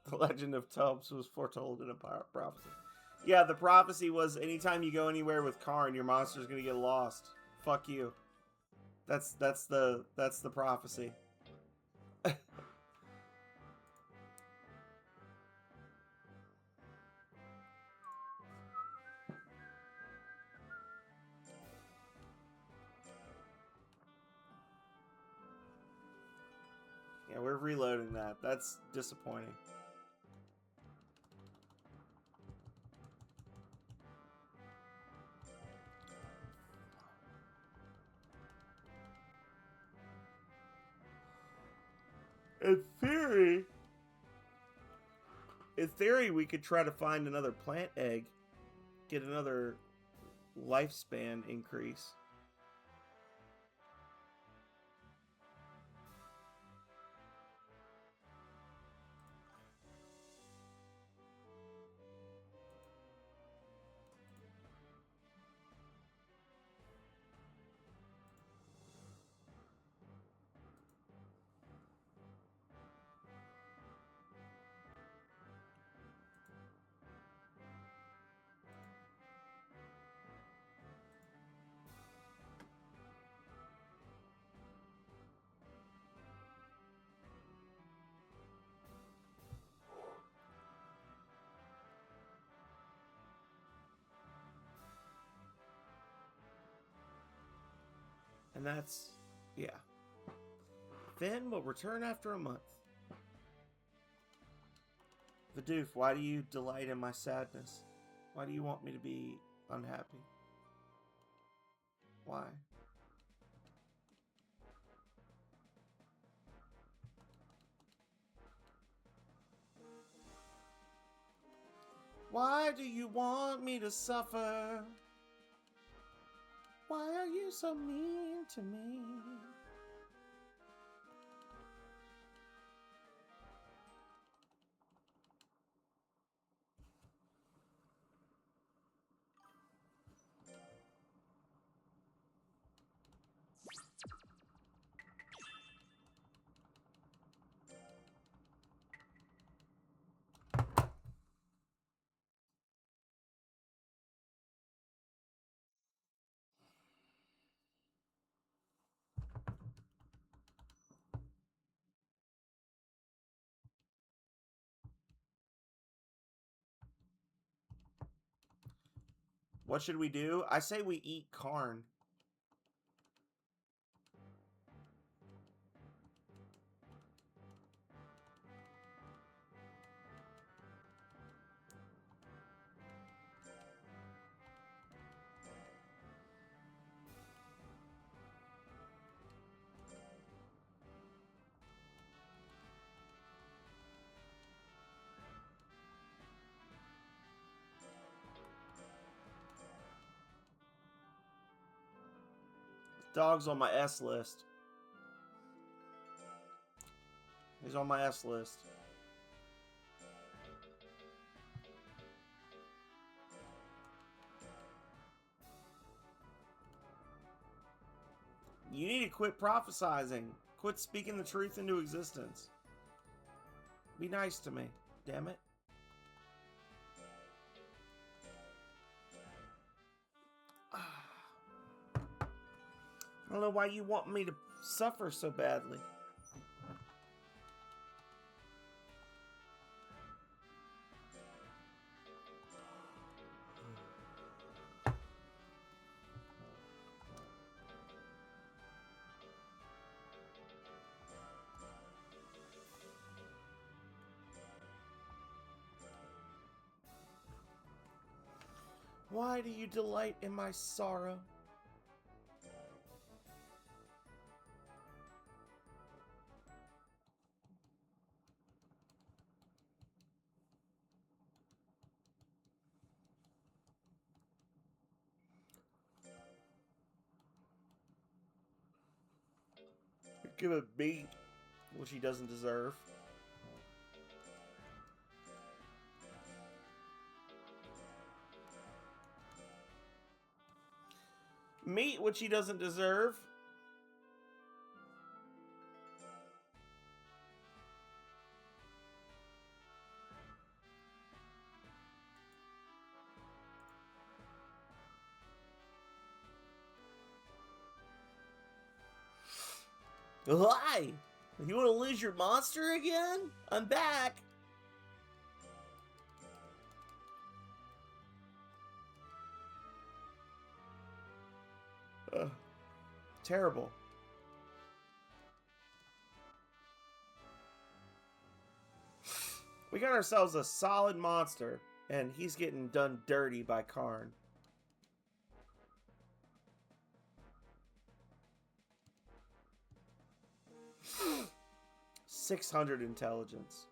The legend of TUBBS was foretold in a prophecy. Yeah, the prophecy was anytime you go anywhere with Karn, your monster's gonna get lost. Fuck you. That's the prophecy. Yeah, we're reloading that. That's disappointing. In theory, we could try to find another plant egg, get another lifespan increase. And that's, yeah. Finn will return after a month. Vidoof, why do you delight in my sadness? Why do you want me to be unhappy? Why? Why do you want me to suffer? Why are you so mean to me? What should we do? I say we eat Karn. Dog's on my S list. He's on my S list. You need to quit prophesizing. Quit speaking the truth into existence. Be nice to me, damn it. I don't know why you want me to suffer so badly. Why do you delight in my sorrow? Give it beat, which he doesn't deserve. Meat, which he doesn't deserve. Why? You want to lose your monster again? I'm back. Terrible. We got ourselves a solid monster, and he's getting done dirty by Karn. 600 intelligence.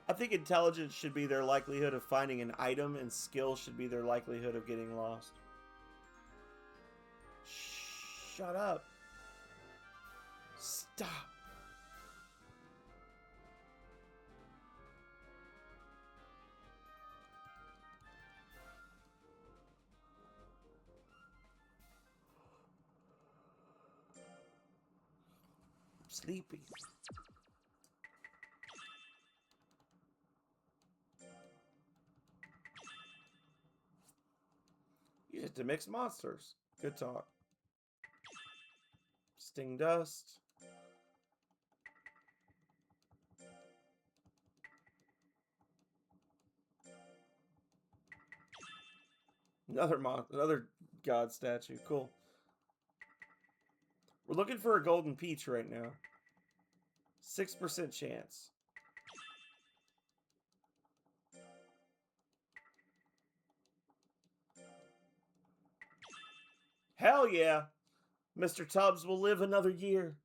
I think intelligence should be their likelihood of finding an item, and skill should be their likelihood of getting lost. Shut up. Stop. I'm sleepy. Use it to mix monsters. Good talk. Sting dust. Another god statue. Cool. We're looking for a golden peach right now. 6% chance. Hell yeah! Mr. Tubbs will live another year.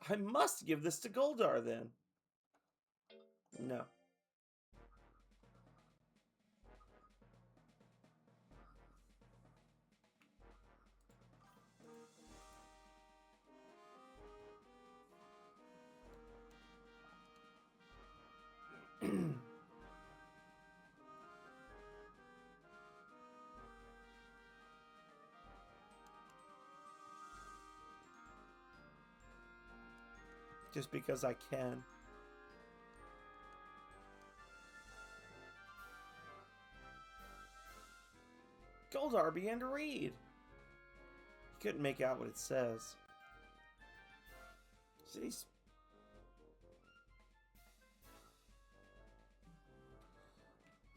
I must give this to Goldar then. No. Just because I can. Goldar began to read. He couldn't make out what it says. Isn't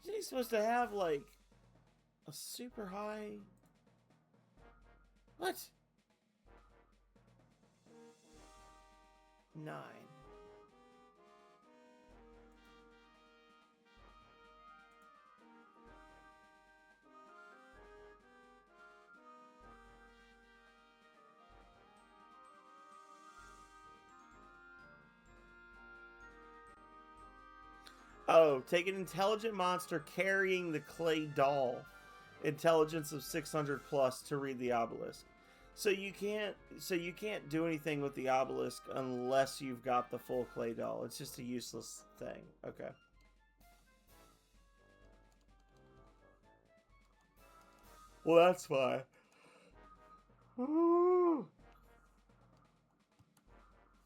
he supposed to have, like, a super high... What? 9. Oh, take an intelligent monster carrying the clay doll. Intelligence of 600 plus to read the obelisk. So you can't do anything with the obelisk unless you've got the full clay doll. It's just a useless thing. Okay. Well, that's why. Ooh.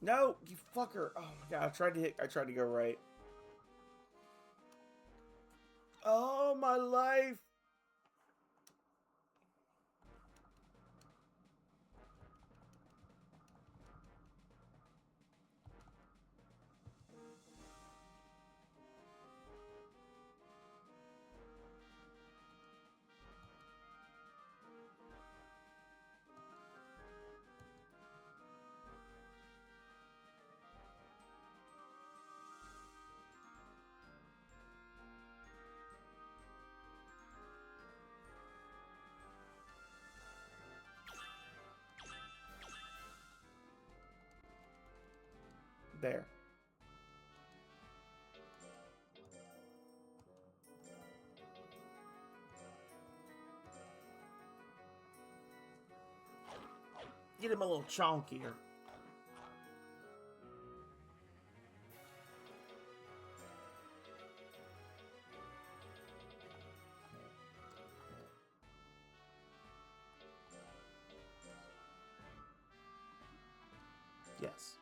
No, you fucker. Oh my god, I tried to go right. Oh, my life. There. Get him a little chonkier. Yes.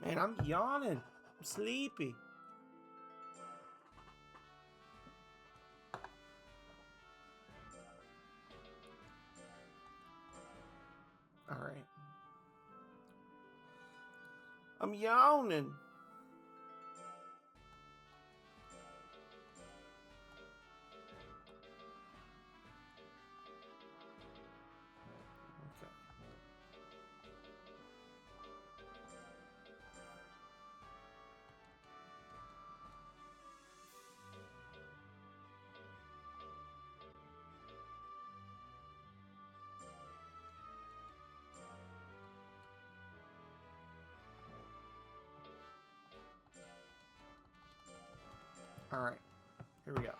Man, I'm yawning. I'm sleepy. All right. I'm yawning. All right. Here we go.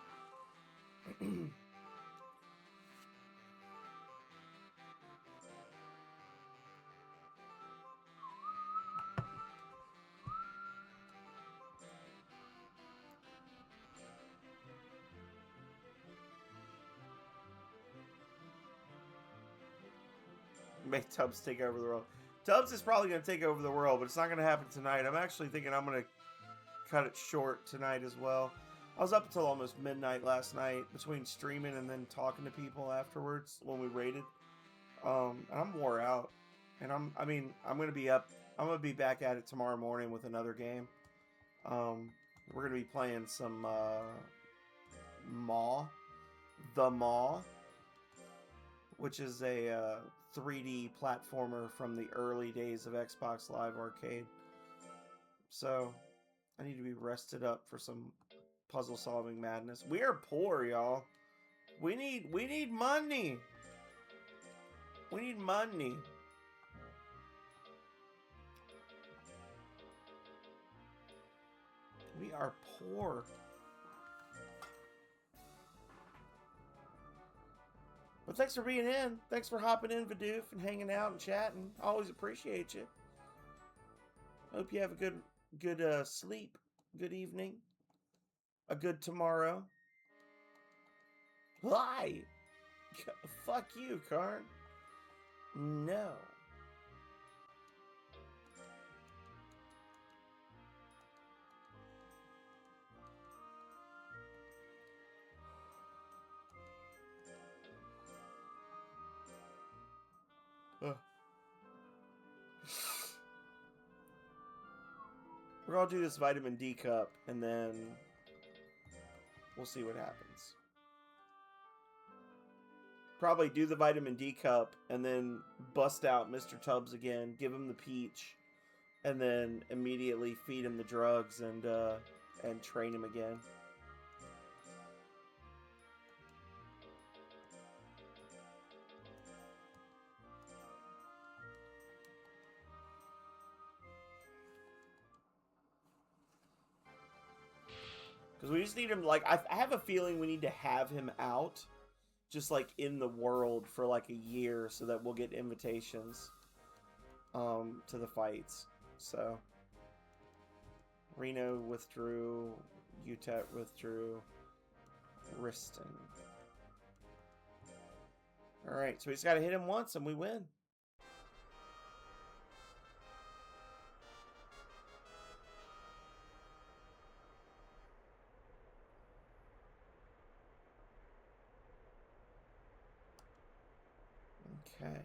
Make Tubbs take over the world. Tubbs is probably going to take over the world, but it's not going to happen tonight. I'm actually thinking I'm going to cut it short tonight as well. I was up until almost midnight last night between streaming and then talking to people afterwards when we raided. And I'm wore out. And I'm going to be up. I'm going to be back at it tomorrow morning with another game. We're going to be playing some The Maw, which is a 3D platformer from the early days of Xbox Live Arcade. So I need to be rested up for some puzzle solving madness. We are poor, y'all. We need money. We need money. We are poor. But thanks for being in. Thanks for hopping in, Vidoof, and hanging out and chatting. Always appreciate you. Hope you have a good sleep, good evening, a good tomorrow. Hi! Fuck you, Karn. No. We're gonna do this vitamin D cup, and then we'll see what happens. Probably do the vitamin D cup, and then bust out Mr. Tubbs again, give him the peach, and then immediately feed him the drugs and train him again. Because we just need him, like, I have a feeling we need to have him out, just, like, in the world for, like, a year, so that we'll get invitations, to the fights. So, Reno withdrew, UTET withdrew, Riston. Alright, so we just gotta hit him once and we win. Okay.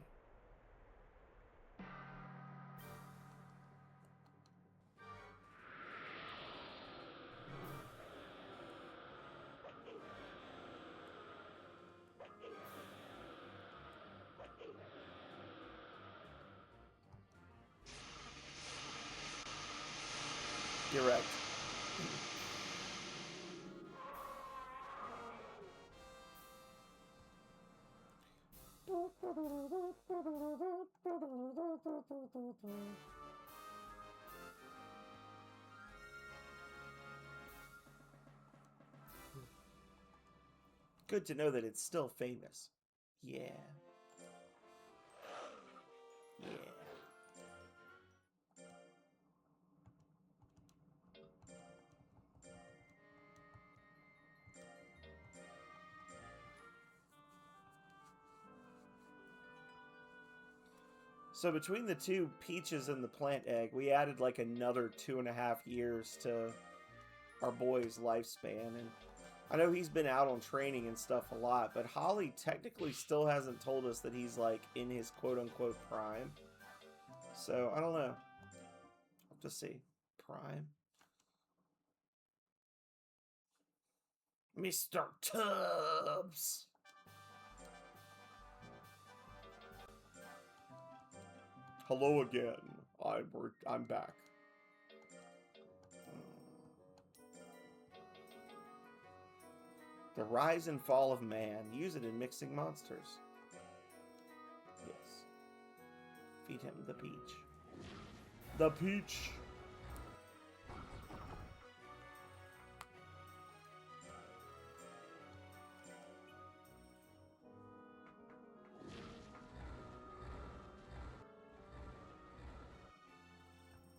Direct. Good to know that it's still famous. Yeah. Yeah. So between the two peaches and the plant egg, we added like another 2.5 years to our boy's lifespan. And I know he's been out on training and stuff a lot, but Holly technically still hasn't told us that he's like in his quote unquote prime. So I don't know. I'll have to see. Prime. Mr. Tubbs. Hello again. I'm back. The rise and fall of man. Use it in mixing monsters. Yes. Feed him the peach. The peach.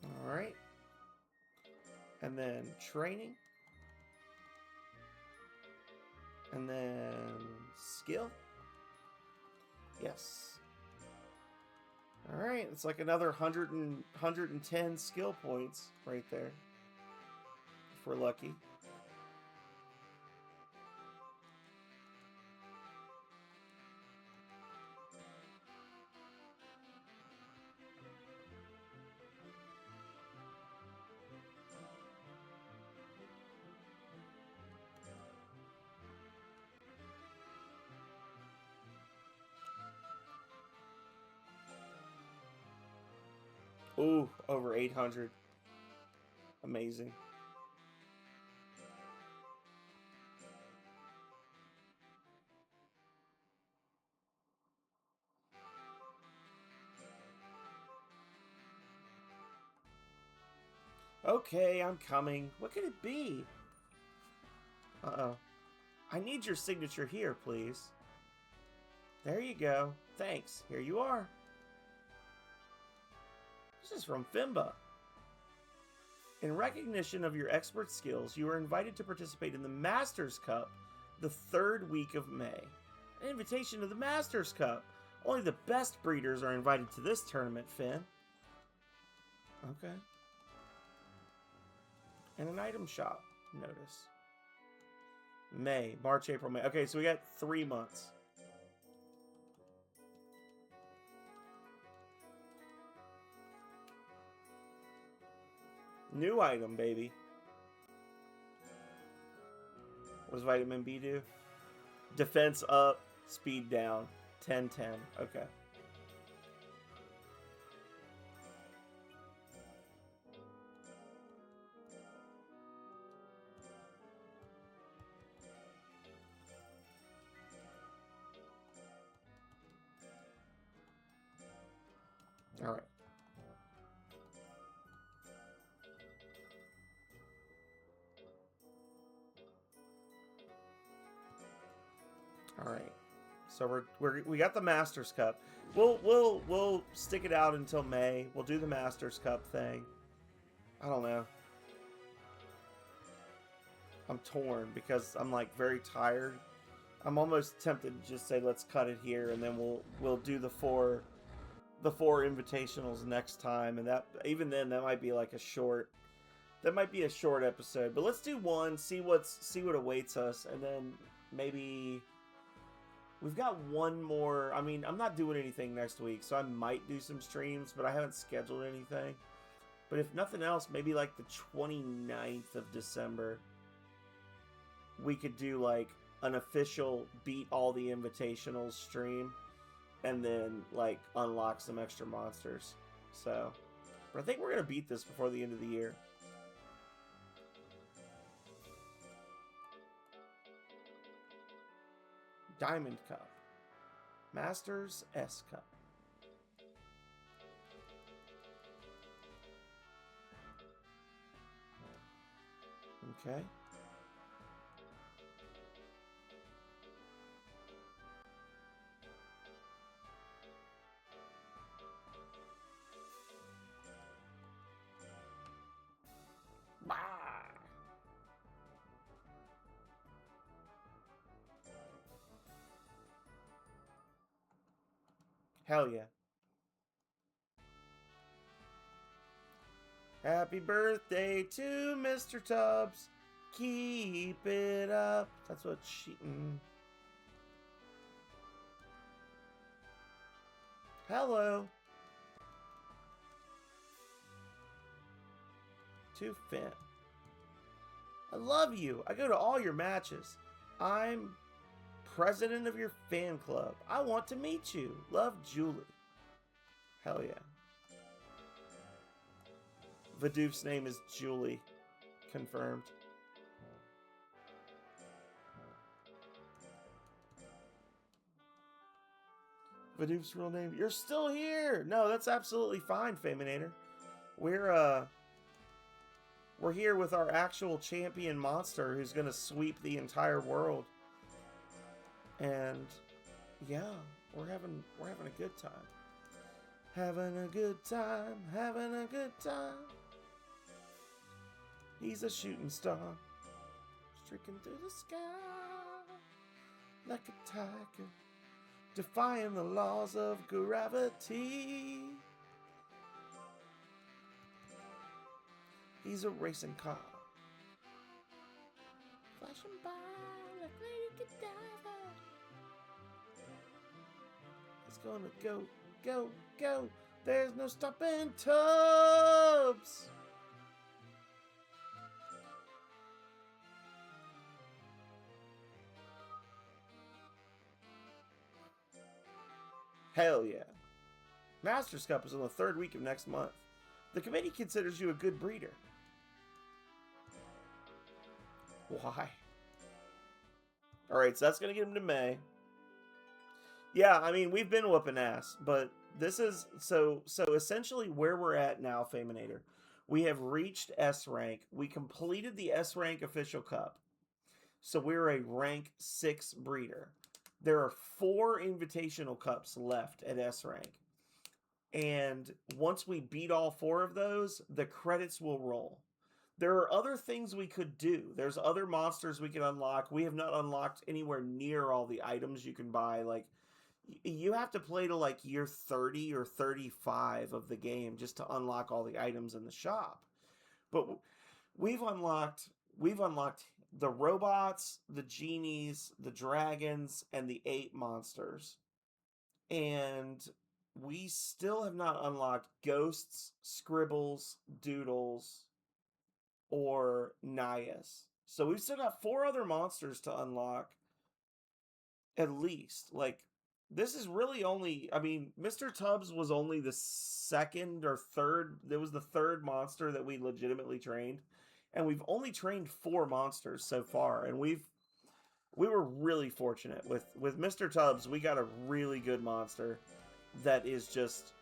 All right. And then training. And then skill. Yes. All right, it's like another 110 skill points right there. If we're lucky. Ooh, over 800. Amazing. Okay, I'm coming. What could it be? Uh-oh. I need your signature here, please. There you go. Thanks. Here you are. This is from Fimba. In recognition of your expert skills, you are invited to participate in the Masters Cup the 3rd week of May. An invitation to the Masters Cup. Only the best breeders are invited to this tournament, Finn. Okay. And an item shop. Notice. May. March, April, May. Okay, so we got 3 months. New item, baby. What does vitamin B do? Defense up, speed down. 10-10. Okay. All right. All right. So we got the Masters Cup. We'll stick it out until May. We'll do the Masters Cup thing. I don't know. I'm torn because I'm like very tired. I'm almost tempted to just say let's cut it here and then we'll do the four invitationals next time, and that even then that might be like a short episode. But let's do one, see what awaits us, and then maybe we've got one more. I mean, I'm not doing anything next week, so I might do some streams, but I haven't scheduled anything. But if nothing else, maybe like the 29th of December, we could do like an official beat all the invitationals stream, and then like unlock some extra monsters. So, but I think we're gonna beat this before the end of the year. Diamond Cup. Masters S Cup. Okay. Hell yeah. Happy birthday to Mr. Tubbs. Keep it up. That's what she... Hello. To Finn. I love you. I go to all your matches. I'm president of your fan club. I want to meet you. Love, Julie. Hell yeah. Vidoof's name is Julie. Confirmed. Vidoof's real name. You're still here. No, that's absolutely fine, Faminator. We're here with our actual champion monster who's gonna sweep the entire world. And yeah, we're having a good time. Having a good time, having a good time. He's a shooting star, streaking through the sky like a tiger, defying the laws of gravity. He's a racing car, flashing by like Lady Godiva. It's gonna go, go, go. There's no stopping TUBBS. Hell yeah. Masters Cup is on the 3rd week of next month. The committee considers you a good breeder. Why? Alright, so that's going to get him to May. Yeah, I mean, we've been whooping ass, but this is... So essentially where we're at now, Faminator, we have reached S rank. We completed the S rank official cup. So we're a rank 6 breeder. There are 4 invitational cups left at S rank. And once we beat all 4 of those, the credits will roll. There are other things we could do. There's other monsters we can unlock. We have not unlocked anywhere near all the items you can buy. Like, you have to play to like year 30 or 35 of the game just to unlock all the items in the shop. But we've unlocked the robots, the genies, the dragons, and the 8 monsters. And we still have not unlocked ghosts, scribbles, doodles, or Nias. So we've still got 4 other monsters to unlock. At least. Like, this is really only... I mean, Mr. Tubbs was only the 2nd or 3rd... It was the 3rd monster that we legitimately trained. And we've only trained 4 monsters so far. And we were really fortunate. With Mr. Tubbs, we got a really good monster that is just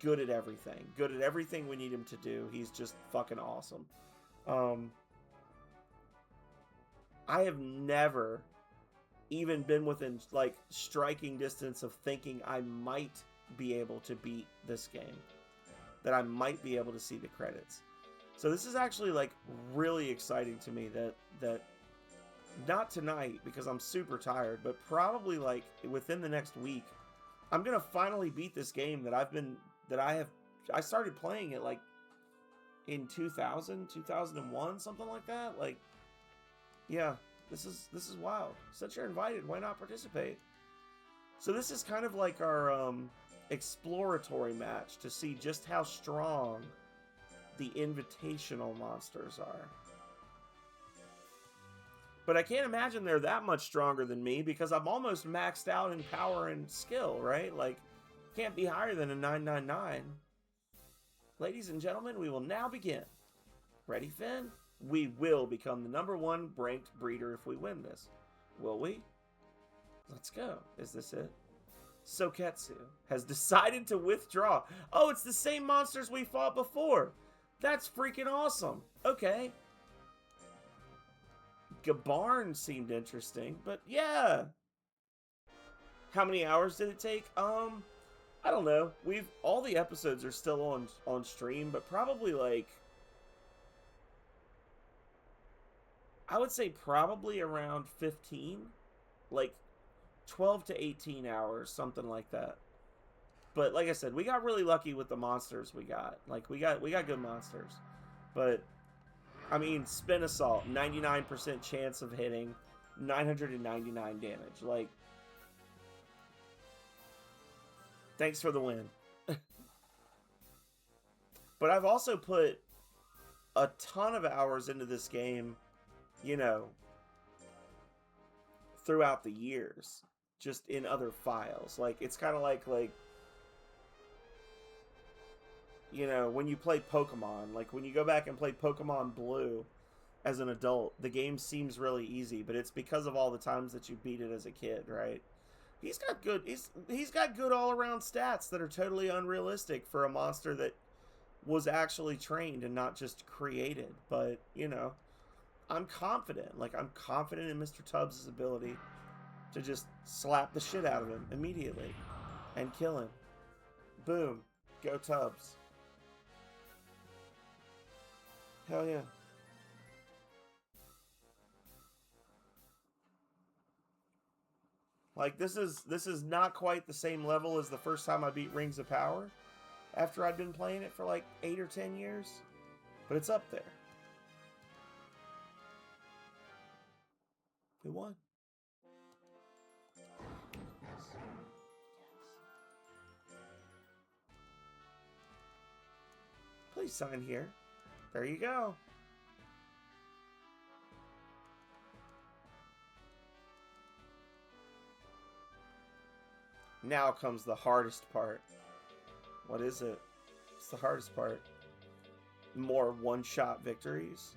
good at everything. Good at everything we need him to do. He's just fucking awesome. I have never even been within, like, striking distance of thinking I might be able to beat this game. That I might be able to see the credits. So this is actually, like, really exciting to me that not tonight, because I'm super tired, but probably, like, within the next week, I'm gonna finally beat this game that I started playing it, like, in 2000, 2001, something like that. Like, yeah, this is wild. Since you're invited, why not participate? So this is kind of like our exploratory match to see just how strong the invitational monsters are. But I can't imagine they're that much stronger than me because I'm almost maxed out in power and skill, right? Like, can't be higher than a 999. Ladies and gentlemen, we will now begin. Ready, Finn? We will become the #1 ranked breeder if we win this. Will we? Let's go. Is this it? Soketsu has decided to withdraw. Oh, it's the same monsters we fought before. That's freaking awesome. Okay. Gabarn seemed interesting, but yeah. How many hours did it take? I don't know. All the episodes are still on stream, but probably like, I would say probably around 15, like 12 to 18 hours, something like that. But like I said, we got really lucky with the monsters we got. Like, we got good monsters. But, I mean, Spin Assault, 99% chance of hitting, 999 damage. Like, thanks for the win. But I've also put a ton of hours into this game, you know, throughout the years, just in other files. Like, it's kind of like, you know, when you play Pokemon, like when you go back and play Pokemon Blue as an adult, the game seems really easy, but it's because of all the times that you beat it as a kid, right? He's got good all around stats that are totally unrealistic for a monster that was actually trained and not just created. But, you know, I'm confident. Like, I'm confident in Mr. Tubbs' ability to just slap the shit out of him immediately and kill him. Boom. Go Tubbs. Hell yeah. Like, this is not quite the same level as the first time I beat Rings of Power after I'd been playing it for like 8 or 10 years, but it's up there. We won. Please sign here. There you go. Now comes the hardest part. What is it? It's the hardest part. More one-shot victories.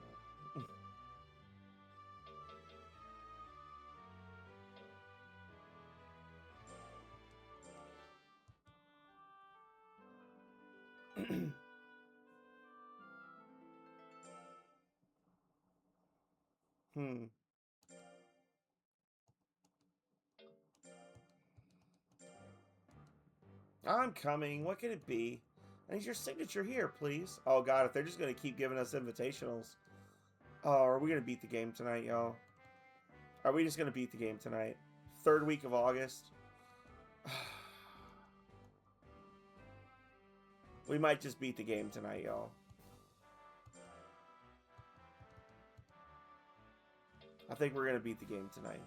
I'm coming. What could it be? I need your signature here, please. Oh, God, if they're just going to keep giving us invitationals. Oh, are we going to beat the game tonight, y'all? Are we just going to beat the game tonight? 3rd week of August. We might just beat the game tonight, y'all. I think we're going to beat the game tonight.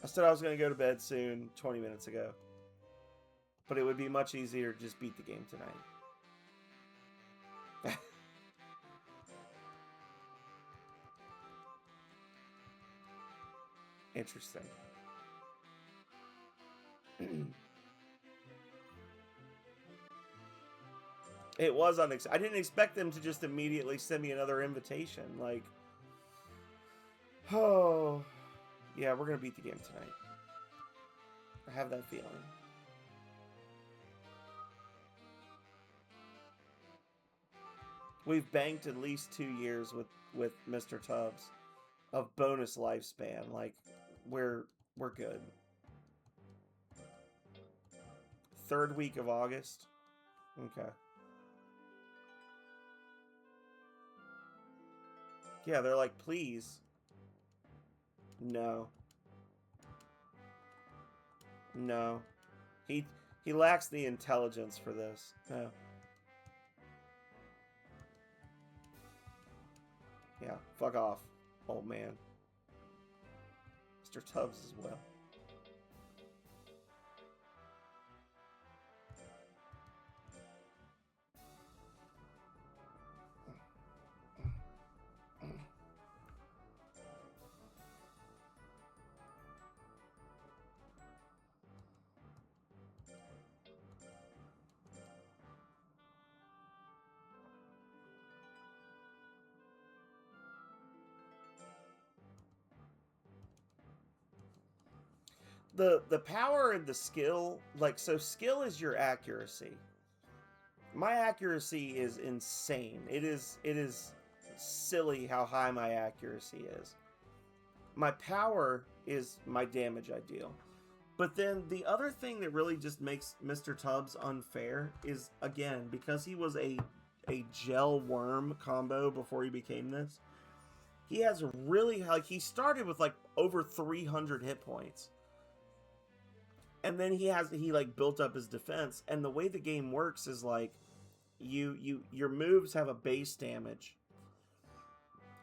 I said I was going to go to bed soon, 20 minutes ago. But it would be much easier to just beat the game tonight. Interesting. It was unexpected. I didn't expect them to just immediately send me another invitation. Like, oh, yeah, we're going to beat the game tonight. I have that feeling. We've banked at least 2 years with Mr. Tubbs of bonus lifespan. Like, we're good. 3rd week of August. Okay. Yeah, they're like, please. No. No. He lacks the intelligence for this. No. Yeah, fuck off, old man. Mr. Tubbs as well. The power and the skill, like, so skill is your accuracy. My accuracy is insane. It is silly how high my accuracy is. My power is my damage ideal. But then the other thing that really just makes Mr. Tubbs unfair is, again, because he was a gel worm combo before he became this, he has really, like, he started with like over 300 hit points. And then he like built up his defense. And the way the game works is like your moves have a base damage.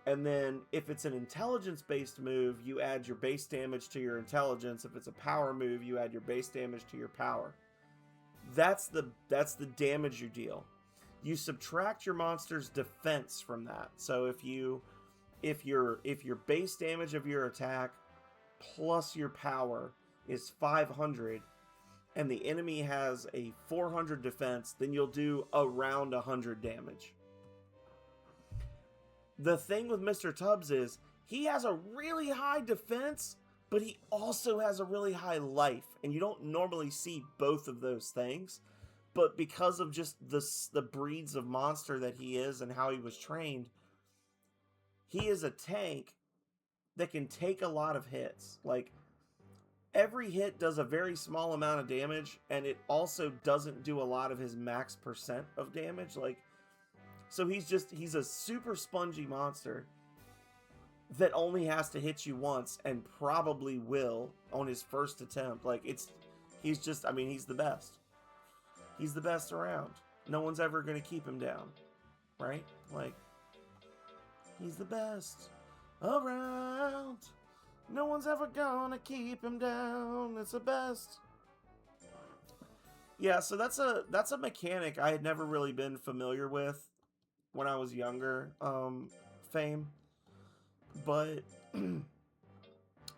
And then if it's an intelligence based move, you add your base damage to your intelligence. If it's a power move, you add your base damage to your power. That's the damage you deal. You subtract your monster's defense from that. So if your base damage of your attack plus your power is 500 and the enemy has a 400 defense, then you'll do around 100 damage. The thing with Mr. Tubbs is he has a really high defense, but he also has a really high life, and you don't normally see both of those things. But because of just the breeds of monster that he is and how he was trained, he is a tank that can take a lot of hits. Like, every hit does a very small amount of damage, and it also doesn't do a lot of his max percent of damage. Like, so he's a super spongy monster that only has to hit you once and probably will on his first attempt. Like, he's the best. He's the best around. No one's ever going to keep him down, right? Like, he's the best around. No one's ever gonna keep him down. It's the best. Yeah, so that's a mechanic I had never really been familiar with when I was younger, Fame. But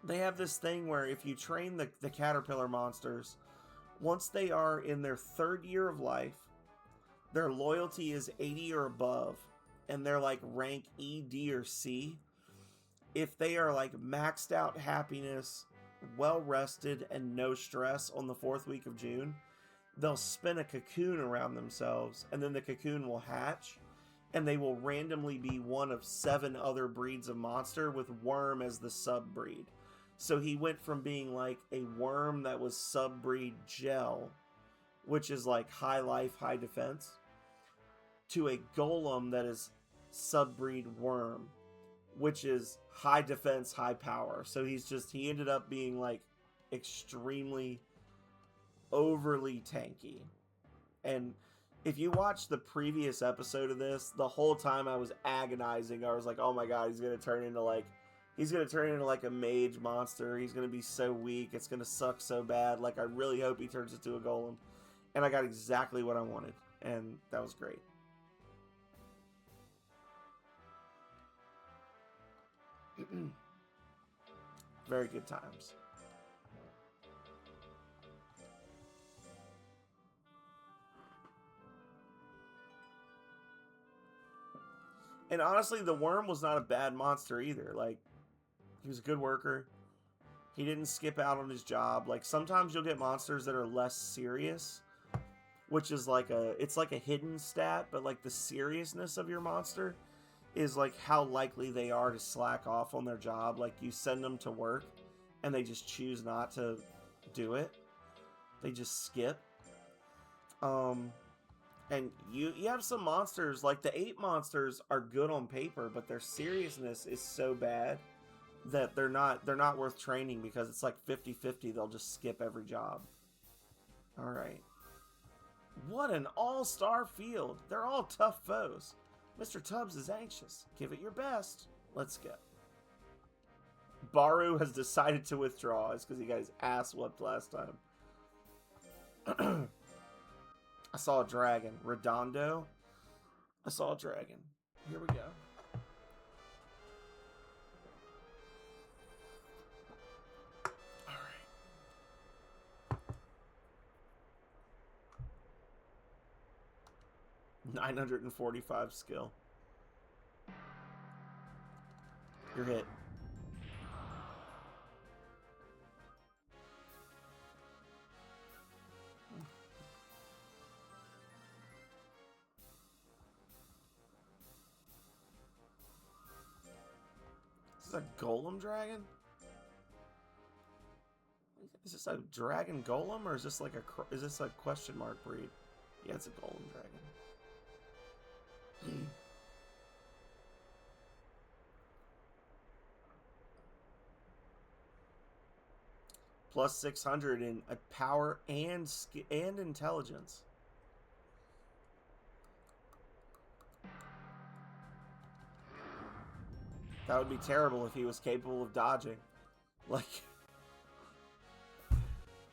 they have this thing where if you train the caterpillar monsters, once they are in their 3rd year of life, their loyalty is 80 or above, and they're like rank E, D, or C. If they are like maxed out happiness, well rested, and no stress on the 4th week of June, they'll spin a cocoon around themselves, and then the cocoon will hatch, and they will randomly be one of 7 other breeds of monster with worm as the sub-breed. So he went from being like a worm that was sub-breed gel, which is like high life, high defense, to a golem that is sub-breed worm, which is high defense, high power. So he ended up being like extremely overly tanky. And if you watch the previous episode of this, the whole time I was agonizing. I was like, oh my god, he's going to turn into like a mage monster. He's going to be so weak. It's going to suck so bad. Like, I really hope he turns into a golem. And I got exactly what I wanted. And that was great. Very good times. And honestly, the worm was not a bad monster either. Like, he was a good worker. He didn't skip out on his job. Like, sometimes you'll get monsters that are less serious, which is like it's like a hidden stat, but like the seriousness of your monster is like how likely they are to slack off on their job. Like, you send them to work and they just choose not to do it. They just skip. And you have some monsters, like the ape monsters are good on paper, but their seriousness is so bad that they're not worth training, because it's like 50-50. They'll just skip every job. All right. What an all-star field. They're all tough foes. Mr. Tubbs is anxious. Give it your best. Let's go. Baru has decided to withdraw. It's because he got his ass whooped last time. I saw a dragon. Redondo. I saw a dragon. Here we go. All right. 945 skill. You're hit. Is this a golem dragon? Is this a dragon golem, or is this like is this a question mark breed? Yeah, it's a golem dragon. plus 600 in power and intelligence. That would be terrible if he was capable of dodging. Like,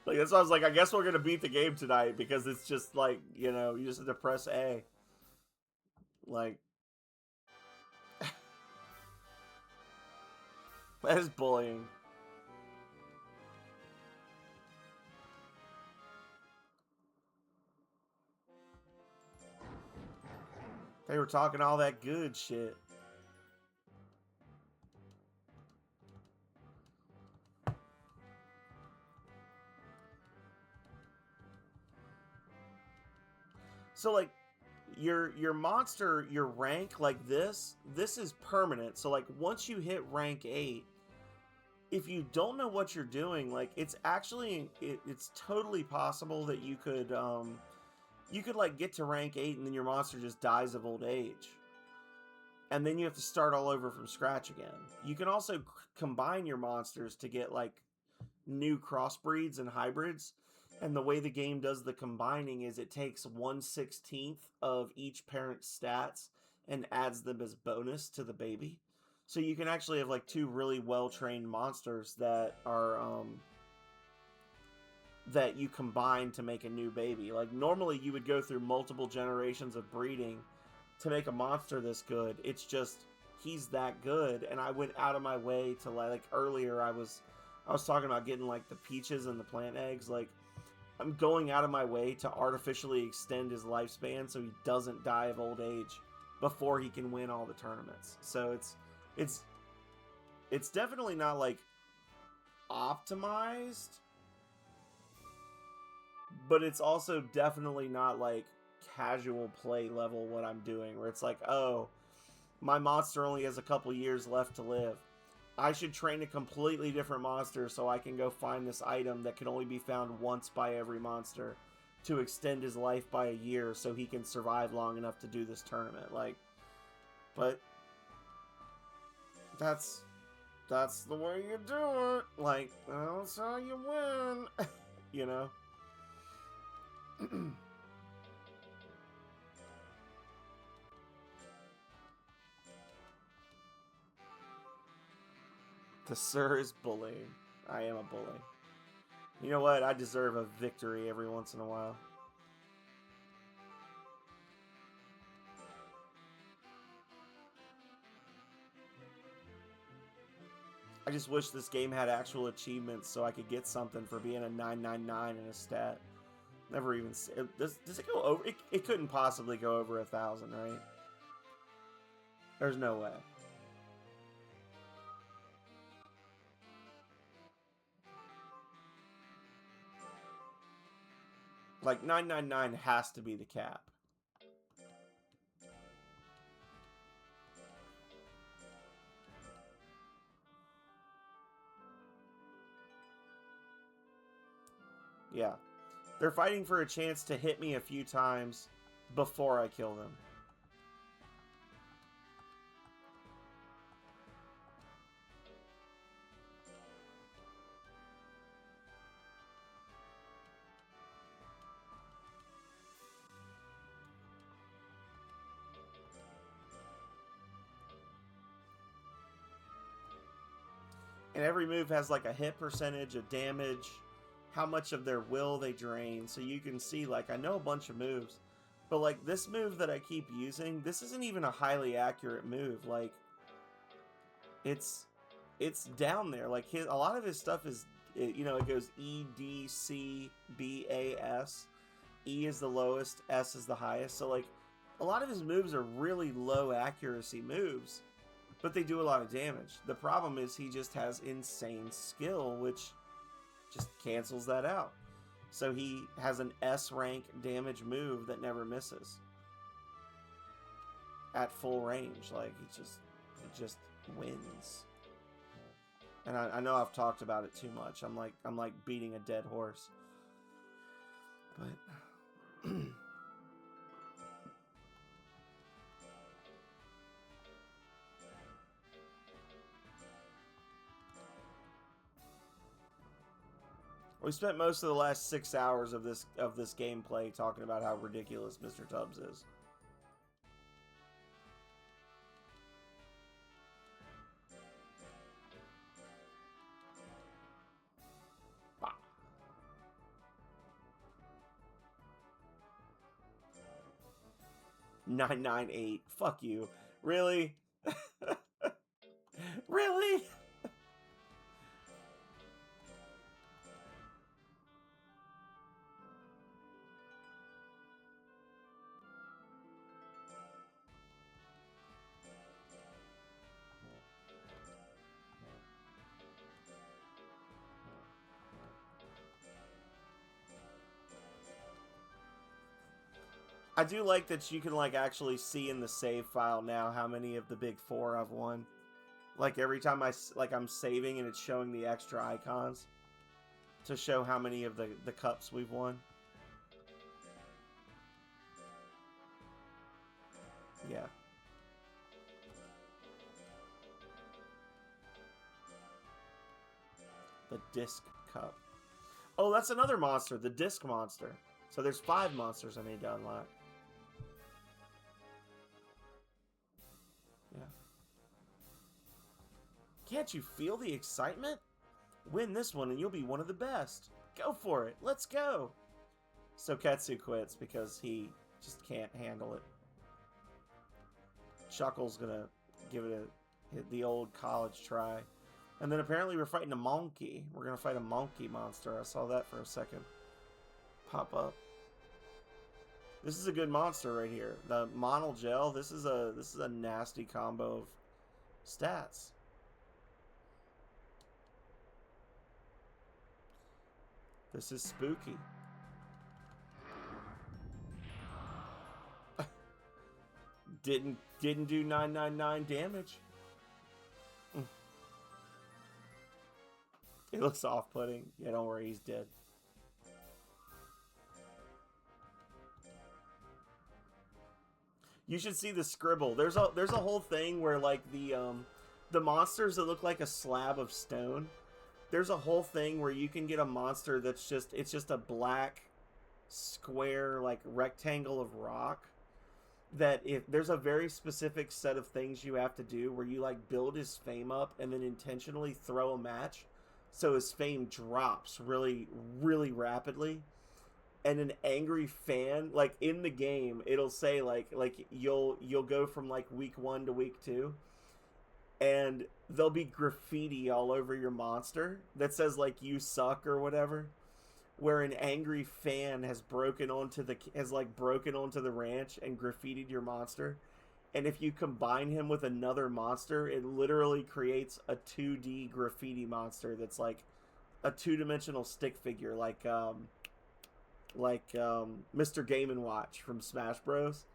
that's why I was like, I guess we're gonna beat the game tonight because it's just like, you know, you just have to press A. Like, that is bullying. They were talking all that good shit. So like your monster, your rank like this is permanent. So like once you hit rank 8, if you don't know what you're doing, like it's actually it's totally possible that you could like get to rank 8 and then your monster just dies of old age. And then you have to start all over from scratch again. You can also combine your monsters to get like new crossbreeds and hybrids. And the way the game does the combining is it takes 1/16 of each parent's stats and adds them as bonus to the baby. So you can actually have like two really well-trained monsters that are that you combine to make a new baby. Like normally you would go through multiple generations of breeding to make a monster this good. It's just he's that good, and I went out of my way to like earlier I was talking about getting like the peaches and the plant eggs. Like I'm going out of my way to artificially extend his lifespan so he doesn't die of old age before he can win all the tournaments. So it's definitely not like optimized, but it's also definitely not like casual play level what I'm doing, where it's like, oh, my monster only has a couple years left to live. I should train a completely different monster so I can go find this item that can only be found once by every monster to extend his life by a year so he can survive long enough to do this tournament. Like, but that's the way you do it. Like, that's how you win. You know? The sir is bullying. I am a bully. You know what? I deserve a victory every once in a while. I just wish this game had actual achievements so I could get something for being a 999 in a stat. Never even... Does it go over? It couldn't possibly go over 1,000, right? There's no way. Like, 999 has to be the cap. Yeah. They're fighting for a chance to hit me a few times before I kill them. And every move has like a hit percentage, a damage, how much of their will they drain. So you can see, like, I know a bunch of moves, but like this move that I keep using, this isn't even a highly accurate move. Like, it's down there. Like a lot of his stuff is, you know, it goes E, D, C, B, A, S. E is the lowest, S is the highest. So like a lot of his moves are really low accuracy moves, but they do a lot of damage. The problem is he just has insane skill, which just cancels that out. So he has an S rank damage move that never misses at full range. Like it just wins. And I know I've talked about it too much. I'm like beating a dead horse. But We spent most of the last 6 hours of this gameplay talking about how ridiculous Mr. Tubbs is. Bah. 998. Fuck you. Really? Really? I do like that you can like actually see in the save file now how many of the big four I've won. Like every time I'm saving and it's showing the extra icons to show how many of the cups we've won. Yeah. The disc cup. Oh, that's another monster, the disc monster. So there's 5 monsters I need to unlock. Yeah. Can't you feel the excitement? Win this one and you'll be one of the best. Go for it. Let's go. So Ketsu quits because he just can't handle it. Chuckle's gonna give it the old college try. And then apparently we're fighting a monkey. We're gonna fight a monkey monster. I saw that for a second pop up. This is a good monster right here. The Monogel. This is a nasty combo of stats. This is spooky. Didn't do 999 damage. It looks off-putting. Yeah, don't worry, he's dead. You should see the scribble. There's a whole thing where like the monsters that look like a slab of stone. There's a whole thing where you can get a monster that's just a black square like rectangle of rock. That if there's a very specific set of things you have to do where you like build his fame up and then intentionally throw a match so his fame drops really, really rapidly. And an angry fan, like in the game, it'll say like you'll go from like week 1 to week 2, and there'll be graffiti all over your monster that says like you suck or whatever, where an angry fan has broken onto the ranch and graffitied your monster. And if you combine him with another monster, it literally creates a 2D graffiti monster that's like a 2-dimensional stick figure, like Mr. Game & Watch from Smash Bros.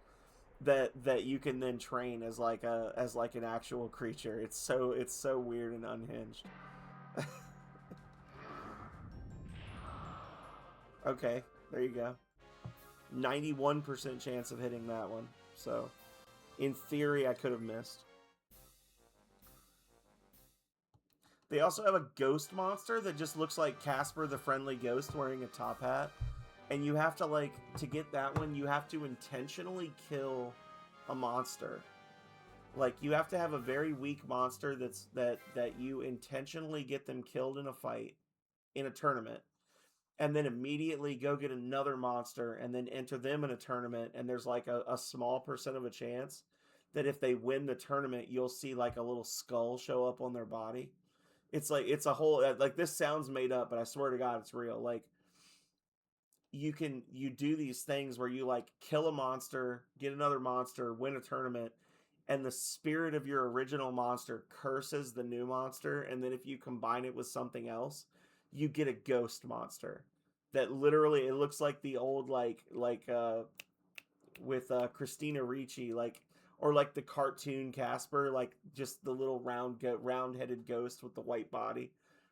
That you can then train as like an actual creature. It's so weird and unhinged. Okay, there you go. 91% chance of hitting that one. So, in theory, I could have missed. They also have a ghost monster that just looks like Casper the Friendly Ghost wearing a top hat. And you have to, like, to get that one, you have to intentionally kill a monster. Like, you have to have a very weak monster that you intentionally get them killed in a fight, in a tournament. And then immediately go get another monster and then enter them in a tournament. And there's like a small percent of a chance that if they win the tournament, you'll see like a little skull show up on their body. It's like, it's a whole, like this sounds made up, but I swear to God, it's real. Like you do these things where you like kill a monster, get another monster, win a tournament. And the spirit of your original monster curses the new monster. And then if you combine it with something else, you get a ghost monster that literally, it looks like the old, with Christina Ricci, or like the cartoon Casper, like just the little round-headed ghost with the white body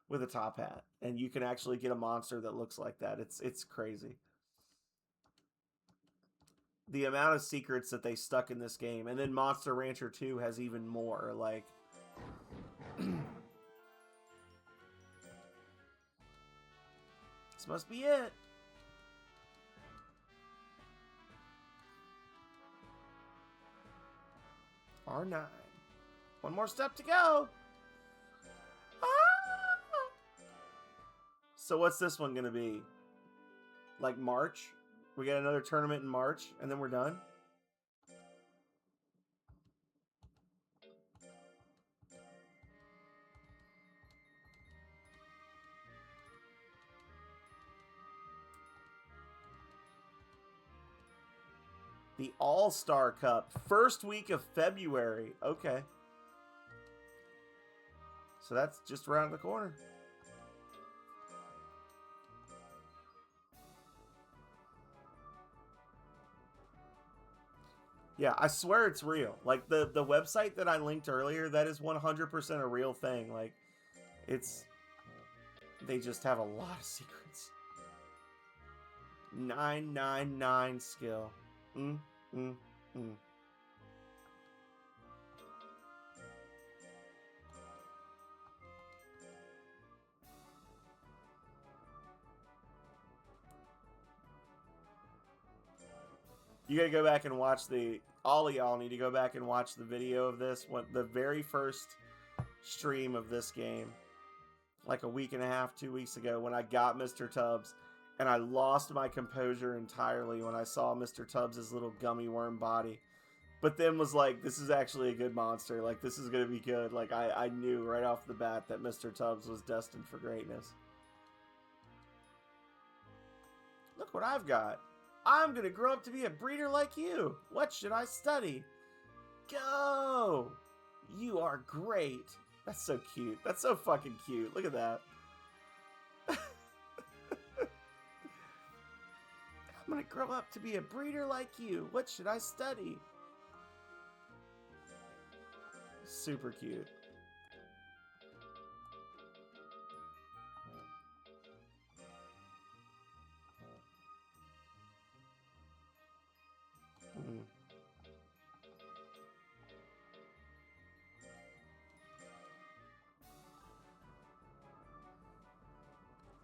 with a top hat. And you can actually get a monster that looks like that. It's crazy. The amount of secrets that they stuck in this game. And then Monster Rancher 2 has even more, like... This must be it. R9. One more step to go. Ah! So what's this one going to be? Like March? We get another tournament in March, and then we're done? The All-Star Cup. First week of February. Okay. So that's just around the corner. Yeah, I swear it's real. Like, the website that I linked earlier, that is 100% a real thing. Like, it's... They just have a lot of secrets. 999 skill. You gotta go back and watch all of y'all need to go back and watch the video of this. The very first stream of this game, like a week and a half, 2 weeks ago, when I got Mr. Tubbs, and I lost my composure entirely when I saw Mr. Tubbs' little gummy worm body. But then was like, this is actually a good monster. Like, this is going to be good. Like, I knew right off the bat that Mr. Tubbs was destined for greatness. Look what I've got. I'm going to grow up to be a breeder like you. What should I study? Go! You are great. That's so cute. That's so fucking cute. Look at that. I'm going to grow up to be a breeder like you. What should I study? Super cute.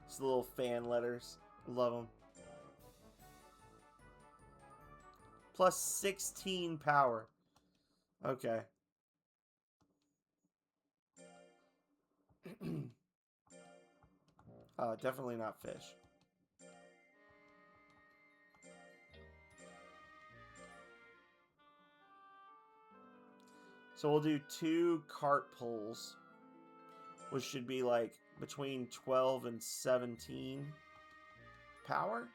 It's the little fan letters. Love them. Plus 16 power. Okay. Definitely not fish. So we'll do 2 cart pulls, which should be like between 12 and 17 power.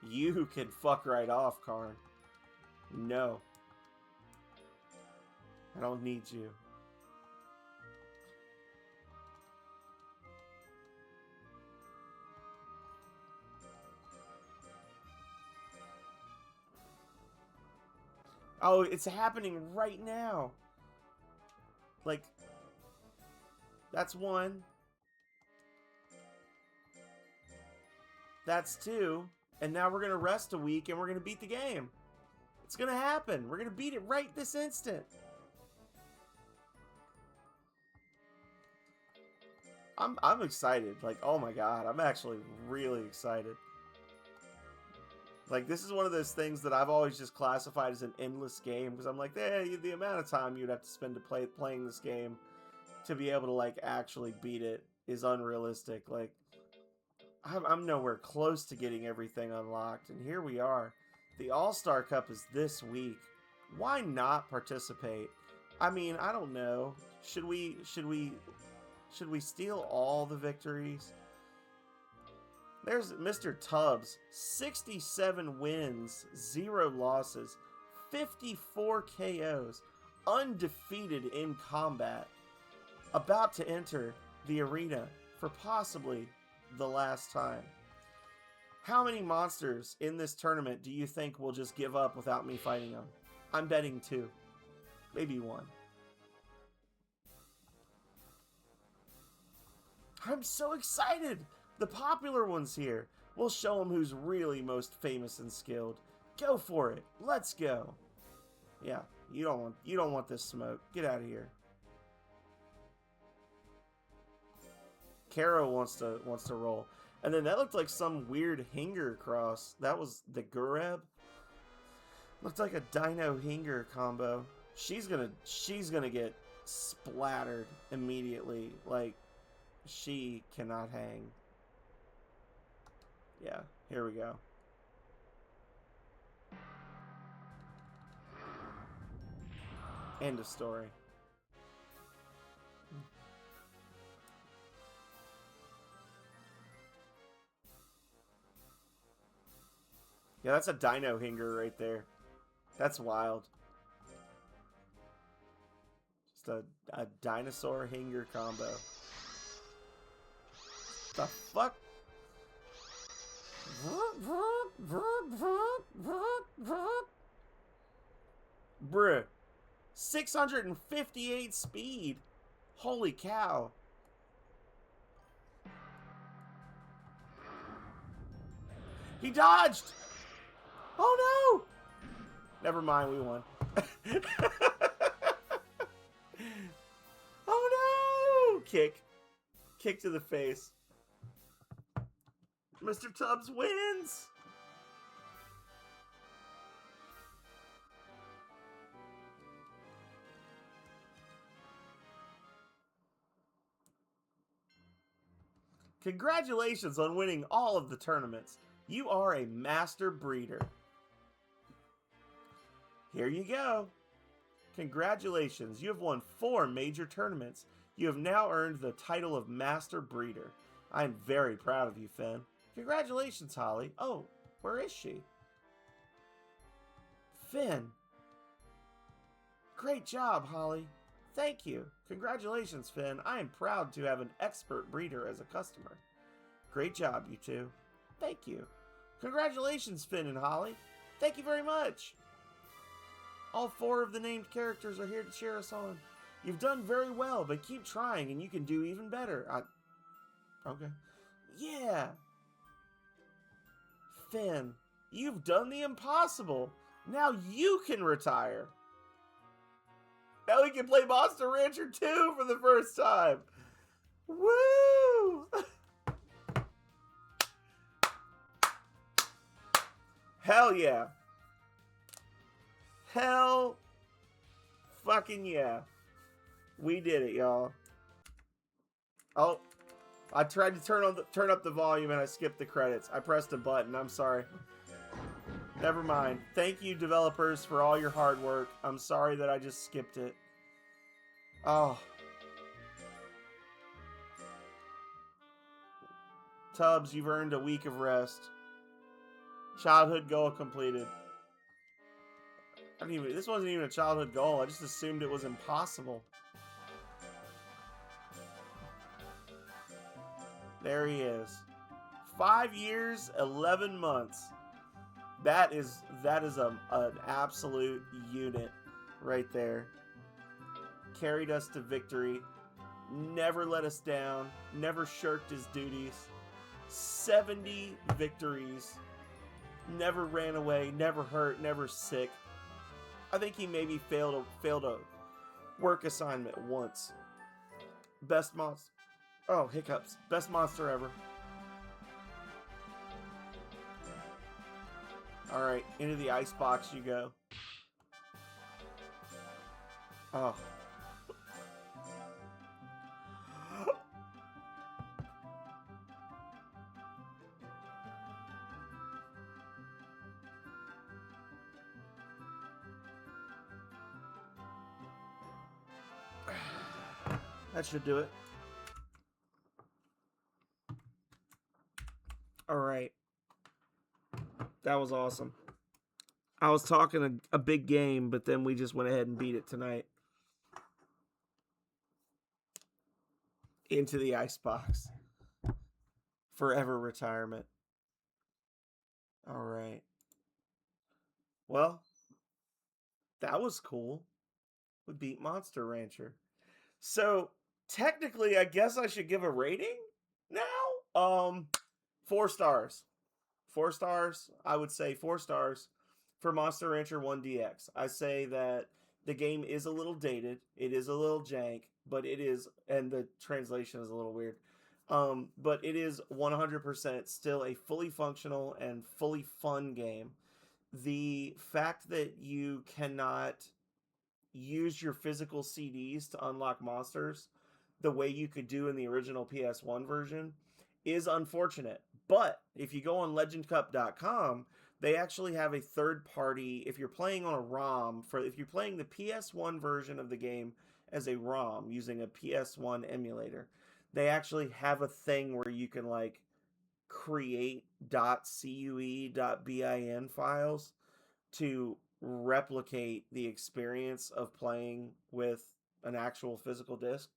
You can fuck right off, Karn. No. I don't need you. Oh, it's happening right now. Like, that's 1. That's 2. And now we're going to rest a week and we're going to beat the game. It's going to happen. We're going to beat it right this instant. I'm excited. Like, oh my god. I'm actually really excited. Like, this is one of those things that I've always just classified as an endless game. Because I'm like, hey, the amount of time you'd have to spend to playing this game to be able to, like, actually beat it is unrealistic. Like, I'm nowhere close to getting everything unlocked, and here we are. The All-Star Cup is this week. Why not participate? I mean, I don't know. Should we steal all the victories? There's Mr. Tubbs, 67 wins, 0 losses, 54 KOs, undefeated in combat, about to enter the arena for possibly the last time. How many monsters in this tournament do you think will just give up without me fighting them? I'm betting 2. Maybe 1. I'm so excited! The popular ones here. We'll show them who's really most famous and skilled. Go for it. Let's go. Yeah, you don't want this smoke. Get out of here. Caro wants to roll. And then that looked like some weird Hinger cross. That was the Gureb. Looked like a Dino Hinger combo. She's gonna get splattered immediately. Like, she cannot hang. Yeah, here we go. End of story. Yeah, that's a Dino Hinger right there. That's wild. Just a dinosaur Hinger combo. The fuck? Bruh. 658 speed. Holy cow. He dodged. Oh no. Never mind, we won. Oh no. Kick. Kick to the face. Mr. Tubbs wins. Congratulations on winning all of the tournaments. You are a master breeder. Here you go. Congratulations. You have won 4 major tournaments. You have now earned the title of master breeder. I am very proud of you, Finn. Congratulations, Holly. Oh, where is she? Finn. Great job, Holly. Thank you. Congratulations, Finn. I am proud to have an expert breeder as a customer. Great job, you two. Thank you. Congratulations, Finn and Holly. Thank you very much. All 4 of the named characters are here to cheer us on. You've done very well, but keep trying and you can do even better. Okay. Yeah. Finn, you've done the impossible. Now you can retire. Now we can play Monster Rancher 2 for the first time. Woo! Hell yeah. Hell fucking yeah. We did it, y'all. Oh, I tried to turn up the volume and I skipped the credits. I pressed a button. I'm sorry. Never mind. Thank you, developers, for all your hard work. I'm sorry that I just skipped it. Oh. Tubbs, you've earned a week of rest. Childhood goal completed. This wasn't even a childhood goal. I just assumed it was impossible. There he is. 5 years, 11 months. That is an absolute unit right there. Carried us to victory. Never let us down. Never shirked his duties. 70 victories. Never ran away. Never hurt. Never sick. I think he maybe failed a work assignment once. Best monster. Oh, hiccups. Best monster ever. Alright, into the ice box you go. Oh. That should do it. Alright. That was awesome. I was talking a big game, but then we just went ahead and beat it tonight. Into the icebox. Forever retirement. Alright. Well, that was cool. We beat Monster Rancher. So, technically, I guess I should give a rating now? 4 stars. 4 stars. I would say 4 stars for Monster Rancher 1DX. I say that the game is a little dated. It is a little jank, but it is, and the translation is a little weird. But it is 100% still a fully functional and fully fun game. The fact that you cannot use your physical CDs to unlock monsters the way you could do in the original PS1 version is unfortunate. But if you go on legendcup.com, they actually have a third party. If you're playing on a ROM, if you're playing the PS1 version of the game as a ROM using a PS1 emulator, they actually have a thing where you can like create .cue.bin files to replicate the experience of playing with an actual physical disc.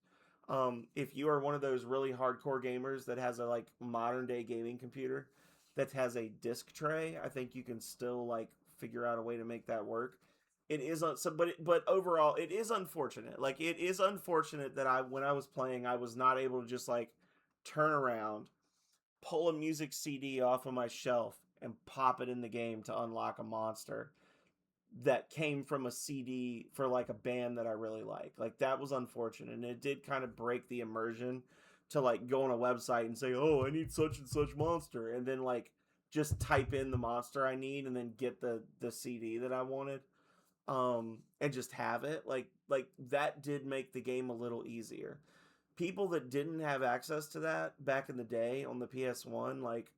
If you are one of those really hardcore gamers that has a like modern day gaming computer that has a disc tray, I think you can still like figure out a way to make that work. It is but overall it is unfortunate. Like it is unfortunate that when I was playing, I was not able to just like turn around, pull a music CD off of my shelf, and pop it in the game to unlock a monster that came from a CD for like a band that I really like. Like that was unfortunate, and it did kind of break the immersion to like go on a website and say, "Oh, I need such and such monster," and then like just type in the monster I need and then get the CD that I wanted, and just have it. Like that did make the game a little easier. People that didn't have access to that back in the day on the PS1, like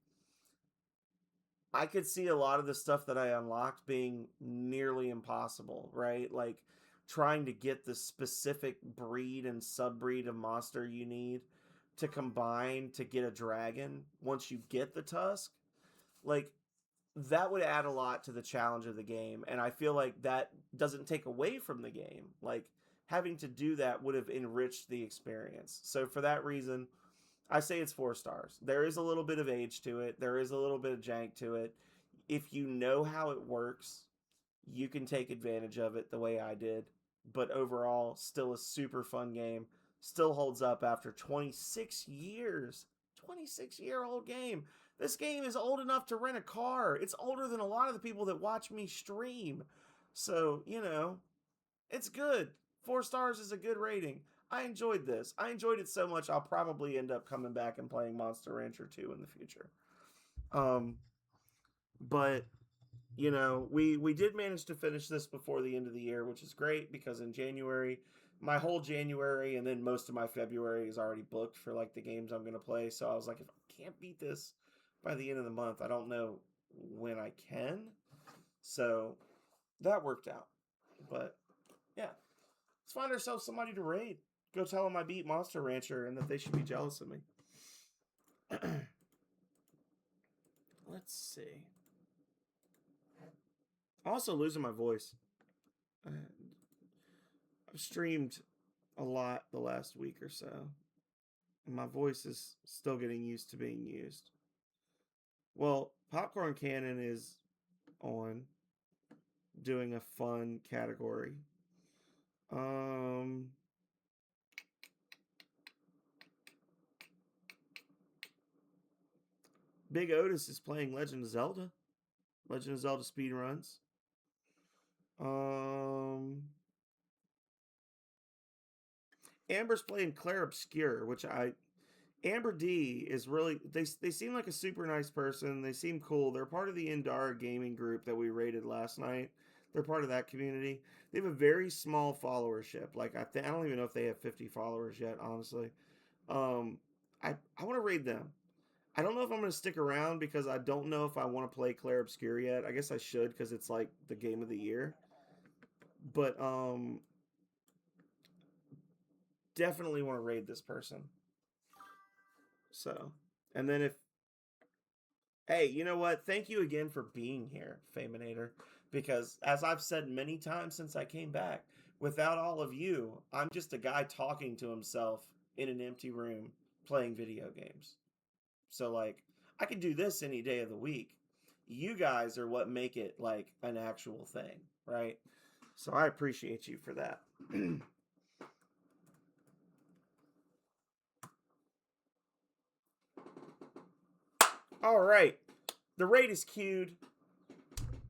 I could see a lot of the stuff that I unlocked being nearly impossible, right? Like trying to get the specific breed and subbreed of monster you need to combine to get a dragon once you get the tusk. Like that would add a lot to the challenge of the game, and I feel like that doesn't take away from the game. Like having to do that would have enriched the experience. So for that reason, I say it's 4 stars. There is a little bit of age to it. There is a little bit of jank to it. If you know how it works, you can take advantage of it the way I did. But overall, still a super fun game. Still holds up after 26 years. 26-year-old game. This game is old enough to rent a car. It's older than a lot of the people that watch me stream. So, it's good. 4 stars is a good rating. I enjoyed this. I enjoyed it so much I'll probably end up coming back and playing Monster Rancher 2 in the future. But we did manage to finish this before the end of the year, which is great because in January, my whole January and then most of my February is already booked for like the games I'm going to play. So I was like, if I can't beat this by the end of the month, I don't know when I can. So that worked out. But yeah, let's find ourselves somebody to raid. Go tell them I beat Monster Rancher and that they should be jealous of me. Let's see. I'm also losing my voice. I've streamed a lot the last week or so. And my voice is still getting used to being used. Well, Popcorn Cannon is on doing a fun category. Big Otis is playing Legend of Zelda. Legend of Zelda speedruns. Amber's playing Claire Obscure, which Amber D is really they seem like a super nice person. They seem cool. They're part of the Indara gaming group that we raided last night. They're part of that community. They have a very small followership. Like I don't even know if they have 50 followers yet, honestly. I want to raid them. I don't know if I'm going to stick around because I don't know if I want to play Claire Obscure yet. I guess I should because it's like the game of the year. But definitely want to raid this person. So, and then hey, you know what? Thank you again for being here, Faminator. Because as I've said many times since I came back, without all of you, I'm just a guy talking to himself in an empty room playing video games. So like, I could do this any day of the week. You guys are what make it like an actual thing, right? So I appreciate you for that. All right. The raid is queued.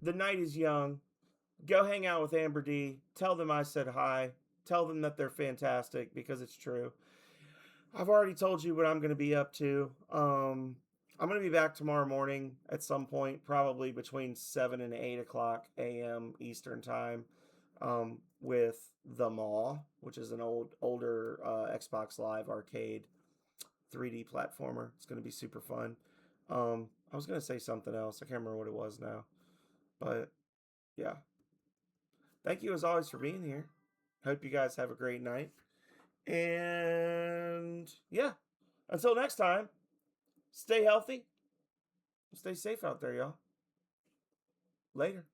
The night is young. Go hang out with Amber D. Tell them I said hi. Tell them that they're fantastic because it's true. I've already told you what I'm going to be up to. I'm going to be back tomorrow morning at some point, probably between 7 and 8 o'clock a.m. Eastern Time, with The Maw, which is an older Xbox Live arcade 3D platformer. It's going to be super fun. I was going to say something else. I can't remember what it was now. But yeah. Thank you as always for being here. Hope you guys have a great night. And yeah, until next time, stay healthy. Stay safe out there, y'all. Later.